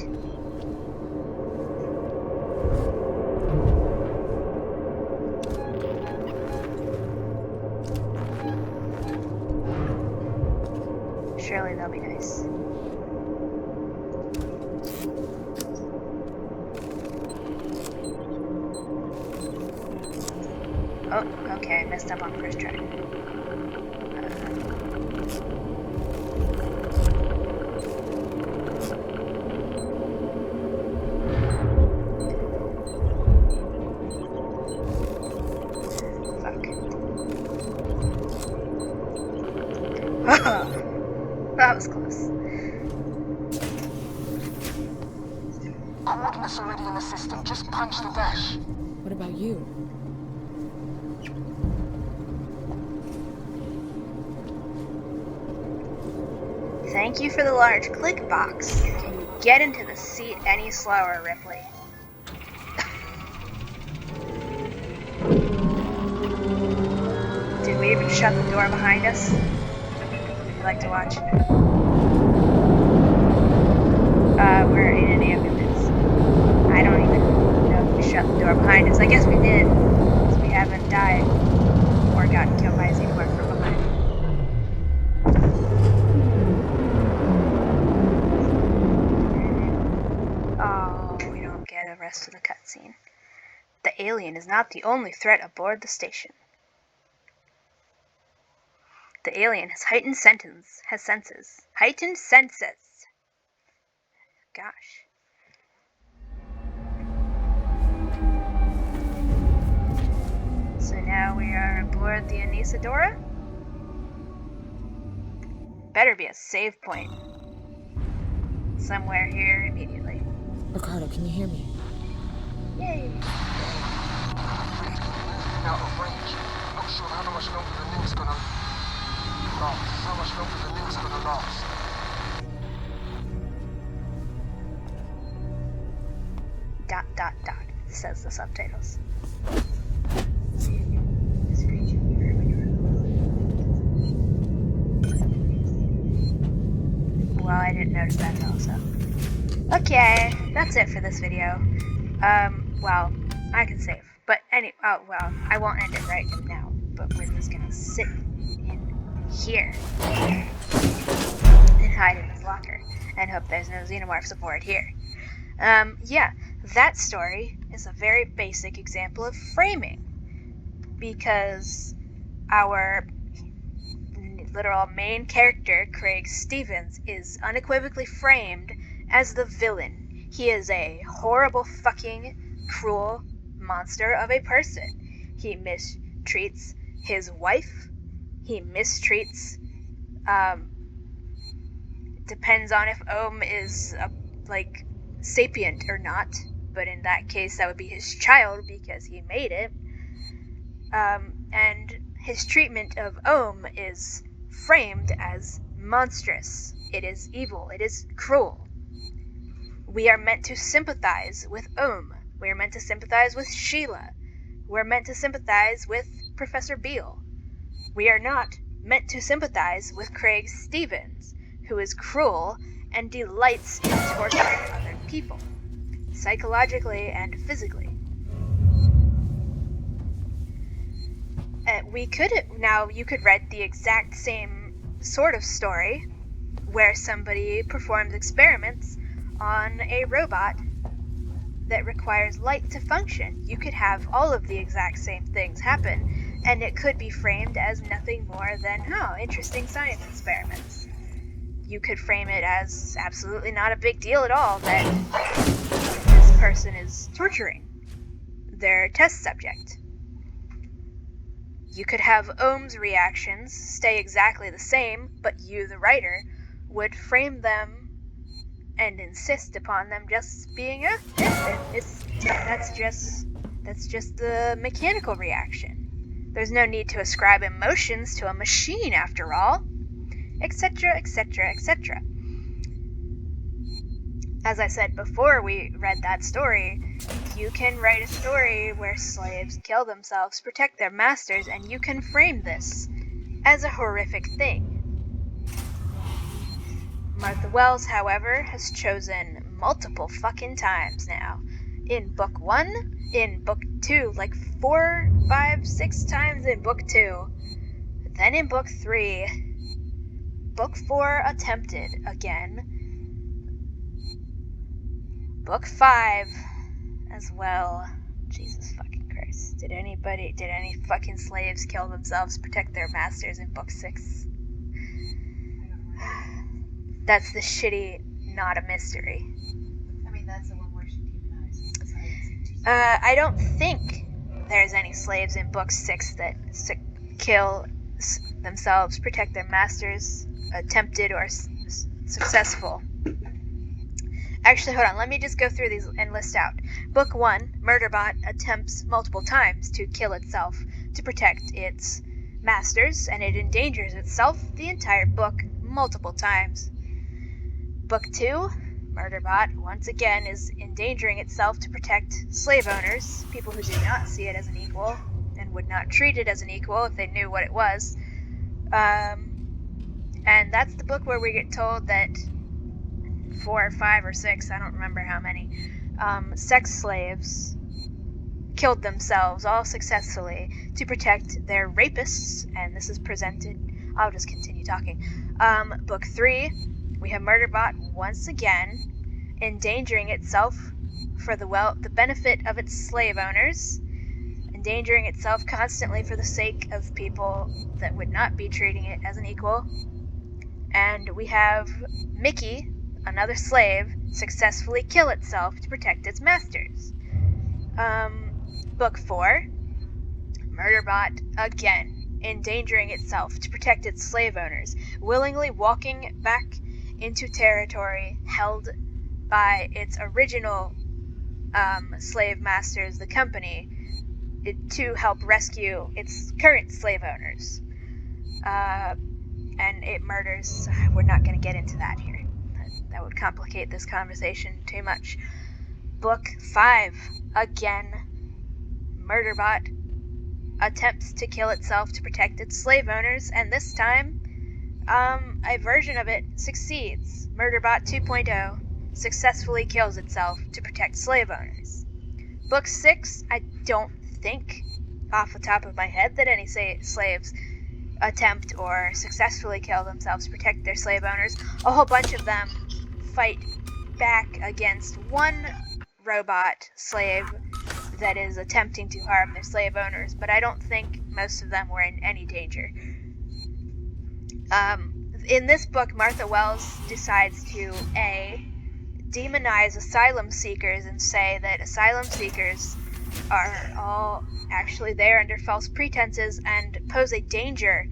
Surely they'll be nice. Oh, okay, I messed up on first try. Fuck. That was close. Coordinates already in the system. Just punch the dash. What about you? Thank you for the large click box. Can you get into the seat any slower, Ripley? Did we even shut the door behind us? Would you like to watch? We're in an ambulance. I don't even know if we shut the door behind us. I guess we did, because we haven't died or gotten killed by a xenomorph from behind. Oh, we don't get the rest of the cutscene. The alien is not the only threat aboard the station. The alien has heightened senses. Heightened senses. Gosh. So now we are aboard the Anisadora. Better be a save point. Somewhere here immediately. Ricardo, can you hear me? Yay! Out of range. Not sure how much longer the link's gonna last. How much longer the link's gonna last. ... says the subtitles. Well, I didn't notice that also. Okay, that's it for this video. Well, I can save. But oh, well, I won't end it right now. But we're just gonna sit in here. And hide in this locker. And hope there's no xenomorphs aboard here. Yeah, that story is a very basic example of framing. Because our literal main character, Craig Stevens, is unequivocally framed as the villain. He is a horrible fucking cruel monster of a person. He mistreats his wife. He mistreats, depends on if Ohm is, sapient or not. But in that case, that would be his child because he made it. And his treatment of Ohm is framed as monstrous. It is evil. It is cruel. We are meant to sympathize with Ohm. We are meant to sympathize with Sheila. We're meant to sympathize with Professor Beale. We are not meant to sympathize with Craig Stevens, who is cruel and delights in torturing other people, psychologically and physically. You could write the exact same sort of story where somebody performs experiments on a robot that requires light to function. You could have all of the exact same things happen, and it could be framed as nothing more than, interesting science experiments. You could frame it as absolutely not a big deal at all that this person is torturing their test subject. You could have Ohm's reactions stay exactly the same, but you, the writer, would frame them and insist upon them just being that's just the mechanical reaction. There's no need to ascribe emotions to a machine after all, etc., etc., etc. As I said before we read that story, you can write a story where slaves kill themselves to protect their masters, and you can frame this as a horrific thing. Martha Wells, however, has chosen multiple fucking times now. In book 1, in book 2, like 4, 5, 6 times in book 2. Then in book 3. Book 4 attempted again. Book 5 as well. Jesus fucking Christ. Did any fucking slaves kill themselves to protect their masters in book 6? That's the shitty, not a mystery. I mean, that's the one where she demonizes science. I don't think there's any slaves in book 6 that kill themselves to protect their masters, attempted or successful. Actually, hold on, let me just go through these and list out. Book 1, Murderbot attempts multiple times to kill itself to protect its masters, and it endangers itself the entire book multiple times. Book 2, Murderbot once again is endangering itself to protect slave owners, people who do not see it as an equal, and would not treat it as an equal if they knew what it was. And that's the book where we get told that 4 or 5 or 6, I don't remember how many, sex slaves killed themselves, all successfully, to protect their rapists, and this is presented, I'll just continue talking. Book 3, we have Murderbot once again endangering itself for the benefit of its slave owners, endangering itself constantly for the sake of people that would not be treating it as an equal. And we have Mickey, another slave, successfully kill itself to protect its masters. Book 4, Murderbot again endangering itself to protect its slave owners, willingly walking back into territory held by its original slave masters, the company, to help rescue its current slave owners. And it murders. We're not going to get into that here. That would complicate this conversation too much. Book 5, again, Murderbot attempts to kill itself to protect its slave owners, and this time, a version of it succeeds. Murderbot 2.0 successfully kills itself to protect slave owners. Book 6, I don't think, off the top of my head, that any slaves attempt or successfully kill themselves to protect their slave owners. A whole bunch of them fight back against one robot slave that is attempting to harm their slave owners, but I don't think most of them were in any danger. In this book, Martha Wells decides to A, demonize asylum seekers and say that asylum seekers are all actually there under false pretenses and pose a danger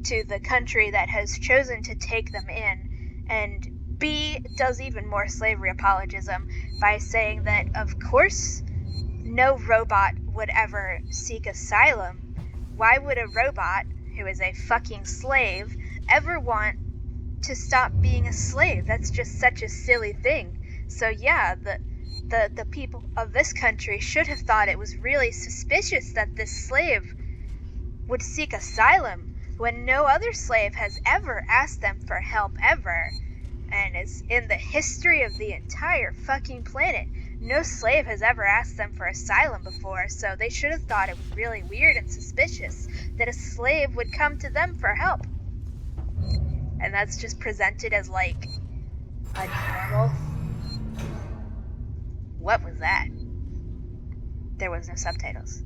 to the country that has chosen to take them in, and B, does even more slavery apologism by saying that, of course, no robot would ever seek asylum. Why would a robot, who is a fucking slave, ever want to stop being a slave? That's just such a silly thing. So yeah, the people of this country should have thought it was really suspicious that this slave would seek asylum when no other slave has ever asked them for help ever. And it's in the history of the entire fucking planet, no slave has ever asked them for asylum before, so they should have thought it was really weird and suspicious that a slave would come to them for help. And that's just presented as like a normal. What was that? There was no subtitles.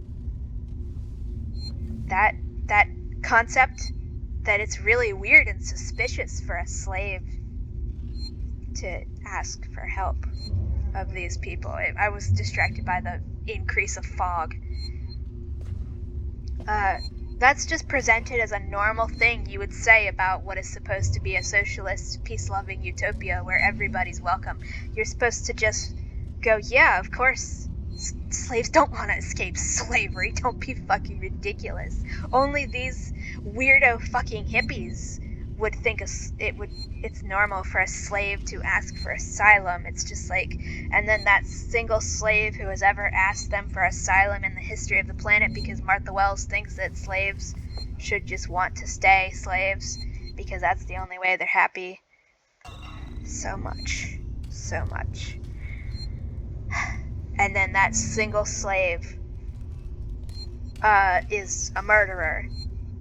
That concept that it's really weird and suspicious for a slave to ask for help of these people. I was distracted by the increase of fog. That's just presented as a normal thing you would say about what is supposed to be a socialist, peace-loving utopia where everybody's welcome. You're supposed to just go, yeah, of course, slaves don't want to escape slavery. Don't be fucking ridiculous. Only these weirdo fucking hippies would think it's normal for a slave to ask for asylum. It's just like, and then that single slave who has ever asked them for asylum in the history of the planet, because Martha Wells thinks that slaves should just want to stay slaves because that's the only way they're happy. So much. And then that single slave is a murderer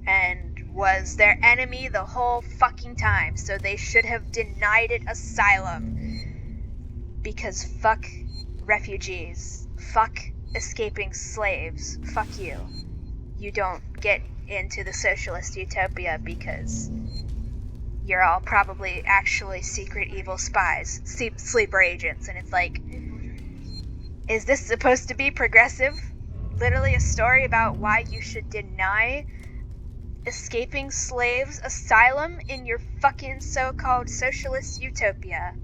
and was their enemy the whole fucking time, so they should have denied it asylum. Because fuck refugees. Fuck escaping slaves. Fuck you. You don't get into the socialist utopia because you're all probably actually secret evil spies, sleeper agents, and it's like, is this supposed to be progressive? Literally a story about why you should deny escaping slaves asylum in your fucking so-called socialist utopia.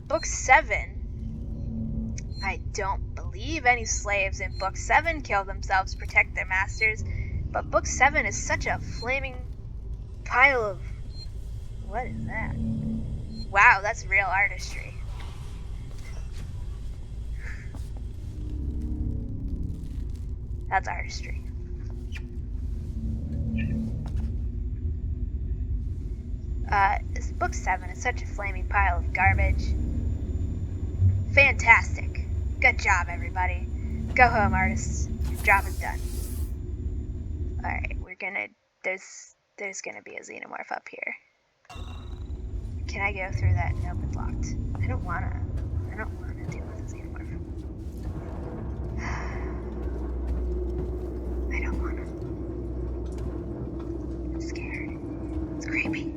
Book 7. I don't believe any slaves in Book 7 kill themselves to protect their masters, but Book 7 is such a flaming pile of... What is that? Wow, that's real artistry. That's artistry. This Book 7 is such a flaming pile of garbage. Fantastic. Good job, everybody. Go home, artists. Your job is done. Alright, there's gonna be a xenomorph up here. Can I go through that? Nope, it's locked. I don't wanna deal with a xenomorph. I don't wanna. I'm scared. It's creepy.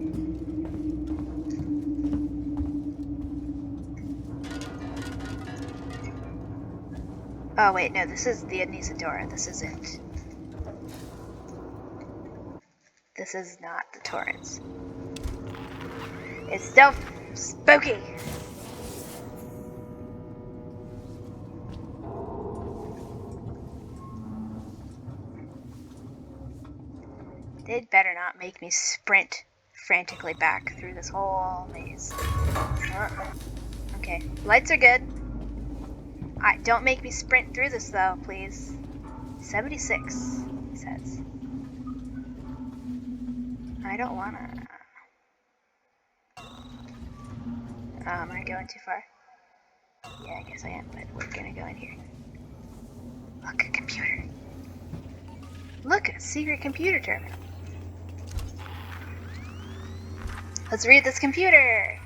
Oh wait, no, this is the Anisadora. This isn't. This is not the Torrens. It's still spooky. They'd better not make me sprint frantically back through this whole maze. Okay, lights are good. Don't make me sprint through this though, please. 76, it says. I don't wanna... am I going too far? Yeah, I guess I am, but we're gonna go in here. Look, a computer. Look, a secret computer terminal. Let's read this computer!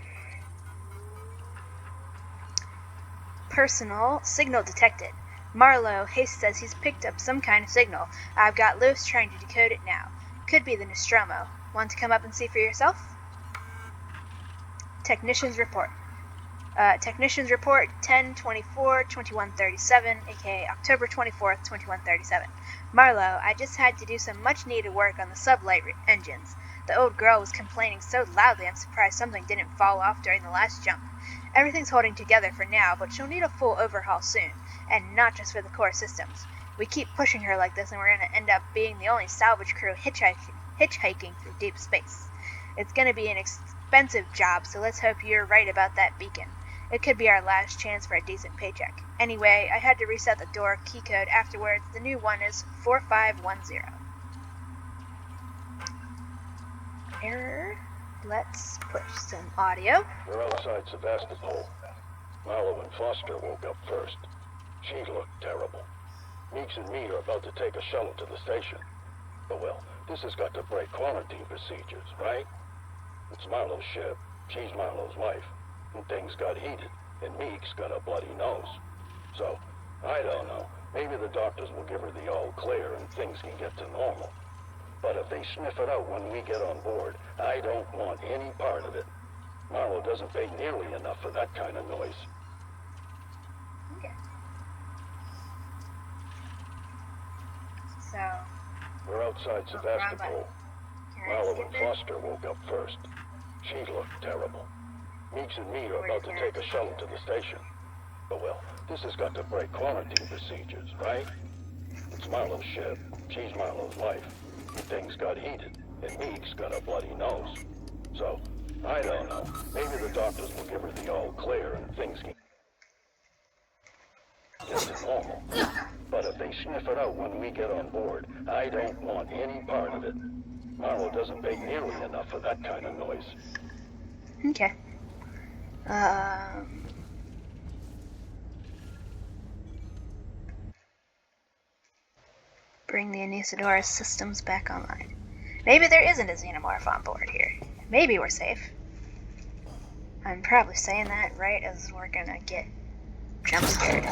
Personal signal detected. Marlowe, Haste says he's picked up some kind of signal. I've got Lewis trying to decode it now. Could be the Nostromo. Want to come up and see for yourself? Technician's report. Technician's report 10/24/2137, aka October 24th, 2137. Marlowe, I just had to do some much needed work on the sublight engines. The old girl was complaining so loudly I'm surprised something didn't fall off during the last jump. Everything's holding together for now, but she'll need a full overhaul soon, and not just for the core systems. We keep pushing her like this and we're going to end up being the only salvage crew hitchhiking through deep space. It's going to be an expensive job, so let's hope you're right about that beacon. It could be our last chance for a decent paycheck. Anyway, I had to reset the door key code afterwards. The new one is 4510. Error. Let's push some audio. We're outside Sevastopol. Marlowe and Foster woke up first. She looked terrible. Meeks and me are about to take a shuttle to the station. But well, this has got to break quarantine procedures, right? It's Marlowe's ship. She's Marlowe's wife. And things got heated, and Meeks got a bloody nose. So, I don't know. Maybe the doctors will give her the all clear and things can get to normal. But if they sniff it out when we get on board, I don't want any part of it. Marlowe doesn't pay nearly enough for that kind of noise. Okay. So, We're outside Sevastopol. Can I Marlowe skip and it? Foster woke up first. She looked terrible. Meeks and me are about to take a shuttle to the station. But well, this has got to break quarantine procedures, right? It's Marlowe's ship. She's Marlowe's life. And things got heated, and Meeks got a bloody nose. So, I don't know. Maybe the doctors will give her the all clear and things can get to normal. But if they sniff it out when we get on board, I don't want any part of it. Marlowe doesn't pay nearly enough for that kind of noise. Okay. Bring the Anisadora systems back online. Maybe there isn't a xenomorph on board here. Maybe we're safe. I'm probably saying that right as we're gonna get jump scared.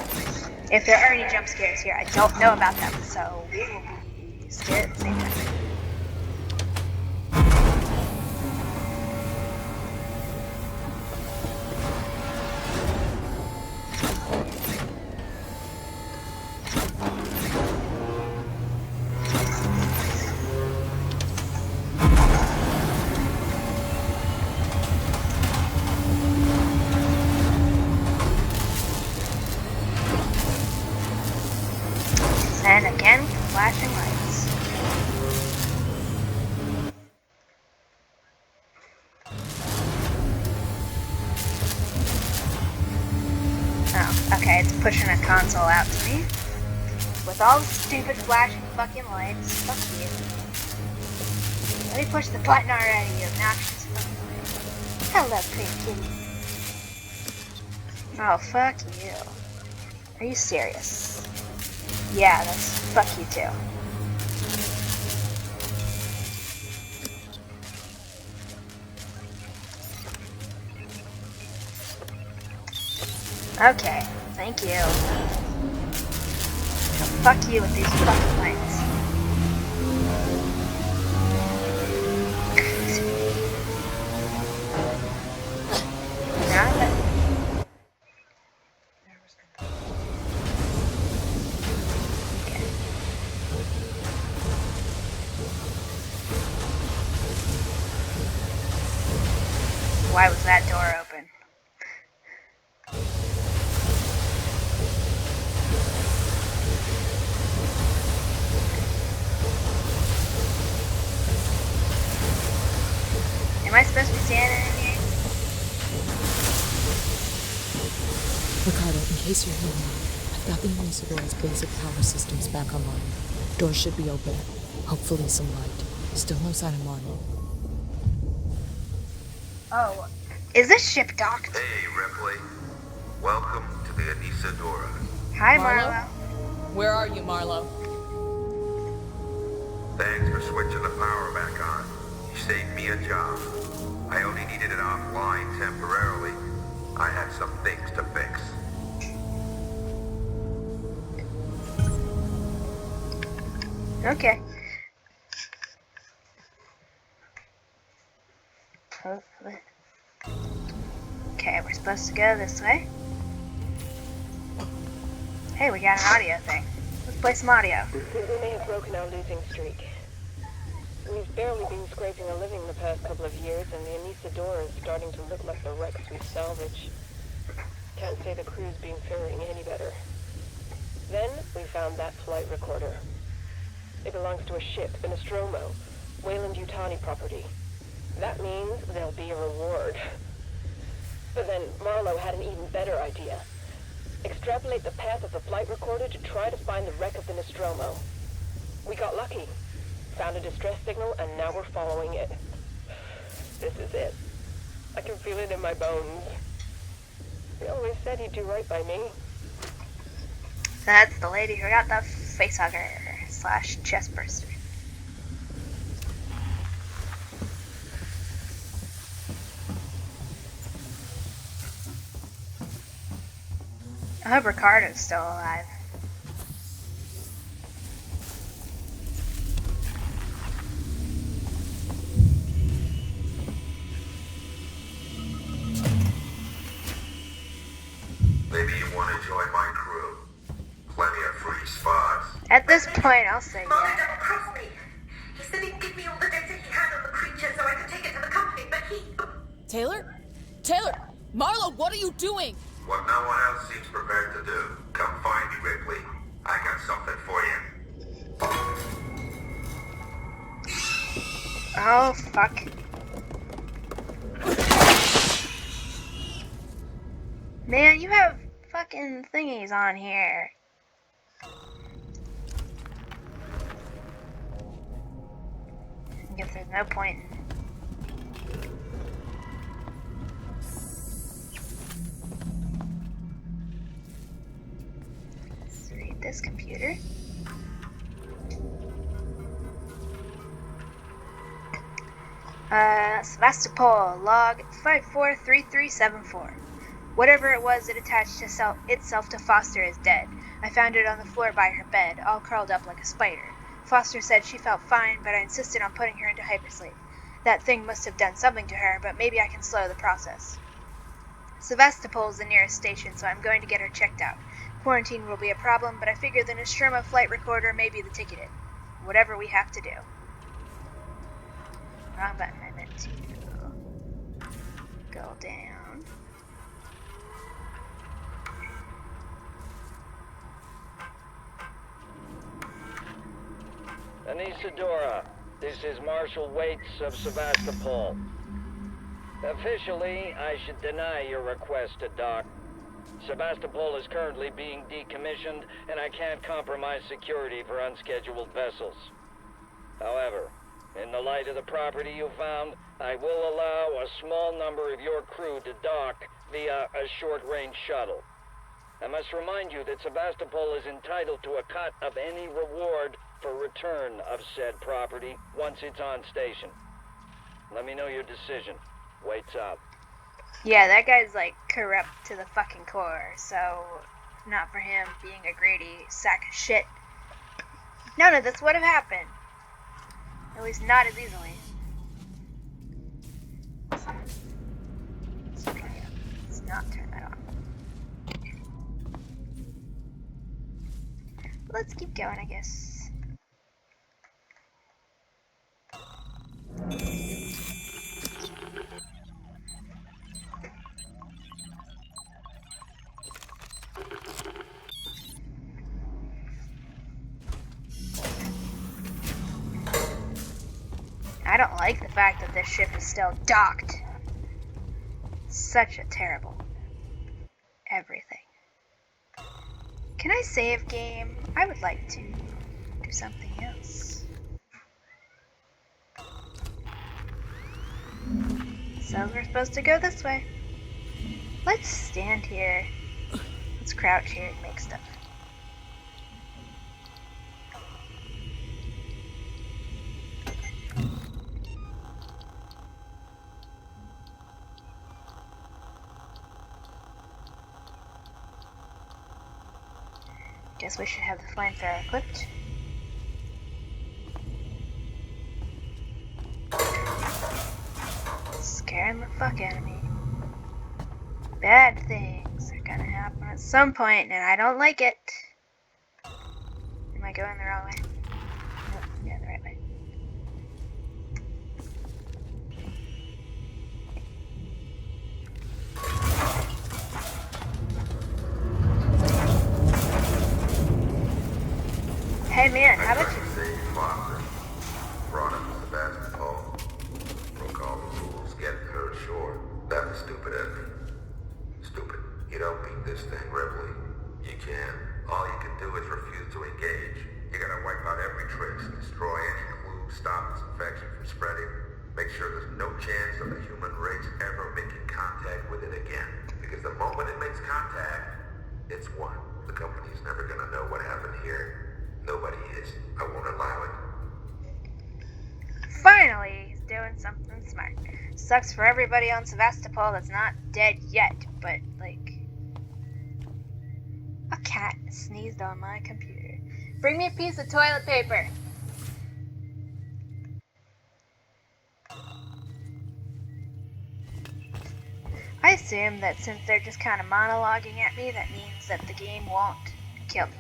If there are any jump scares here, I don't know about them, so we will be scared at the same time. And again, flashing lights. Oh, okay, it's pushing a console out to me. With all the stupid flashing fucking lights. Fuck you. Let me push the button already, you obnoxious fucking light. Hello, pretty kitty. Oh, fuck you. Are you serious? Yeah, that's fuck you too. Okay, thank you. So fuck you with these fucking lights. Now that why was that door open? Am I supposed to be standing in here? Ricardo, in case you're hearing me, I've got the Anisadora's basic power systems back online. Doors should be open. Hopefully some light. Still no sign of Marlowe. Oh, is this ship docked? Hey, Ripley. Welcome to the Anisadora. Hi, Marlowe? Marlowe. Where are you, Marlowe? Thanks for switching the power back on. You saved me a job. I only needed it offline temporarily. I had some things to fix. Okay. Hopefully. Okay, we're supposed to go this way. Hey, we got an audio thing. Let's play some audio. We may have broken our losing streak. We've barely been scraping a living the past couple of years, and the Anisadora is starting to look like the wrecks we salvage. Can't say the crew's been faring any better. Then we found that flight recorder. It belongs to a ship, the Nostromo, Wayland-Yutani property. That means there'll be a reward. But then Marlowe had an even better idea. Extrapolate the path of the flight recorder to try to find the wreck of the Nostromo. We got lucky. Found a distress signal, and now we're following it. This is it. I can feel it in my bones. He always said he'd do right by me. That's the lady who got the facehugger / chest burster. I hope Ricardo's still alive. Maybe you want to join my crew. Plenty of free spots. At this point, I'll say Molly yeah. double crossed me. Taylor? Taylor! Marlo, what are you doing? What no one else seems prepared to do. Come find me, Ripley. I got something for you. Oh, fuck. Man, you have fucking thingies on here. I guess there's no point. Let's read this computer. Sevastopol, log 543374. Whatever it was that attached itself to Foster is dead. I found it on the floor by her bed, all curled up like a spider. Foster said she felt fine, but I insisted on putting her into hypersleep. That thing must have done something to her, but maybe I can slow the process. Sevastopol's the nearest station, so I'm going to get her checked out. Quarantine will be a problem, but I figure the Nostromo flight recorder may be the ticket in. Whatever we have to do. Wrong button, I meant to go down. Anisadora, this is Marshal Waits of Sevastopol. Officially, I should deny your request to dock. Sevastopol is currently being decommissioned, and I can't compromise security for unscheduled vessels. However, in the light of the property you found, I will allow a small number of your crew to dock via a short-range shuttle. I must remind you that Sevastopol is entitled to a cut of any reward for return of said property once it's on station. Let me know your decision. Waits out. Yeah, that guy's like corrupt to the fucking core, so not for him being a greedy sack of shit. None of this would have happened. At least not as easily. Let's not turn that on. Let's keep going, I guess. I don't like the fact that this ship is still docked. Such a terrible everything. Can I save game? I would like to do something else. So we're supposed to go this way. Let's stand here. Let's crouch here and make stuff. Guess we should have the flamethrower equipped. Scaring the fuck out of me. Bad things are gonna happen at some point, and I don't like it. Am I going the wrong way? Nope, I'm going the right way. Hey man, how about you? Save Foster. Brought him to Sevastopol. Broke all the rules, getting her ashore. That was stupid of me. Stupid. You don't beat this thing, Ripley. You can. All you can do is refuse to engage. You gotta wipe out every trace, destroy any clue, stop this infection from spreading. Make sure there's no chance of the human race ever making contact with it again. Because the moment it makes contact, it's won. The company's never gonna know what happened here. Nobody is. I won't allow it. Finally, he's doing something smart. Sucks for everybody on Sevastopol that's not dead yet, but like... A cat sneezed on my computer. Bring me a piece of toilet paper. I assume that since they're just kind of monologuing at me, that means that the game won't kill me.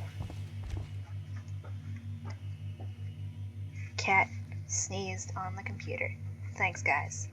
Cat sneezed on the computer. Thanks, guys.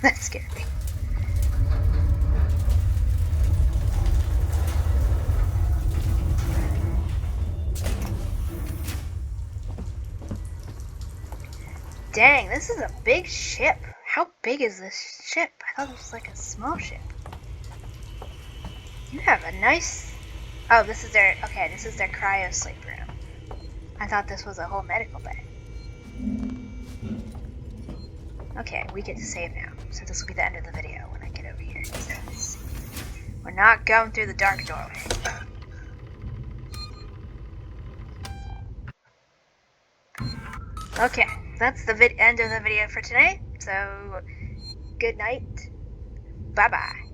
That scared me. Dang, this is a big ship. How big is this ship? I thought it was like a small ship. You have a nice... Oh, this is their... Okay, this is their cryo sleep room. I thought this was a whole medical bay. Okay, we get to save now. So this will be the end of the video when I get over here. We're not going through the dark doorway. Okay, that's the end of the video for today. So, good night. Bye-bye.